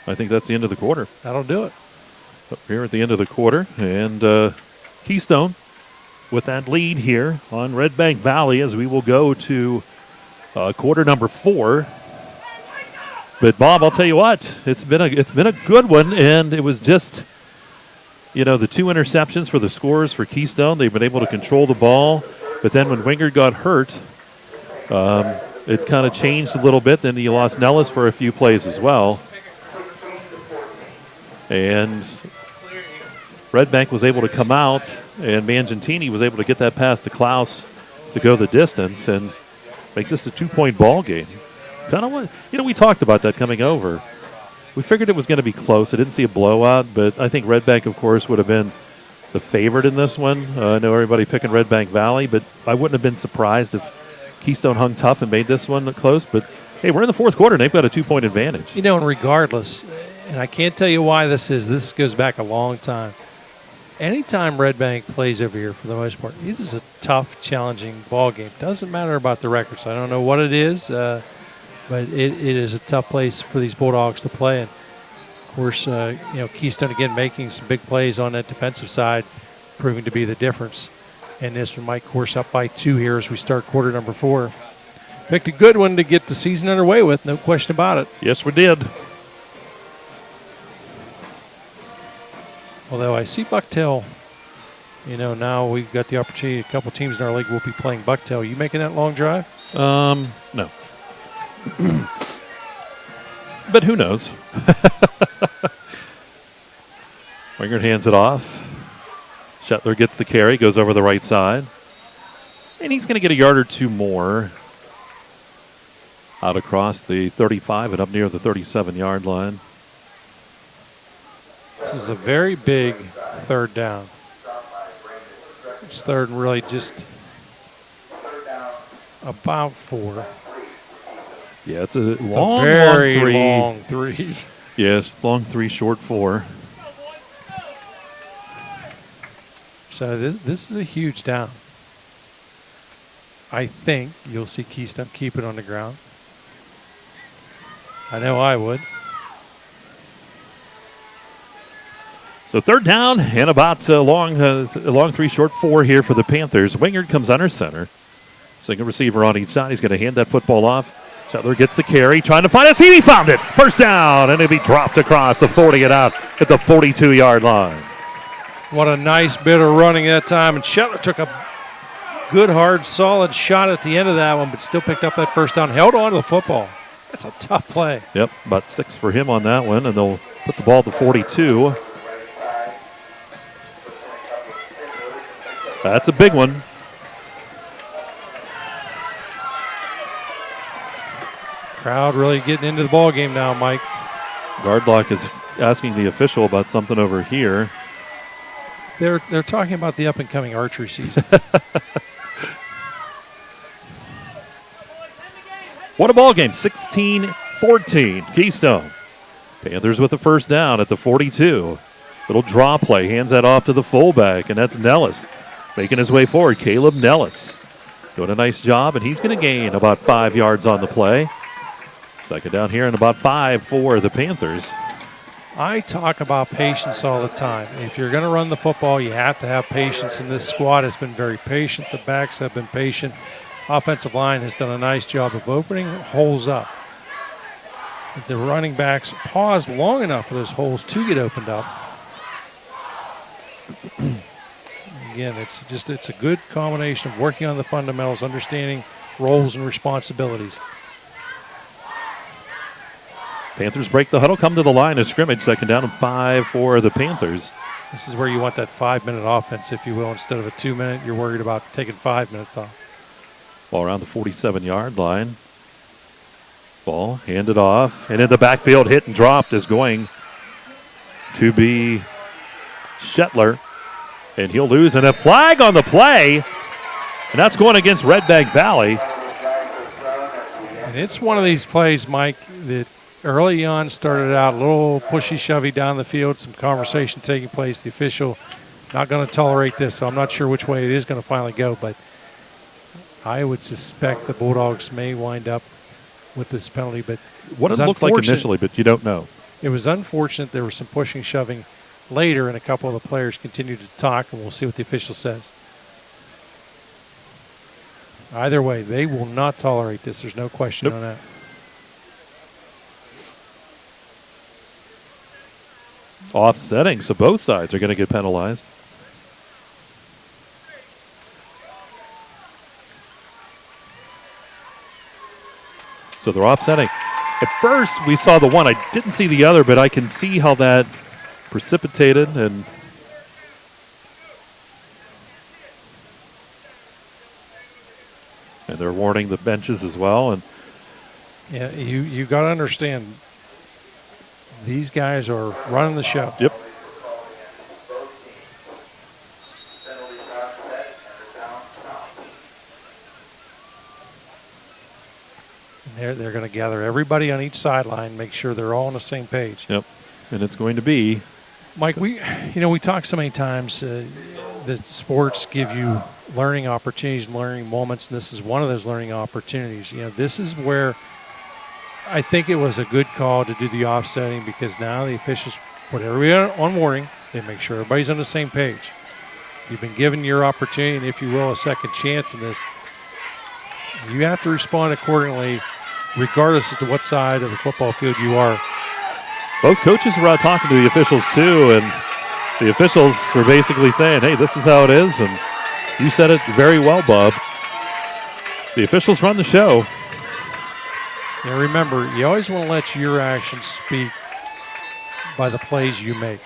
I think that's the end of the quarter. That'll do it. Up here at the end of the quarter. And Keystone with that lead here on Redbank Valley as we will go to quarter number 4. But Bob, I'll tell you what, it's been a good one, and it was just, the 2 interceptions for the scores for Keystone. They've been able to control the ball, but then when Wingard got hurt, it kind of changed a little bit. Then you lost Nellis for a few plays as well, and Redbank was able to come out, and Mangentini was able to get that pass to Klaus to go the distance and make this a 2-point ball game. Kind of what, we talked about that coming over. We figured it was going to be close. I didn't see a blowout, but I think Redbank, of course, would have been the favorite in this one. I know everybody picking Redbank Valley, but I wouldn't have been surprised if Keystone hung tough and made this one close. But, hey, we're in the fourth quarter, and they've got a 2-point advantage. And regardless, and I can't tell you why this goes back a long time. Anytime Redbank plays over here, for the most part, it is a tough, challenging ball game. Doesn't matter about the records. I don't know what it is, but it is a tough place for these Bulldogs to play. And of course, Keystone again making some big plays on that defensive side, proving to be the difference. And this one might course up by 2 here as we start quarter number 4. Picked a good one to get the season underway with, no question about it. Yes, we did. Although I see Bucktail, now we've got the opportunity, a couple teams in our league will be playing Bucktail. Are you making that long drive? No. But who knows? Wingard hands it off. Shetler gets the carry, goes over the right side. And he's going to get a yard or 2 more out across the 35 and up near the 37-yard line. This is a very big third down. It's third and really just about 4. Yeah, it's a very long 3. Yes, long 3, short 4. So this is a huge down. I think you'll see Keystone keep it on the ground. I know I would. So third down and about long 3, short 4 here for the Panthers. Wingard comes under center. Single receiver on each side. He's going to hand that football off. Shetler gets the carry, trying to find a seat. He found it. First down, and it'll be dropped across the 40 and out at the 42-yard line. What a nice bit of running that time. And Shetler took a good, hard, solid shot at the end of that one, but still picked up that first down. Held on to the football. That's a tough play. Yep, about 6 for him on that one, and they'll put the ball at the 42. That's a big one. Crowd really getting into the ball game now, Mike. Gardlock is asking the official about something over here. They're talking about the up-and-coming archery season. What a ball game. 16-14. Keystone. Panthers with the first down at the 42. Little draw play. Hands that off to the fullback, and that's Nellis. Making his way forward, Caleb Nellis. Doing a nice job, and he's going to gain about 5 yards on the play. Second down here and about 5 for the Panthers. I talk about patience all the time. If you're going to run the football, you have to have patience, and this squad has been very patient. The backs have been patient. Offensive line has done a nice job of opening holes up. The running backs paused long enough for those holes to get opened up. Again, it's a good combination of working on the fundamentals, understanding roles and responsibilities. Panthers break the huddle, come to the line of scrimmage. Second down and 5 for the Panthers. This is where you want that 5-minute offense, if you will. Instead of a 2-minute, you're worried about taking 5 minutes off. Ball around the 47-yard line. Ball handed off. And in the backfield, hit and dropped is going to be Shetler. And he'll lose. And a flag on the play. And that's going against Redbank Valley. And it's one of these plays, Mike, that early on started out a little pushy-shovey down the field, some conversation taking place. The official not going to tolerate this, so I'm not sure which way it is going to finally go, but I would suspect the Bulldogs may wind up with this penalty. But what it looked like initially, but you don't know. It was unfortunate. There was some pushing, shoving later, and a couple of the players continued to talk, and we'll see what the official says. Either way, they will not tolerate this. There's no question on that. Offsetting, so both sides are going to get penalized. So they're offsetting. At first, we saw the one. I didn't see the other, but I can see how that precipitated and they're warning the benches as well. And yeah, you got to understand, these guys are running the show. Yep. They're going to gather everybody on each sideline, make sure they're all on the same page. Yep. And it's going to be, Mike, we talk so many times that sports give you learning opportunities, learning moments, and this is one of those learning opportunities. This is where I think it was a good call to do the offsetting, because now the officials put everybody on warning. They make sure everybody's on the same page. You've been given your opportunity, and if you will, a second chance in this. You have to respond accordingly, regardless as to what side of the football field you are. both coaches were out talking to the officials too, and the officials were basically saying, hey, this is how it is, and you said it very well, Bob. The officials run the show. And remember, you always want to let your actions speak by the plays you make.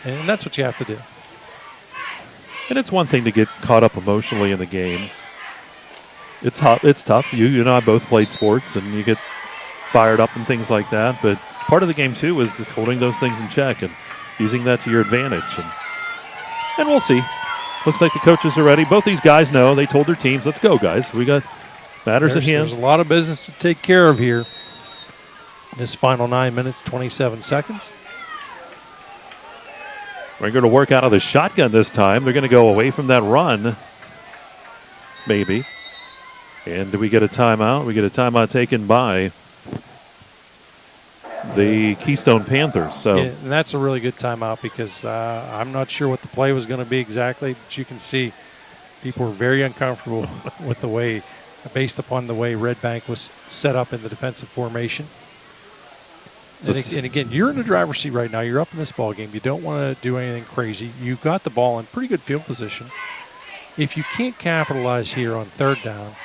And that's what you have to do. And it's one thing to get caught up emotionally in the game. It's tough. You and I both played sports, and you get fired up and things like that. But part of the game, too, is just holding those things in check and using that to your advantage. And we'll see. Looks like the coaches are ready. Both these guys know. They told their teams, let's go, guys. We got matters at hand. There's a lot of business to take care of here. This final 9 minutes, 27 seconds. We're going to work out of the shotgun this time. They're going to go away from that run, maybe. And do we get a timeout? We get a timeout taken by the Keystone Panthers. So yeah, and that's a really good timeout because I'm not sure what the play was going to be exactly, but you can see people were very uncomfortable with the way, based upon the way Redbank was set up in the defensive formation. And again, you're in the driver's seat right now. You're up in this ball game. You don't want to do anything crazy. You've got the ball in pretty good field position. If you can't capitalize here on third down,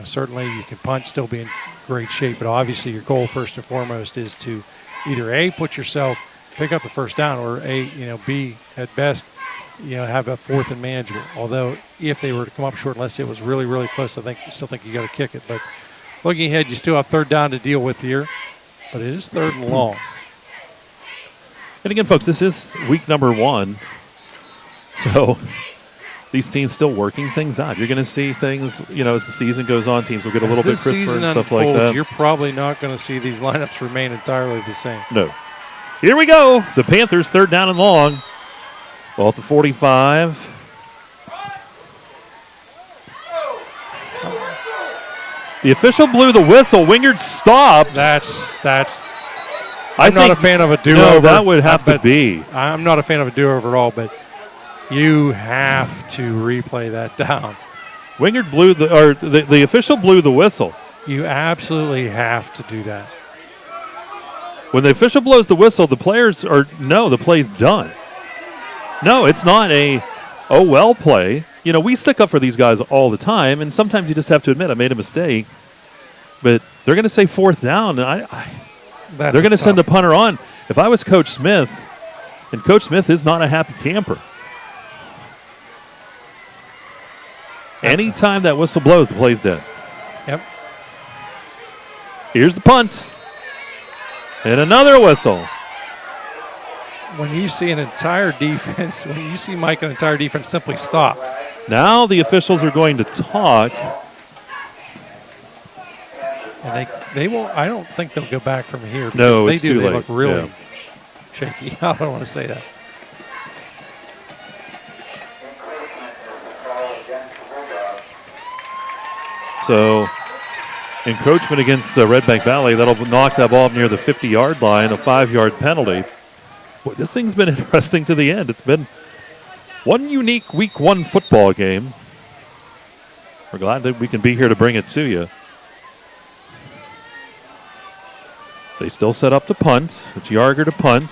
certainly you can punt, still be in great shape. But obviously your goal first and foremost is to either A, pick up the first down, or B, at best, have a fourth and manageable. Although if they were to come up short, unless it was really, really close, I still think you got to kick it. But looking ahead, you still have third down to deal with here. But it is third and long. And again, folks, this is week number 1. So these teams still working things out. You're going to see things, as the season goes on, teams will get a little bit crisper and stuff like that. You're probably not going to see these lineups remain entirely the same. No. Here we go. The Panthers, third down and long. Ball at the 45. The official blew the whistle. Wingard stopped. I'm not a fan of a do-over. No, that would have to be. I'm not a fan of a do-over at all, but you have to replay that down. Wingard blew the official blew the whistle. You absolutely have to do that. When the official blows the whistle, the play's done. No, it's not a play. We stick up for these guys all the time, and sometimes you just have to admit I made a mistake. But they're going to say fourth down, and they're going to send the punter on. If I was Coach Smith, and Coach Smith is not a happy camper. Anytime that whistle blows, the play's dead. Yep. Here's the punt. And another whistle. When you see an entire defense, when you see Mike, an entire defense simply stop. Now the officials are going to talk. And they won't. I don't think they'll go back from here. No, they it's do. too They late. look really shaky. I don't want to say that. So, encroachment against Redbank Valley. That'll knock that ball near the 50-yard line, a 5-yard penalty. Boy, this thing's been interesting to the end. It's been one unique Week 1 football game. We're glad that we can be here to bring it to you. They still set up to punt. It's Yarger to punt.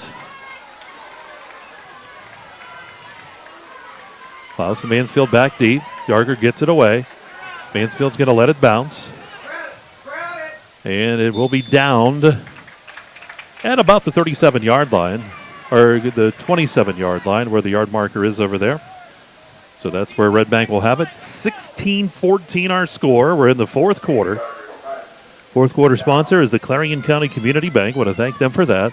Klaus and Mansfield back deep. Yarger gets it away. Mansfield's going to let it bounce. And it will be downed at about the 37-yard line, or the 27-yard line where the yard marker is over there. So that's where Redbank will have it. 16-14 our score. We're in the fourth quarter. Fourth quarter sponsor is the Clarion County Community Bank. Want to thank them for that.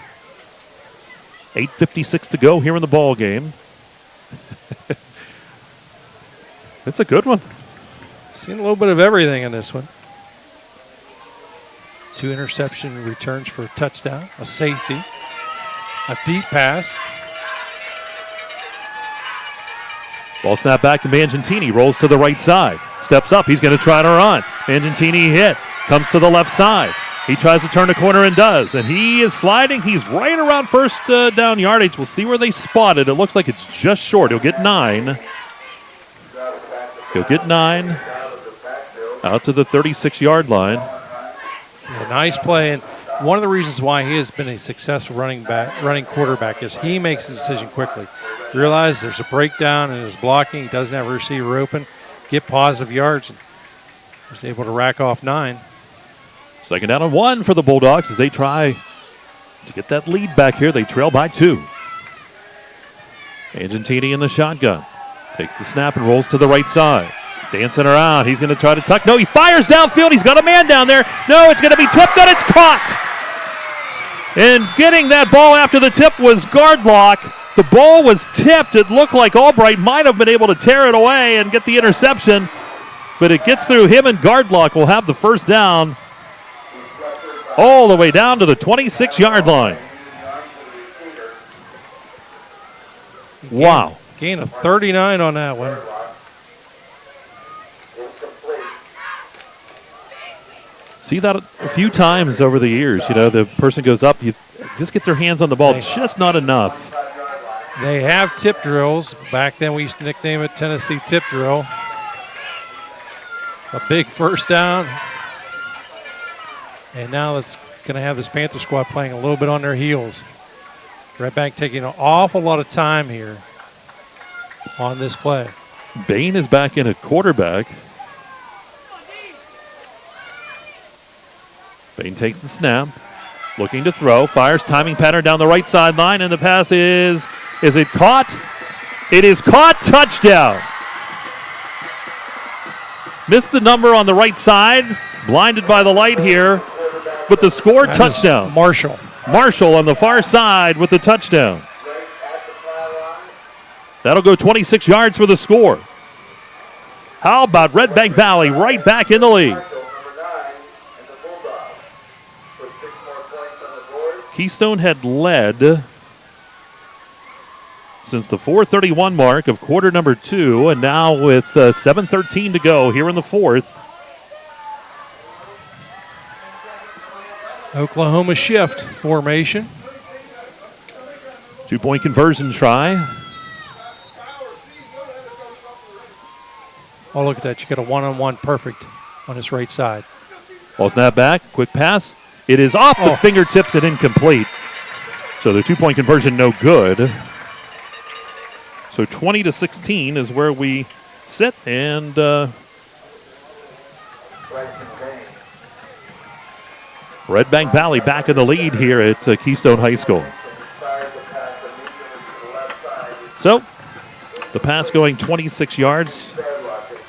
8:56 to go here in the ball game. It's a good one. Seen a little bit of everything in this one. 2 interception returns for a touchdown, a safety, a deep pass. Ball snap back to Mangentini. Rolls to the right side. Steps up. He's going to try to run. Mangentini hit. Comes to the left side. He tries to turn the corner and does. And he is sliding. He's right around first down yardage. We'll see where they spot it. It looks like it's just short. He'll get 9. He'll get 9 out to the 36-yard line. Yeah, nice play. And one of the reasons why he has been a successful running quarterback is he makes the decision quickly. Realize there's a breakdown in his blocking. He doesn't have a receiver open. Get positive yards. And was able to rack off 9. Second down and 1 for the Bulldogs as they try to get that lead back here. They trail by 2. Mangentini in the shotgun. Takes the snap and rolls to the right side. Dancing around. He's going to try to tuck. No, he fires downfield. He's got a man down there. No, it's going to be tipped, and it's caught. And getting that ball after the tip was Gardlock. The ball was tipped. It looked like Albright might have been able to tear it away and get the interception, but it gets through him, and Gardlock will have the first down all the way down to the 26-yard line. Wow. Gain of 39 on that one. See that a few times over the years. You know, the person goes up, you just get their hands on the ball, just not enough. They have tip drills. Back then we used to nickname it Tennessee Tip Drill. A big first down. And now it's going to have this Panther squad playing a little bit on their heels. Redbank taking an awful lot of time here on this play. Bain is back in at quarterback. Bain takes the snap, looking to throw, fires timing pattern down the right sideline, and the pass is it caught? It is caught, touchdown. Missed the number on the right side, blinded by the light here, but the score, that touchdown. Marshall. Marshall on the far side with the touchdown. That'll go 26 yards for the score. How about Redbank Valley right back in the lead? Keystone had led since the 4:31 mark of quarter number 2, and now with 7:13 to go here in the fourth. Oklahoma shift formation. 2-point conversion try. Oh, look at that. You got a one-on-one perfect on his right side. Ball snap back. Quick pass. It is off the fingertips and incomplete. So the 2-point conversion no good. So 20-16 is where we sit, and Redbank Valley back in the lead here at Keystone High School. So the pass going 26 yards.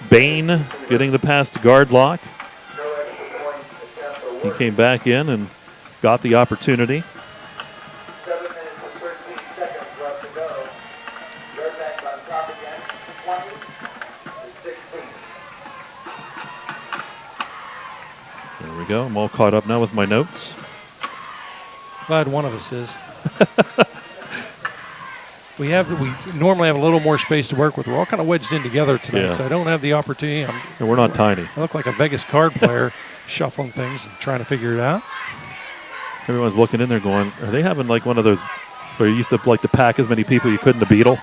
Bain getting the pass to Gardlock. He came back in and got the opportunity. There we go. I'm all caught up now with my notes. Glad one of us is. We normally have a little more space to work with. We're all kind of wedged in together tonight, so I don't have the opportunity. And we're not tiny. I look like a Vegas card player shuffling things and trying to figure it out. Everyone's looking in there going, are they having like one of those where you used to like to pack as many people you could in a Beetle?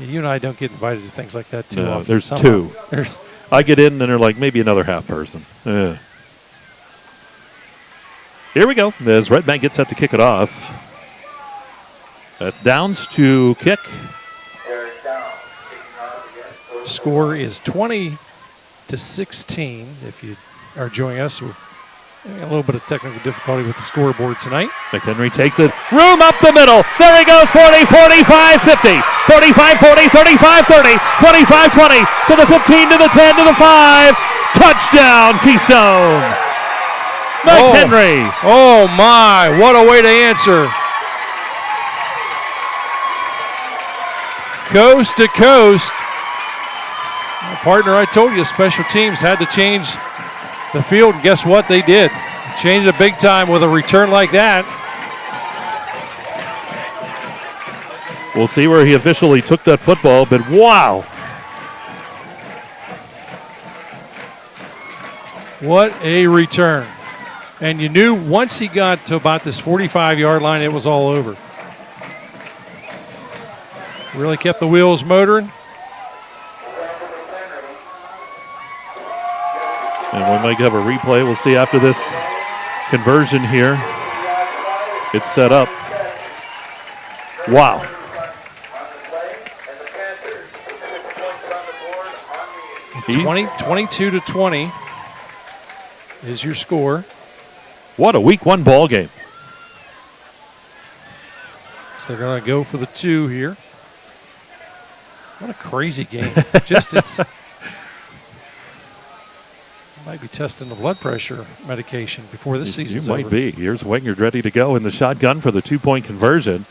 You and I don't get invited to things like that too No, often. there's Somehow. two. I get in, and they're like maybe another half person. Yeah. Here we go, as Redbank gets set to kick it off. That's Downs to kick. Score is 20-16. If you are joining us, we're having a little bit of technical difficulty with the scoreboard tonight. McHenry takes it. Room up the middle. There he goes. 40, 45, 50. 35, 40, 35, 30. 25, 20. To the 15, to the 10, to the 5. Touchdown, Keystone. McHenry. Oh, my. What a way to answer. Coast to coast. Partner, I told you, special teams had to change the field, and guess what? They did. Changed it big time with a return like that. We'll see where he officially took that football, but wow. What a return. And you knew once he got to about this 45-yard line, it was all over. Really kept the wheels motoring. And we might have a replay. We'll see after this conversion here. It's set up. Wow. He's 22-20 is your score. What a week one ball game. So they're going to go for the 2 here. What a crazy game. It's might be testing the blood pressure medication before this season's over. You might be. Here's Wingard ready to go in the shotgun for the 2-point conversion.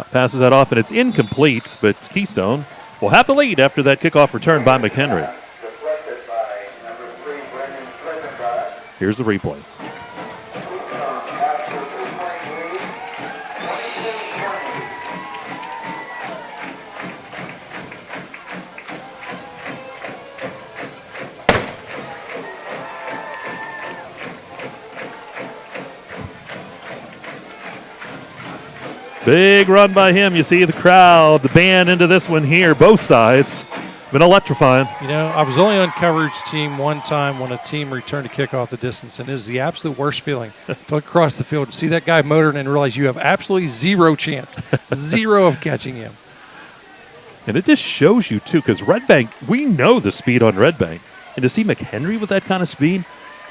Passes that off, and it's incomplete, but Keystone will have the lead after that kickoff return by McHenry. Here's the replay. Big run by him. You see the crowd, the band into this one here, both sides. Been electrifying. You know, I was only on coverage team one time when a team returned to kick off the distance, and it was the absolute worst feeling to look across the field, see that guy motoring and realize you have absolutely zero chance, zero of catching him. And it just shows you, too, because Redbank, we know the speed on Redbank. And to see McHenry with that kind of speed,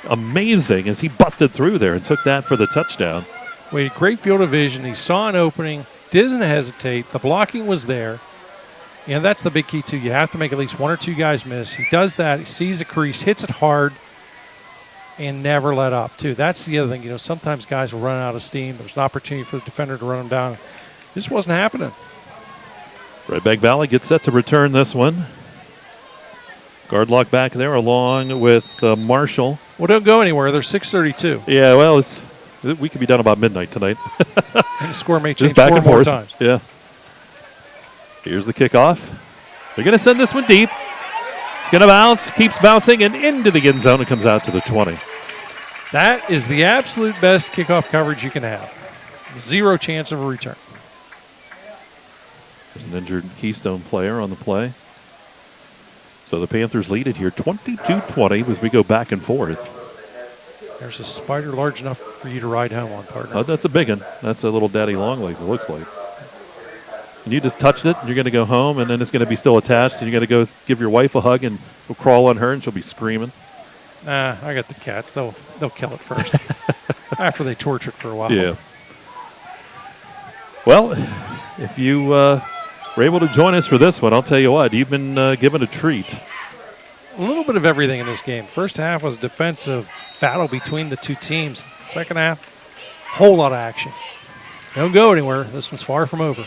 amazing as he busted through there and took that for the touchdown. Wait, great field of vision. He saw an opening, didn't hesitate. The blocking was there. And that's the big key, too. You have to make at least 1 or 2 guys miss. He does that. He sees a crease, hits it hard, and never let up, too. That's the other thing. You know, sometimes guys will run out of steam. There's an opportunity for the defender to run them down. This wasn't happening. Redbank Valley gets set to return this one. Guard lock back there along with Marshall. Well, don't go anywhere. They're 6:32. Yeah, well, we could be done about midnight tonight. And the score may change just back 4 and more forth. times. Yeah. Here's the kickoff. They're going to send this one deep. It's going to bounce, keeps bouncing, and into the end zone. It comes out to the 20. That is the absolute best kickoff coverage you can have. Zero chance of a return. There's an injured Keystone player on the play. So the Panthers lead it here 22-20 as we go back and forth. There's a spider large enough for you to ride home on, partner. Oh, that's a big one. That's a little daddy long legs, it looks like. And you just touched it, and you're going to go home, and then it's going to be still attached, and you're going to go give your wife a hug, and we'll crawl on her, and she'll be screaming. Nah, I got the cats. They'll kill it first. After they torture it for a while. Yeah. Well, if you were able to join us for this one, I'll tell you what, you've been given a treat. A little bit of everything in this game. First half was a defensive battle between the two teams. Second half, whole lot of action. Don't go anywhere. This one's far from over.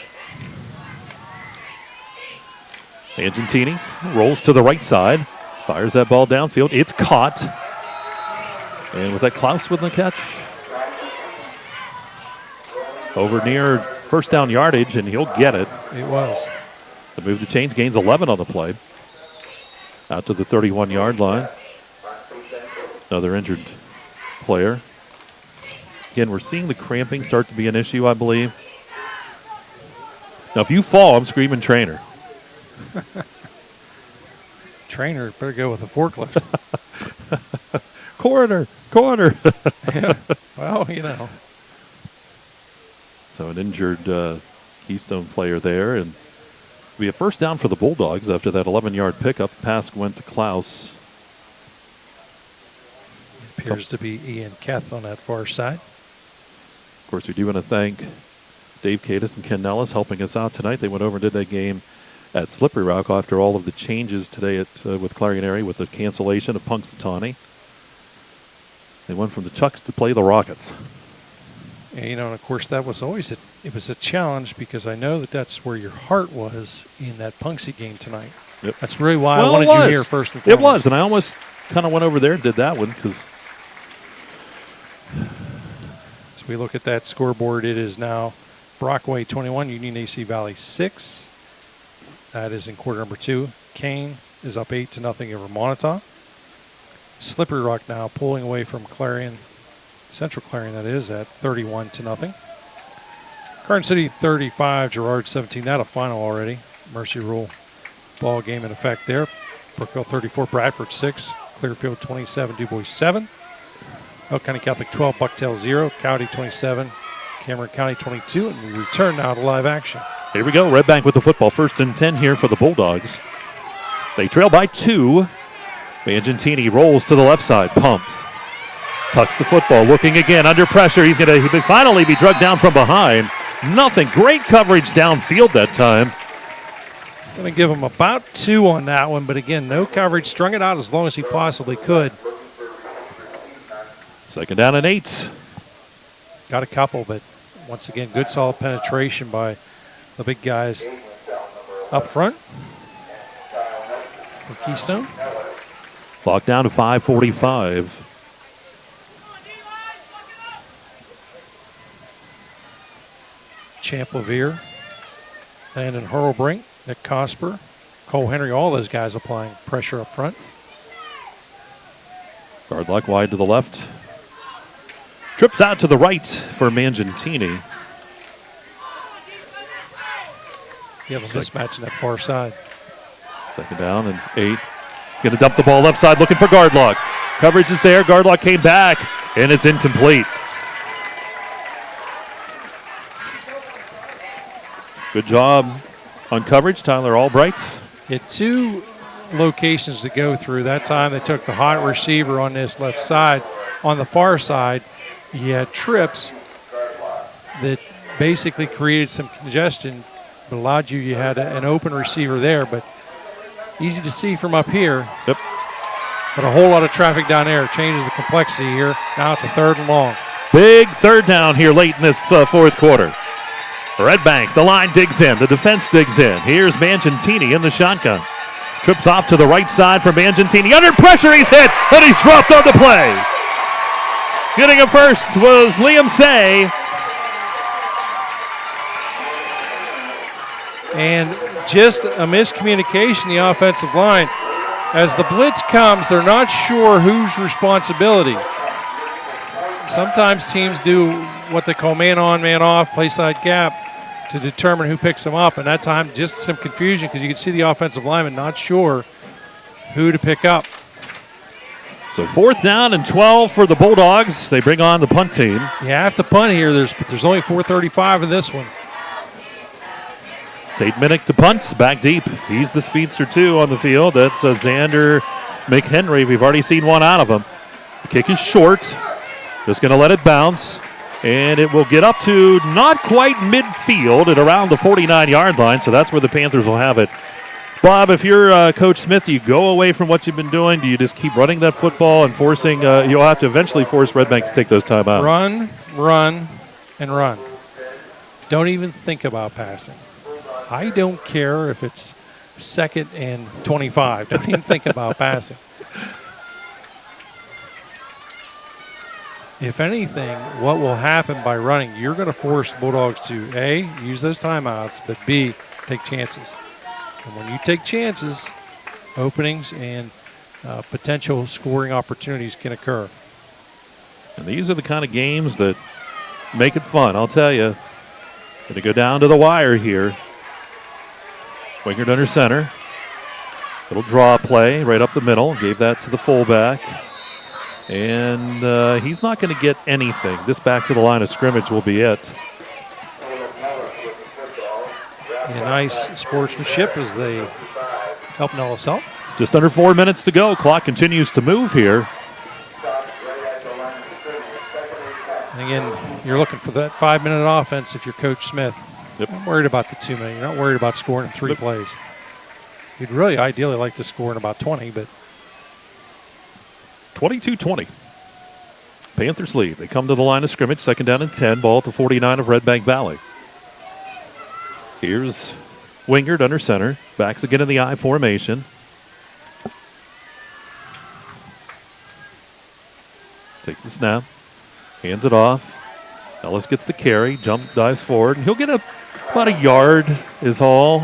Angentini rolls to the right side, fires that ball downfield. It's caught. And was that Klaus with the catch? Over near first down yardage, and he'll get it. It was. The move to change, gains 11 on the play. Out to the 31-yard line. Another injured player. Again, we're seeing the cramping start to be an issue, I believe. Now, if you fall, I'm screaming trainer. Trainer better go with a forklift. Corner. Yeah. Well, you know. So an injured Keystone player there, and be a first down for the Bulldogs after that 11-yard pickup. Pass went to Klaus. Appears to be Ian Keth on that far side. Of course, we do want to thank Dave Cadis and Ken Nellis helping us out tonight. They went over and did that game at Slippery Rock after all of the changes today with Clarion area with the cancellation of Punxsutawney. They went from the Chucks to play the Rockets. And, you know, and of course, that was always it was a challenge because I know that's where your heart was in that Punxsy game tonight. Yep. That's really why I wanted you here first and foremost. It was, and I almost kind of went over there and did that one because. So we look at that scoreboard. It is now Brockway 21, Union AC Valley 6. That is in quarter number 2. Kane is up 8-0 over Montauk. Slippery Rock now pulling away from Clarion, Central Clarion that is, at 31-0. Garden City 35, Girard 17. That a final already. Mercy Rule ball game in effect there. Brookville 34, Bradford 6. Clearfield 27, Du Bois 7. Elk County Catholic 12, Bucktail 0. County 27, Cameron County 22. And we return now to live action. Here we go. Redbank with the football. 1st and 10 here for the Bulldogs. They trail by 2. Mangentini rolls to the left side. Pumps. Tucks the football. Looking again. Under pressure. He will finally be drugged down from behind. Nothing. Great coverage downfield that time. Going to give him about 2 on that one. But again, no coverage. Strung it out as long as he possibly could. 2nd down and 8. Got a couple, but once again, good solid penetration by the big guys up front for Keystone. Clock down to 5:45. Champ Levere, Landon Hurlbrink, Nick Cosper, Cole Henry, all those guys applying pressure up front. Gardlock wide to the left. Trips out to the right for Mangentini. You have a mismatch in that far side. 2nd down and 8. Going to dump the ball left side, looking for Gardlock. Coverage is there. Gardlock came back, and it's incomplete. Good job on coverage, Tyler Albright. He had 2 locations to go through. That time they took the hot receiver on this left side. On the far side, he had trips that basically created some congestion, but allowed you had an open receiver there, but easy to see from up here. Yep. But a whole lot of traffic down there changes the complexity here. Now it's a 3rd and long. Big 3rd down here late in this 4th quarter. Redbank, the line digs in. The defense digs in. Here's Mangentini in the shotgun. Trips off to the right side for Mangentini. Under pressure, he's hit, and he's dropped on the play. Getting him first was Liam Say. And just a miscommunication, the offensive line. As the blitz comes, they're not sure whose responsibility. Sometimes teams do what they call man on, man off, play side gap to determine who picks them up. And that time, just some confusion because you could see the offensive lineman not sure who to pick up. So 4th down and 12 for the Bulldogs. They bring on the punt team. You have to punt here. There's only 4:35 in this one. Tate Minnick to punt, back deep. He's the speedster, too, on the field. That's Xander McHenry. We've already seen one out of him. The kick is short. Just going to let it bounce. And it will get up to not quite midfield at around the 49-yard line, so that's where the Panthers will have it. Bob, if you're Coach Smith, do you go away from what you've been doing? Do you just keep running that football and forcing you'll have to eventually force Redbank to take those timeouts? Run, and run. Don't even think about passing. I don't care if it's 2nd and 25. Don't even think about passing. If anything, what will happen by running, you're going to force the Bulldogs to, A, use those timeouts, but B, take chances. And when you take chances, openings and potential scoring opportunities can occur. And these are the kind of games that make it fun, I'll tell you. Going to go down to the wire here. Wingard under center. Little draw play right up the middle. Gave that to the fullback. And he's not going to get anything. This back to the line of scrimmage will be it. A nice sportsmanship as they help Nellis out. Just under 4 minutes to go. Clock continues to move here. And again, you're looking for that 5-minute offense if you're Coach Smith. Yep. You're not worried about the 2 minute. You're not worried about scoring in 3 plays. You'd really ideally like to score in about 20, but 22-20. Panthers lead. They come to the line of scrimmage. 2nd down and 10. Ball at the 49 of Redbank Valley. Here's Wingard under center. Backs again in the I formation. Takes the snap. Hands it off. Ellis gets the carry. Dives forward. He'll get about a yard is all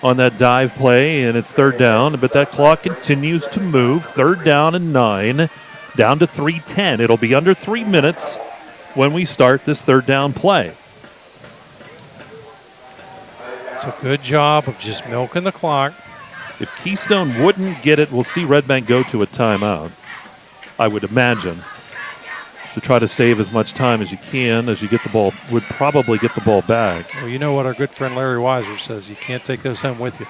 on that dive play, and it's 3rd down. But that clock continues to move. 3rd down and 9. Down to 3:10. It'll be under 3 minutes when we start this 3rd down play. it's a good job of just milking the clock. If Keystone wouldn't get it, we'll see Redbank go to a timeout, I would imagine, to try to save as much time as you can as you get the ball, would probably get the ball back. Well, you know what our good friend Larry Weiser says, you can't take those home with you.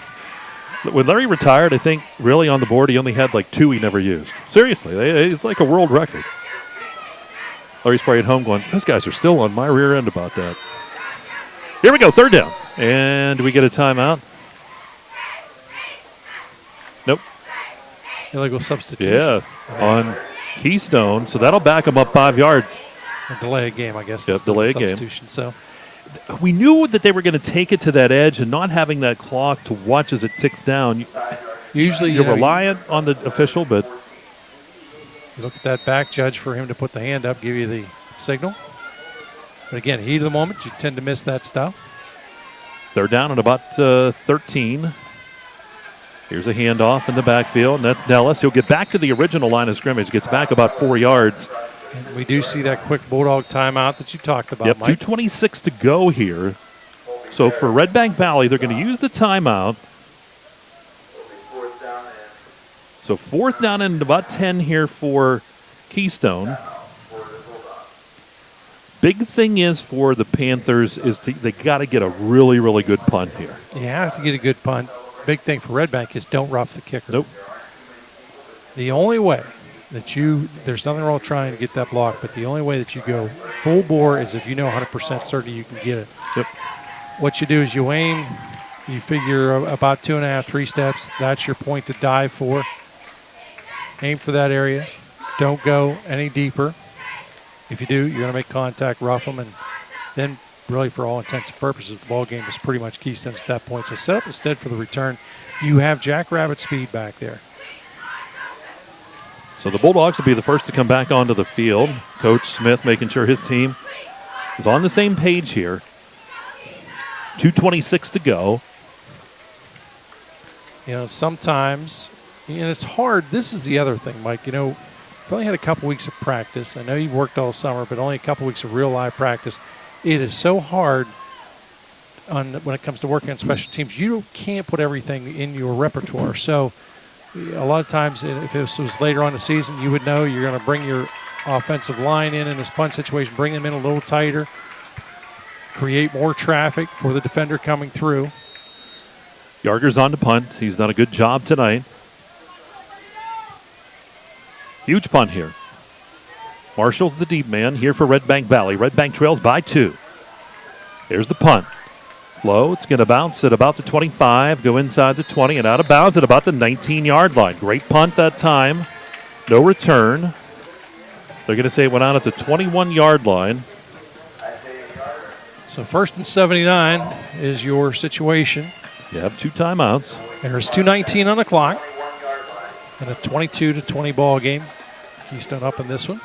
When Larry retired, I think really on the board he only had like 2 he never used. Seriously, it's like a world record. Larry's probably at home going, those guys are still on my rear end about that. Here we go, 3rd down. And do we get a timeout? Nope. Illegal substitution. Yeah, on Keystone. So that'll back them up 5 yards. A delay a game, I guess. Yep, delay a game. So we knew that they were going to take it to that edge, and not having that clock to watch as it ticks down. Usually you're reliant on the official, but you look at that back judge for him to put the hand up, give you the signal. But again, heat of the moment, you tend to miss that stuff. 3rd down and about 13. Here's a handoff in the backfield, and that's Nellis. He'll get back to the original line of scrimmage, gets back about 4 yards. And we do see that quick Bulldog timeout that you talked about, Yep, Mike. 2:26 to go here. So for Redbank Valley, they're going to use the timeout. So 4th down and about 10 here for Keystone. Big thing is for the Panthers is they got to get a really, really good punt here. You have to get a good punt. Big thing for Redbank is don't rough the kicker. Nope. The only way that there's nothing wrong with trying to get that block, but the only way that you go full bore is if you know 100% certain you can get it. Yep. What you do is you aim, you figure about 2.5, 3 steps. That's your point to dive for. Aim for that area. Don't go any deeper. If you do, you're going to make contact, rough them, and then really for all intents and purposes, the ball game is pretty much Keystone's at that point. So set up instead for the return. You have Jackrabbit speed back there. So the Bulldogs will be the first to come back onto the field. Coach Smith making sure his team is on the same page here. 2:26 to go. You know, sometimes, and it's hard. This is the other thing, Mike. You know, you've only had a couple weeks of practice. I know you've worked all summer, but only a couple weeks of real live practice. It is so hard when it comes to working on special teams. You can't put everything in your repertoire. So a lot of times, if this was later on in the season, you would know you're going to bring your offensive line in this punt situation, bring them in a little tighter, create more traffic for the defender coming through. Yarger's on to punt. He's done a good job tonight. Huge punt here. Marshall's the deep man here for Redbank Valley. Redbank trails by 2. There's the punt. Low, it's going to bounce at about the 25, go inside the 20, and out of bounds at about the 19-yard line. Great punt that time. No return. They're going to say it went out at the 21-yard line. So 1st and 79 is your situation. You have 2 timeouts. There's 2:19 on the clock. And a 22-20 ball game. Keystone up in this one.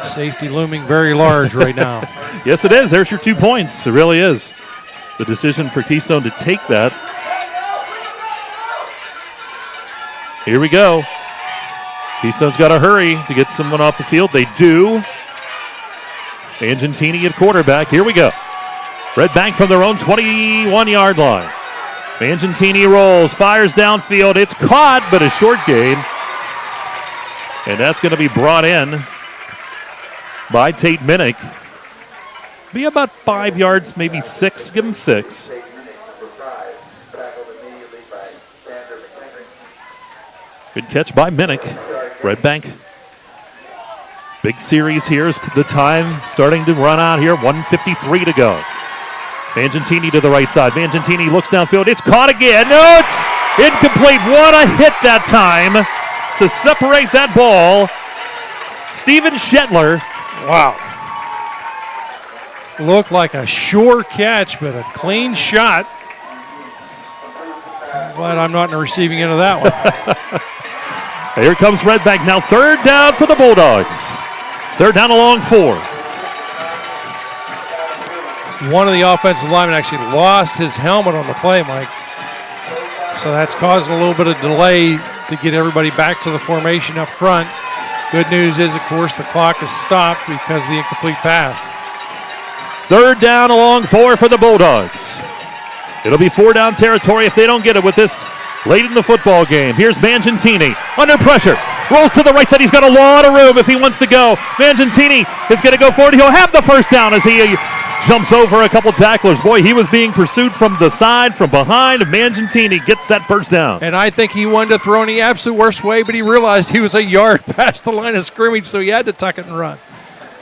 Safety looming very large right now. Yes, it is. There's your 2 points. It really is. The decision for Keystone to take that. Here we go. Keystone's got to hurry to get someone off the field. They do. Angentini at quarterback. Here we go. Redbank from their own 21-yard line. Mangentini rolls, fires downfield. It's caught, but a short gain. And that's going to be brought in by Tate Minnick. Be about 5 yards, maybe 6. Give him 6. Good catch by Minnick. Redbank. Big series here as the time starting to run out here. 1:53 to go. Mangentini to the right side. Mangentini looks downfield. It's caught again. No, it's incomplete. What a hit that time to separate that ball. Steven Shetler. Wow. Looked like a sure catch, but a clean shot. I'm glad I'm not in the receiving end of that one. Here comes Redbank now. 3rd down for the Bulldogs. 3rd down along 4. One of the offensive linemen actually lost his helmet on the play, Mike. So that's causing a little bit of delay to get everybody back to the formation up front. Good news is, of course, the clock is stopped because of the incomplete pass. 3rd down along 4 for the Bulldogs. It'll be 4-down territory if they don't get it with this late in the football game. Here's Mangentini under pressure. Rolls to the right side. He's got a lot of room if he wants to go. Mangentini is going to go forward. He'll have the first down as he jumps over a couple tacklers. Boy, he was being pursued from the side, from behind. Mangentini gets that first down. And I think he wanted to throw in the absolute worst way, but he realized he was a yard past the line of scrimmage, so he had to tuck it and run.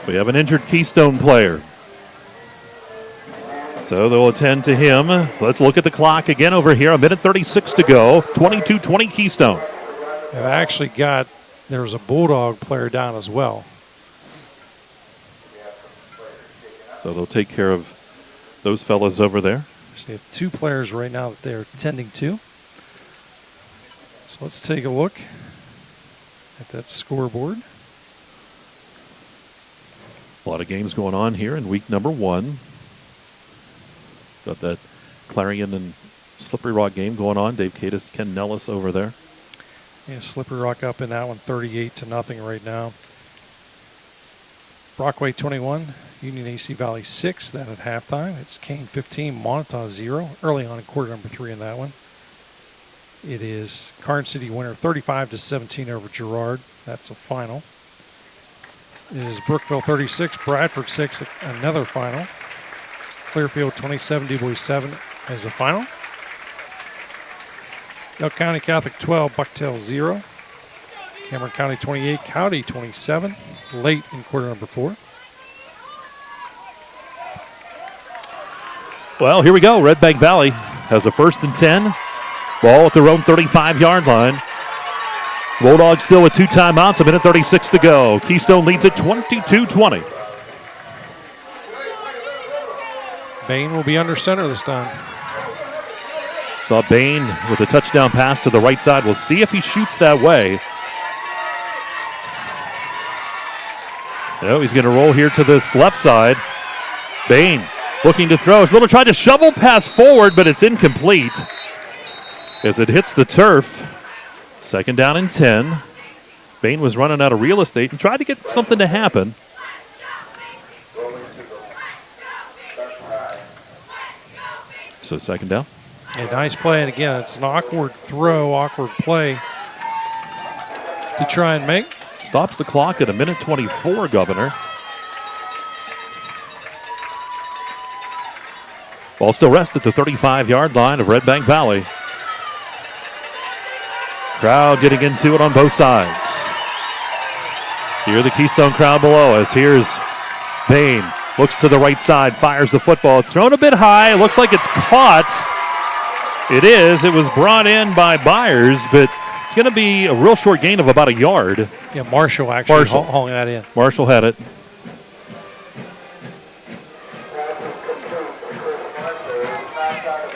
We have an injured Keystone player. So they'll attend to him. Let's look at the clock again over here. 1:36 to go. 22-20 Keystone. They've actually got, there's a Bulldog player down as well. So they'll take care of those fellas over there. So they have 2 players right now that they're tending to. So let's take a look at that scoreboard. A lot of games going on here in week number 1. Got that Clarion and Slippery Rock game going on. Dave Cadis, Ken Nellis over there. Yeah, Slippery Rock up in that one 38-0 right now. Brockway 21, Union AC Valley 6, that at halftime. It's Kane 15, Montauk 0, early on in quarter number 3 in that one. It is Karn City winner 35-17 over Girard. That's a final. It is Brookville 36, Bradford 6, another final. Clearfield 27, DuBois 7 as a final. Elk County Catholic 12, Bucktail 0. Cameron County 28, County 27, late in quarter number 4. Well, here we go. Redbank Valley has a 1st and 10. Ball at their own 35-yard line. Bulldogs still with 2 timeouts, 1:36 to go. Keystone leads at 22-20. Bain will be under center this time. Saw Bain with a touchdown pass to the right side. We'll see if he shoots that way. No, he's going to roll here to this left side. Bain looking to throw. He's going to try to shovel pass forward, but it's incomplete as it hits the turf. 2nd down and 10. Bain was running out of real estate and tried to get something to happen. So 2nd down. A nice play, and again, it's an awkward throw, awkward play to try and make. Stops the clock at 1:24, Governor. Ball still rests at the 35-yard line of Redbank Valley. Crowd getting into it on both sides. Here the Keystone crowd below us. Here's Bain. Looks to the right side, fires the football. It's thrown a bit high. It looks like it's caught. It is. It was brought in by Byers, but it's going to be a real short gain of about a yard. Yeah, Marshall actually hauling that in. Marshall had it.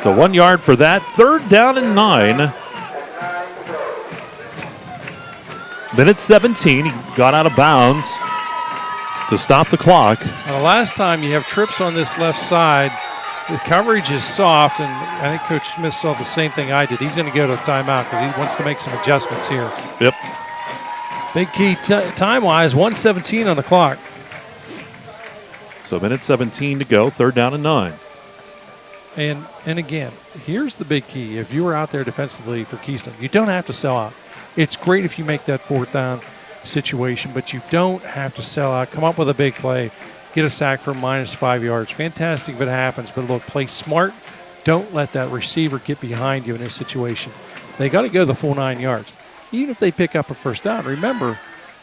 So 1 yard for that. 3rd down and 9. 1:17. He got out of bounds to stop the clock. Now, the last time you have trips on this left side, the coverage is soft, and I think Coach Smith saw the same thing I did. He's going to go to a timeout because he wants to make some adjustments here. Yep. Big key time-wise, 1:17 on the clock. So 1:17 to go, 3rd down and 9. And again, here's the big key. If you were out there defensively for Keystone, you don't have to sell out. It's great if you make that fourth down situation, but you don't have to sell out. Come up with a big play. Get a sack for -5 yards. Fantastic if it happens, but look, play smart. Don't let that receiver get behind you in this situation. They got to go the full 9 yards. Even if they pick up a first down, remember,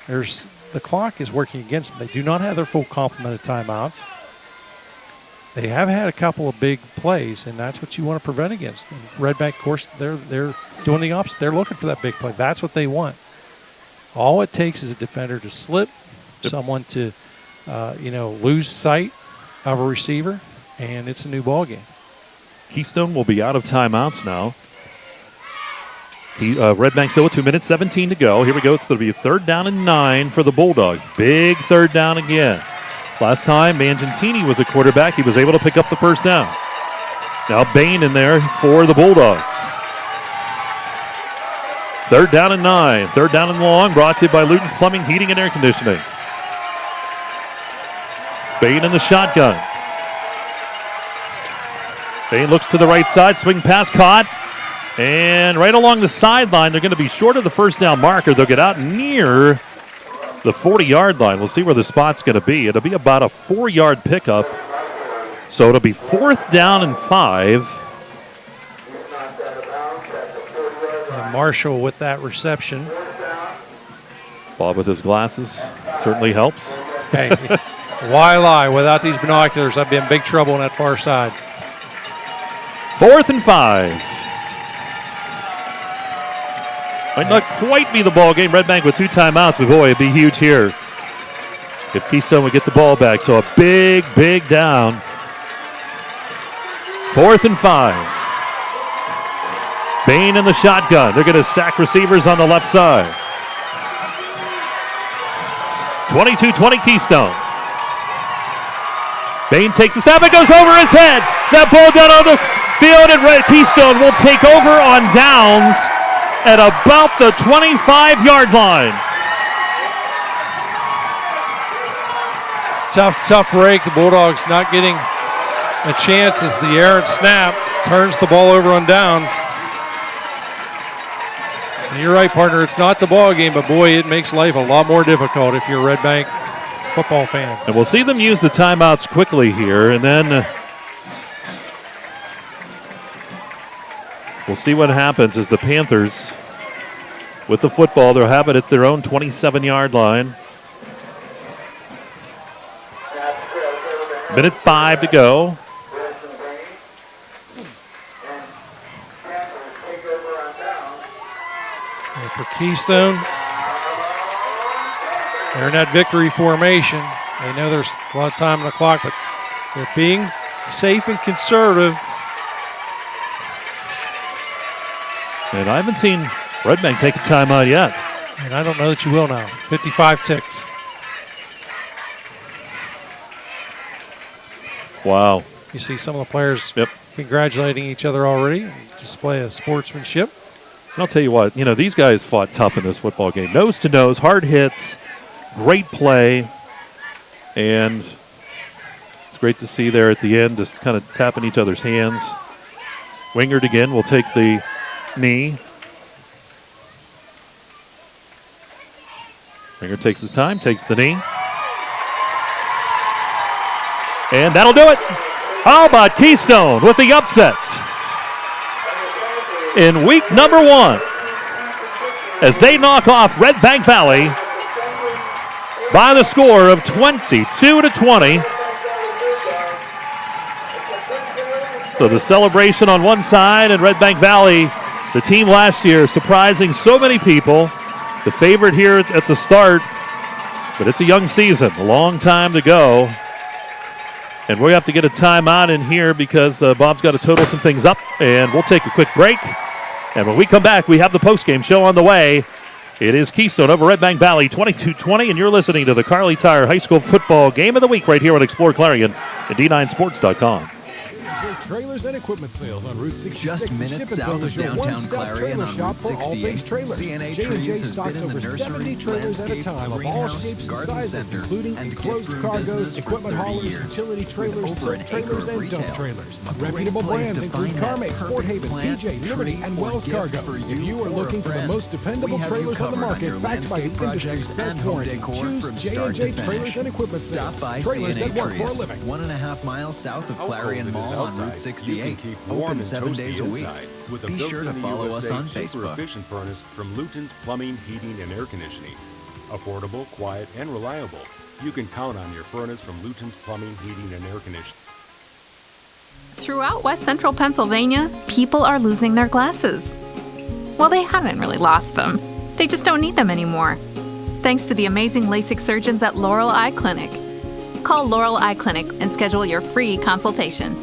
the clock is working against them. They do not have their full complement of timeouts. They have had a couple of big plays, and that's what you want to prevent against. And Redbank, of course, they're doing the opposite. They're looking for that big play. That's what they want. All it takes is a defender to slip, someone to, lose sight of a receiver, and it's a new ball game. Keystone will be out of timeouts now. Redbank still with 2 minutes, 17 to go. Here we go. It's going to be a 3rd down and 9 for the Bulldogs. Big 3rd down again. Last time Mangentini was a quarterback, he was able to pick up the first down. Now Bain in there for the Bulldogs. 3rd down and 9. 3rd down and long, brought to you by Luton's Plumbing, Heating, and Air Conditioning. Bain in the shotgun. Bain looks to the right side, swing pass caught. And right along the sideline, they're going to be short of the first down marker. They'll get out near the 40-yard line. We'll see where the spot's going to be. It'll be about a 4-yard pickup. So it'll be 4th down and 5. And Marshall with that reception. Bob with his glasses certainly helps. Hey, why lie? Without these binoculars, I'd be in big trouble on that far side. 4th and 5. Might not quite be the ball game. Redbank with 2 timeouts, but boy, it'd be huge here if Keystone would get the ball back. So a big, big down. 4th and 5. Bain in the shotgun. They're going to stack receivers on the left side. 22-20 Keystone. Bain takes a snap. It goes over his head. That ball down on the field, and Keystone will take over on downs at about the 25-yard line. Tough break. The Bulldogs not getting a chance as the errant snap turns the ball over on downs. And you're right, partner. It's not the ball game, but boy, it makes life a lot more difficult if you're a Redbank football fan. And we'll see them use the timeouts quickly here, and then we'll see what happens as the Panthers, with the football, they'll have it at their own 27-yard line. Minute 5 to go. And for Keystone, they're in that victory formation. They know there's a lot of time on the clock, but they're being safe and conservative. And I haven't seen Redbank take a timeout yet. And I don't know that you will now. 55 ticks. Wow. You see some of the players congratulating each other already. Display of sportsmanship. And I'll tell you what, these guys fought tough in this football game. Nose to nose, hard hits, great play. And it's great to see there at the end, just kind of tapping each other's hands. Wingard again will take the knee. Wingard takes his time, takes the knee. And that'll do it. How about Keystone with the upset in week number 1 as they knock off Redbank Valley by the score of 22-20. So the celebration on one side, and Redbank Valley, the team last year, surprising so many people. The favorite here at the start, but it's a young season, a long time to go. And we have to get a timeout in here because Bob's got to total some things up, and we'll take a quick break. And when we come back, we have the postgame show on the way. It is Keystone over Redbank Valley, 22-20, and you're listening to the Kearley Tire High School Football Game of the Week right here on Explore Clarion and D9Sports.com. J&J Trailers and Equipment Sales on Route 66 Just minutes in south Shippensville of is your downtown one-stop Clarion trailer on shop Route for all 68, things trailers. CNA J&J Trees has stocks been in over the 70 nursery, trailers at a landscape, time of all greenhouse, shapes and garden sizes, center, including and enclosed gift room cargoes, business for equipment 30 haulers, years. utility trailers, Over an tilt trailers, acre of and dump retail. trailers. A great Reputable place brands to include find that CarMax, Sport perfect Haven, plant, PJ, Liberty, tree, and or Wells gift Cargo. for If you you are or a looking for the friend. most dependable We have you trailers on the covered on market, your backed by the landscape industry's projects best and home warranty, decor choose from start J&J to Trailers finish. and Equipment Stop Sales. by Trailers that CNA work for a Trees, living. 1.5 miles south of How Clarion cold it is Mall on outside, Route 68. You can keep warm Open and 7 toasty days a week. inside with a Be sure to built-in follow us USA on super Facebook. efficient furnace from Luton's Plumbing, Heating, and Air Conditioning. Affordable, quiet, and reliable. You can count on your furnace from Luton's Plumbing, Heating, and Air Conditioning. Throughout West Central Pennsylvania, people are losing their glasses. Well, they haven't really lost them. They just don't need them anymore. Thanks to the amazing LASIK surgeons at Laurel Eye Clinic. Call Laurel Eye Clinic and schedule your free consultation.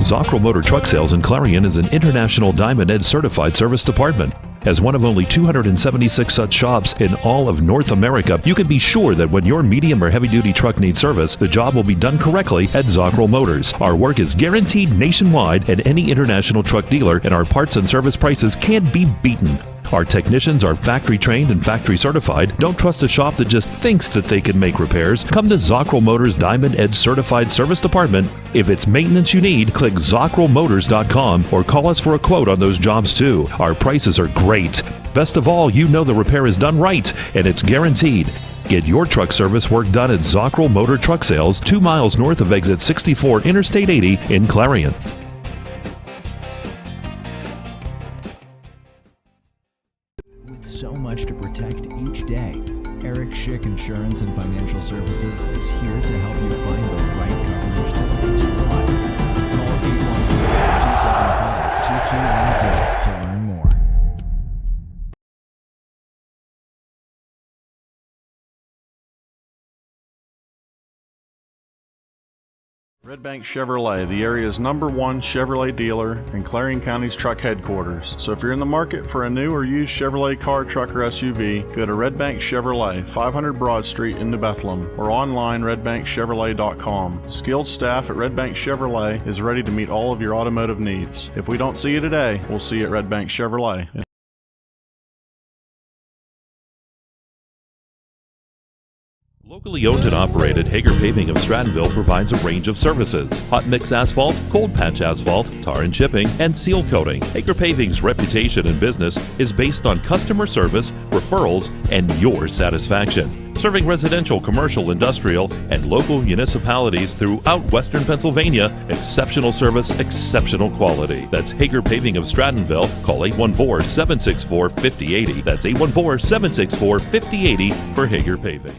Zockrell Motor Truck Sales in Clarion is an international Diamond Ed certified service department. As one of only 276 such shops in all of North America, you can be sure that when your medium or heavy-duty truck needs service, the job will be done correctly at Zockrell Motors. Our work is guaranteed nationwide at any international truck dealer, and our parts and service prices can't be beaten. Our technicians are factory trained and factory certified. Don't trust a shop that just thinks that they can make repairs. Come to Zockrell Motors Diamond Ed Certified Service Department. If it's maintenance you need, click ZockrellMotors.com or call us for a quote on those jobs too. Our prices are great. Best of all, you know the repair is done right and it's guaranteed. Get your truck service work done at Zockrell Motor Truck Sales, 2 miles north of exit 64 Interstate 80 in Clarion. So much to protect each day. Eric Schick Insurance and Financial Services is here to help you find the right coverage that fits your life. Call 814-275-2210 to learn more. Redbank Chevrolet, the area's #1 Chevrolet dealer and Clarion County's truck headquarters. So if you're in the market for a new or used Chevrolet car, truck, or SUV, go to Redbank Chevrolet, 500 Broad Street in New Bethlehem, or online redbankchevrolet.com. Skilled staff at Redbank Chevrolet is ready to meet all of your automotive needs. If we don't see you today, we'll see you at Redbank Chevrolet. Locally owned and operated, Hager Paving of Strattonville provides a range of services: hot mix asphalt, cold patch asphalt, tar and chipping, and seal coating. Hager Paving's reputation in business is based on customer service, referrals, and your satisfaction. Serving residential, commercial, industrial, and local municipalities throughout Western Pennsylvania, exceptional service, exceptional quality. That's Hager Paving of Strattonville. Call 814-764-5080. That's 814-764-5080 for Hager Paving.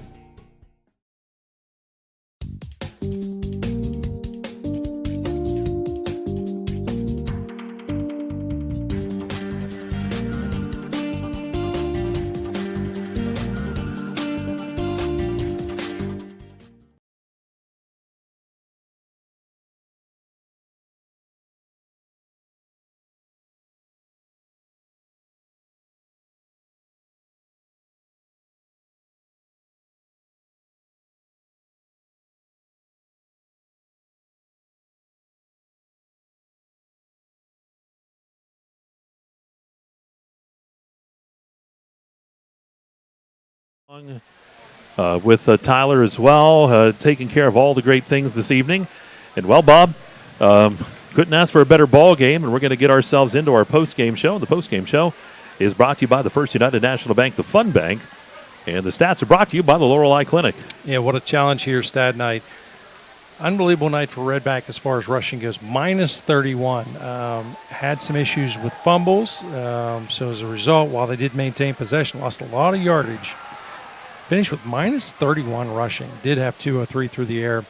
With Tyler as well, taking care of all the great things this evening. And well, Bob, couldn't ask for a better ball game, and we're going to get ourselves into our post-game show. The post-game show is brought to you by the First United National Bank, the Fun Bank, and the stats are brought to you by the Laurel Eye Clinic. Yeah, what a challenge here, stat night. Unbelievable night for Redbank as far as rushing goes. Minus 31. Had some issues with fumbles, so as a result, while they did maintain possession, lost a lot of yardage. Finished with minus 31 rushing. Did have 203 through the air,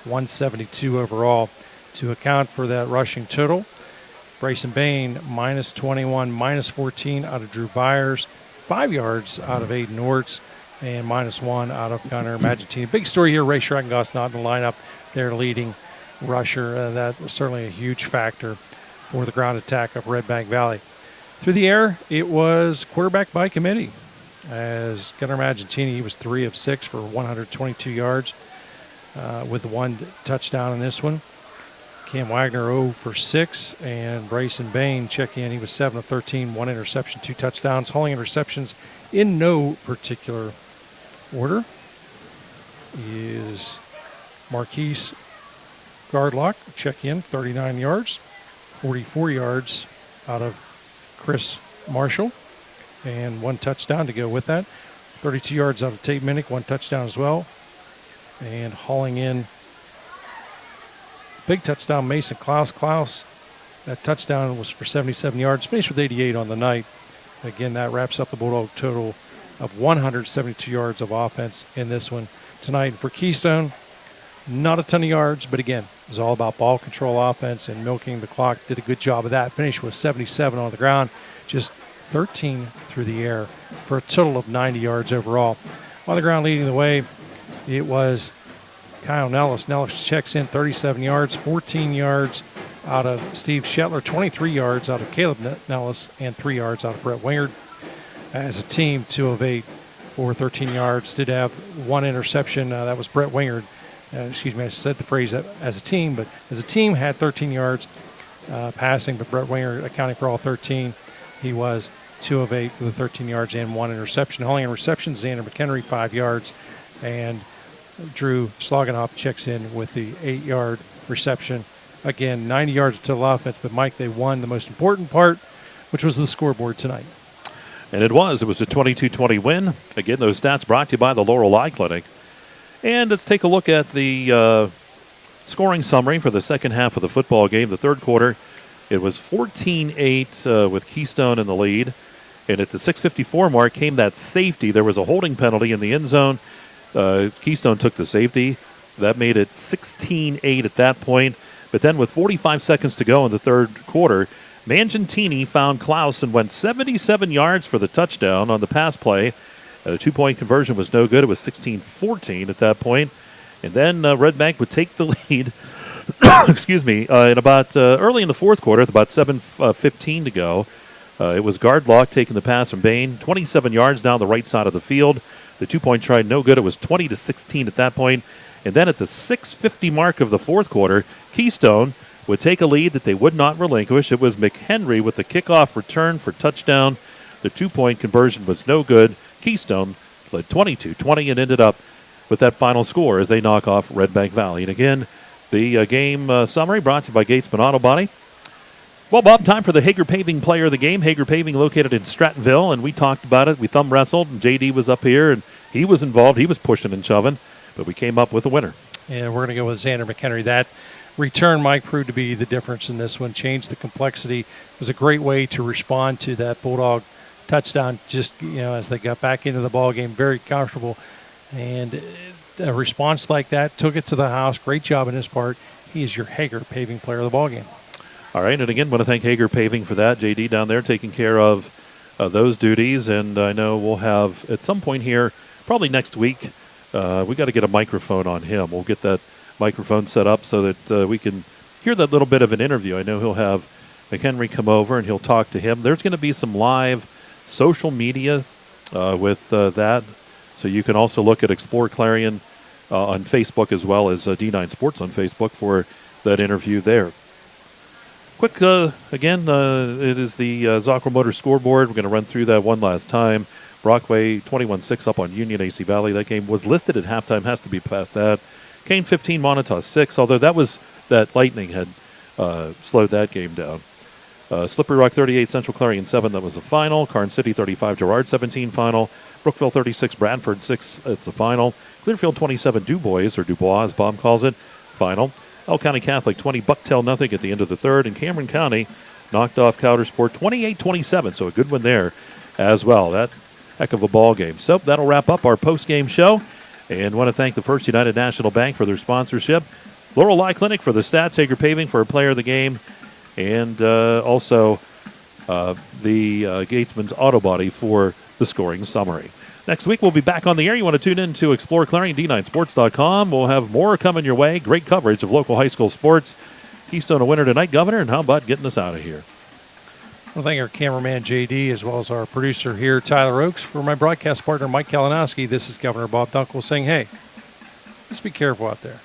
172 overall to account for that rushing total. Brayson Bain, minus 21, minus 14 out of Drew Byers, 5 yards out of Aiden Orts, and -1 out of Gunner Magentini. Big story here, Ray Schreckengoss not in the lineup, their leading rusher. That was certainly a huge factor for the ground attack of Redbank Valley. Through the air, it was quarterback by committee, as Gunner Magentini, he was 3 of 6 for 122 yards with 1 touchdown in this one. Cam Wagner 0 for 6, and Bryson Bain check in. He was 7 of 13, 1 interception, 2 touchdowns. Hauling interceptions in no particular order is Marquise Gardlock, check in, 39 yards, 44 yards out of Chris Marshall, and 1 touchdown to go with that. 32 yards out of Tate Minnick, 1 touchdown as well. And hauling in big touchdown, Mason Klaus. That touchdown was for 77 yards, finished with 88 on the night. Again, that wraps up the Bulldog total of 172 yards of offense in this one tonight. For Keystone, not a ton of yards, but again, it was all about ball control offense and milking the clock. Did a good job of that. Finished with 77 on the ground, just 13 through the air for a total of 90 yards overall. On the ground leading the way, it was Kyle Nellis. Nellis checks in 37 yards, 14 yards out of Steve Shetler, 23 yards out of Caleb Nellis, and 3 yards out of Brett Wingard. As a team, 2 of 8 for 13 yards. Did have 1 interception. That was Brett Wingard. Excuse me, I said the phrase as a team, but as a team had 13 yards passing, but Brett Wingard accounting for all 13. He was 2 of 8 for the 13 yards and 1 interception. Hauling in receptions, Xander McHenry, 5 yards, and Drew Slogenhoff checks in with the 8-yard reception. Again, 90 yards to the offense, but Mike, they won the most important part, which was the scoreboard tonight. And it was a 22-20 win. Again, those stats brought to you by the Laurel Eye Clinic. And let's take a look at the scoring summary for the second half of the football game. The third quarter, it was 14-8 with Keystone in the lead. And at the 6:54 mark came that safety. There was a holding penalty in the end zone. Keystone took the safety. That made it 16-8 at that point. But then with 45 seconds to go in the third quarter, Magentini found Klaus and went 77 yards for the touchdown on the pass play. The 2-point conversion was no good. It was 16-14 at that point. And then Redbank would take the lead, excuse me, in about early in the fourth quarter, with about 7:15 to go. It was Gardlock taking the pass from Bain, 27 yards down the right side of the field. The 2-point try, no good. It was 20-16 at that point. And then at the 6:50 mark of the fourth quarter, Keystone would take a lead that they would not relinquish. It was McHenry with the kickoff return for touchdown. The 2-point conversion was no good. Keystone led 22-20 and ended up with that final score as they knock off Redbank Valley. And again, the game summary brought to you by Gatesman Auto Body. Well, Bob, time for the Hager Paving Player of the Game. Hager Paving located in Strattonville, and we talked about it. We thumb wrestled, and JD was up here, and he was involved. He was pushing and shoving, but we came up with a winner. And we're going to go with Xander McHenry. That return, Mike, proved to be the difference in this one. Changed the complexity. It was a great way to respond to that Bulldog touchdown, just as they got back into the ball game, very comfortable. And a response like that took it to the house. Great job in his part. He is your Hager Paving Player of the ball game. All right, and again, want to thank Hager Paving for that. JD down there taking care of those duties, and I know we'll have at some point here, probably next week, we got to get a microphone on him. We'll get that microphone set up so that we can hear that little bit of an interview. I know he'll have McHenry come over and he'll talk to him. There's going to be some live social media with that, so you can also look at Explore Clarion on Facebook as well as D9 Sports on Facebook for that interview there. Quick, again, it is the Zockro Motor scoreboard. We're going to run through that one last time. Brockway 21-6 up on Union AC Valley. That game was listed at halftime, has to be past that. Kane 15, Monitas 6, although that lightning had slowed that game down. Slippery Rock 38, Central Clarion 7, that was the final. Carn City 35, Girard 17 final. Brookville 36, Bradford 6, it's the final. Clearfield 27, Dubois, or Dubois as Bob calls it, final. Elk County Catholic 20, Bucktail nothing at the end of the third. And Cameron County knocked off Coudersport 28-27, so a good one there as well. That heck of a ball game. So that'll wrap up our post-game show. And want to thank the First United National Bank for their sponsorship. Laurel Eye Clinic for the stats. Hager Paving for a player of the game. And also the Gatesman's Auto Body for the scoring summary. Next week, we'll be back on the air. You want to tune in to Explore Clarion, D9Sports.com. We'll have more coming your way. Great coverage of local high school sports. Keystone a winner tonight, Governor, and how about getting us out of here? Well, thank our cameraman, JD, as well as our producer here, Tyler Oakes. For my broadcast partner, Mike Kalinowski, this is Governor Bob Dunkel saying, hey, just be careful out there.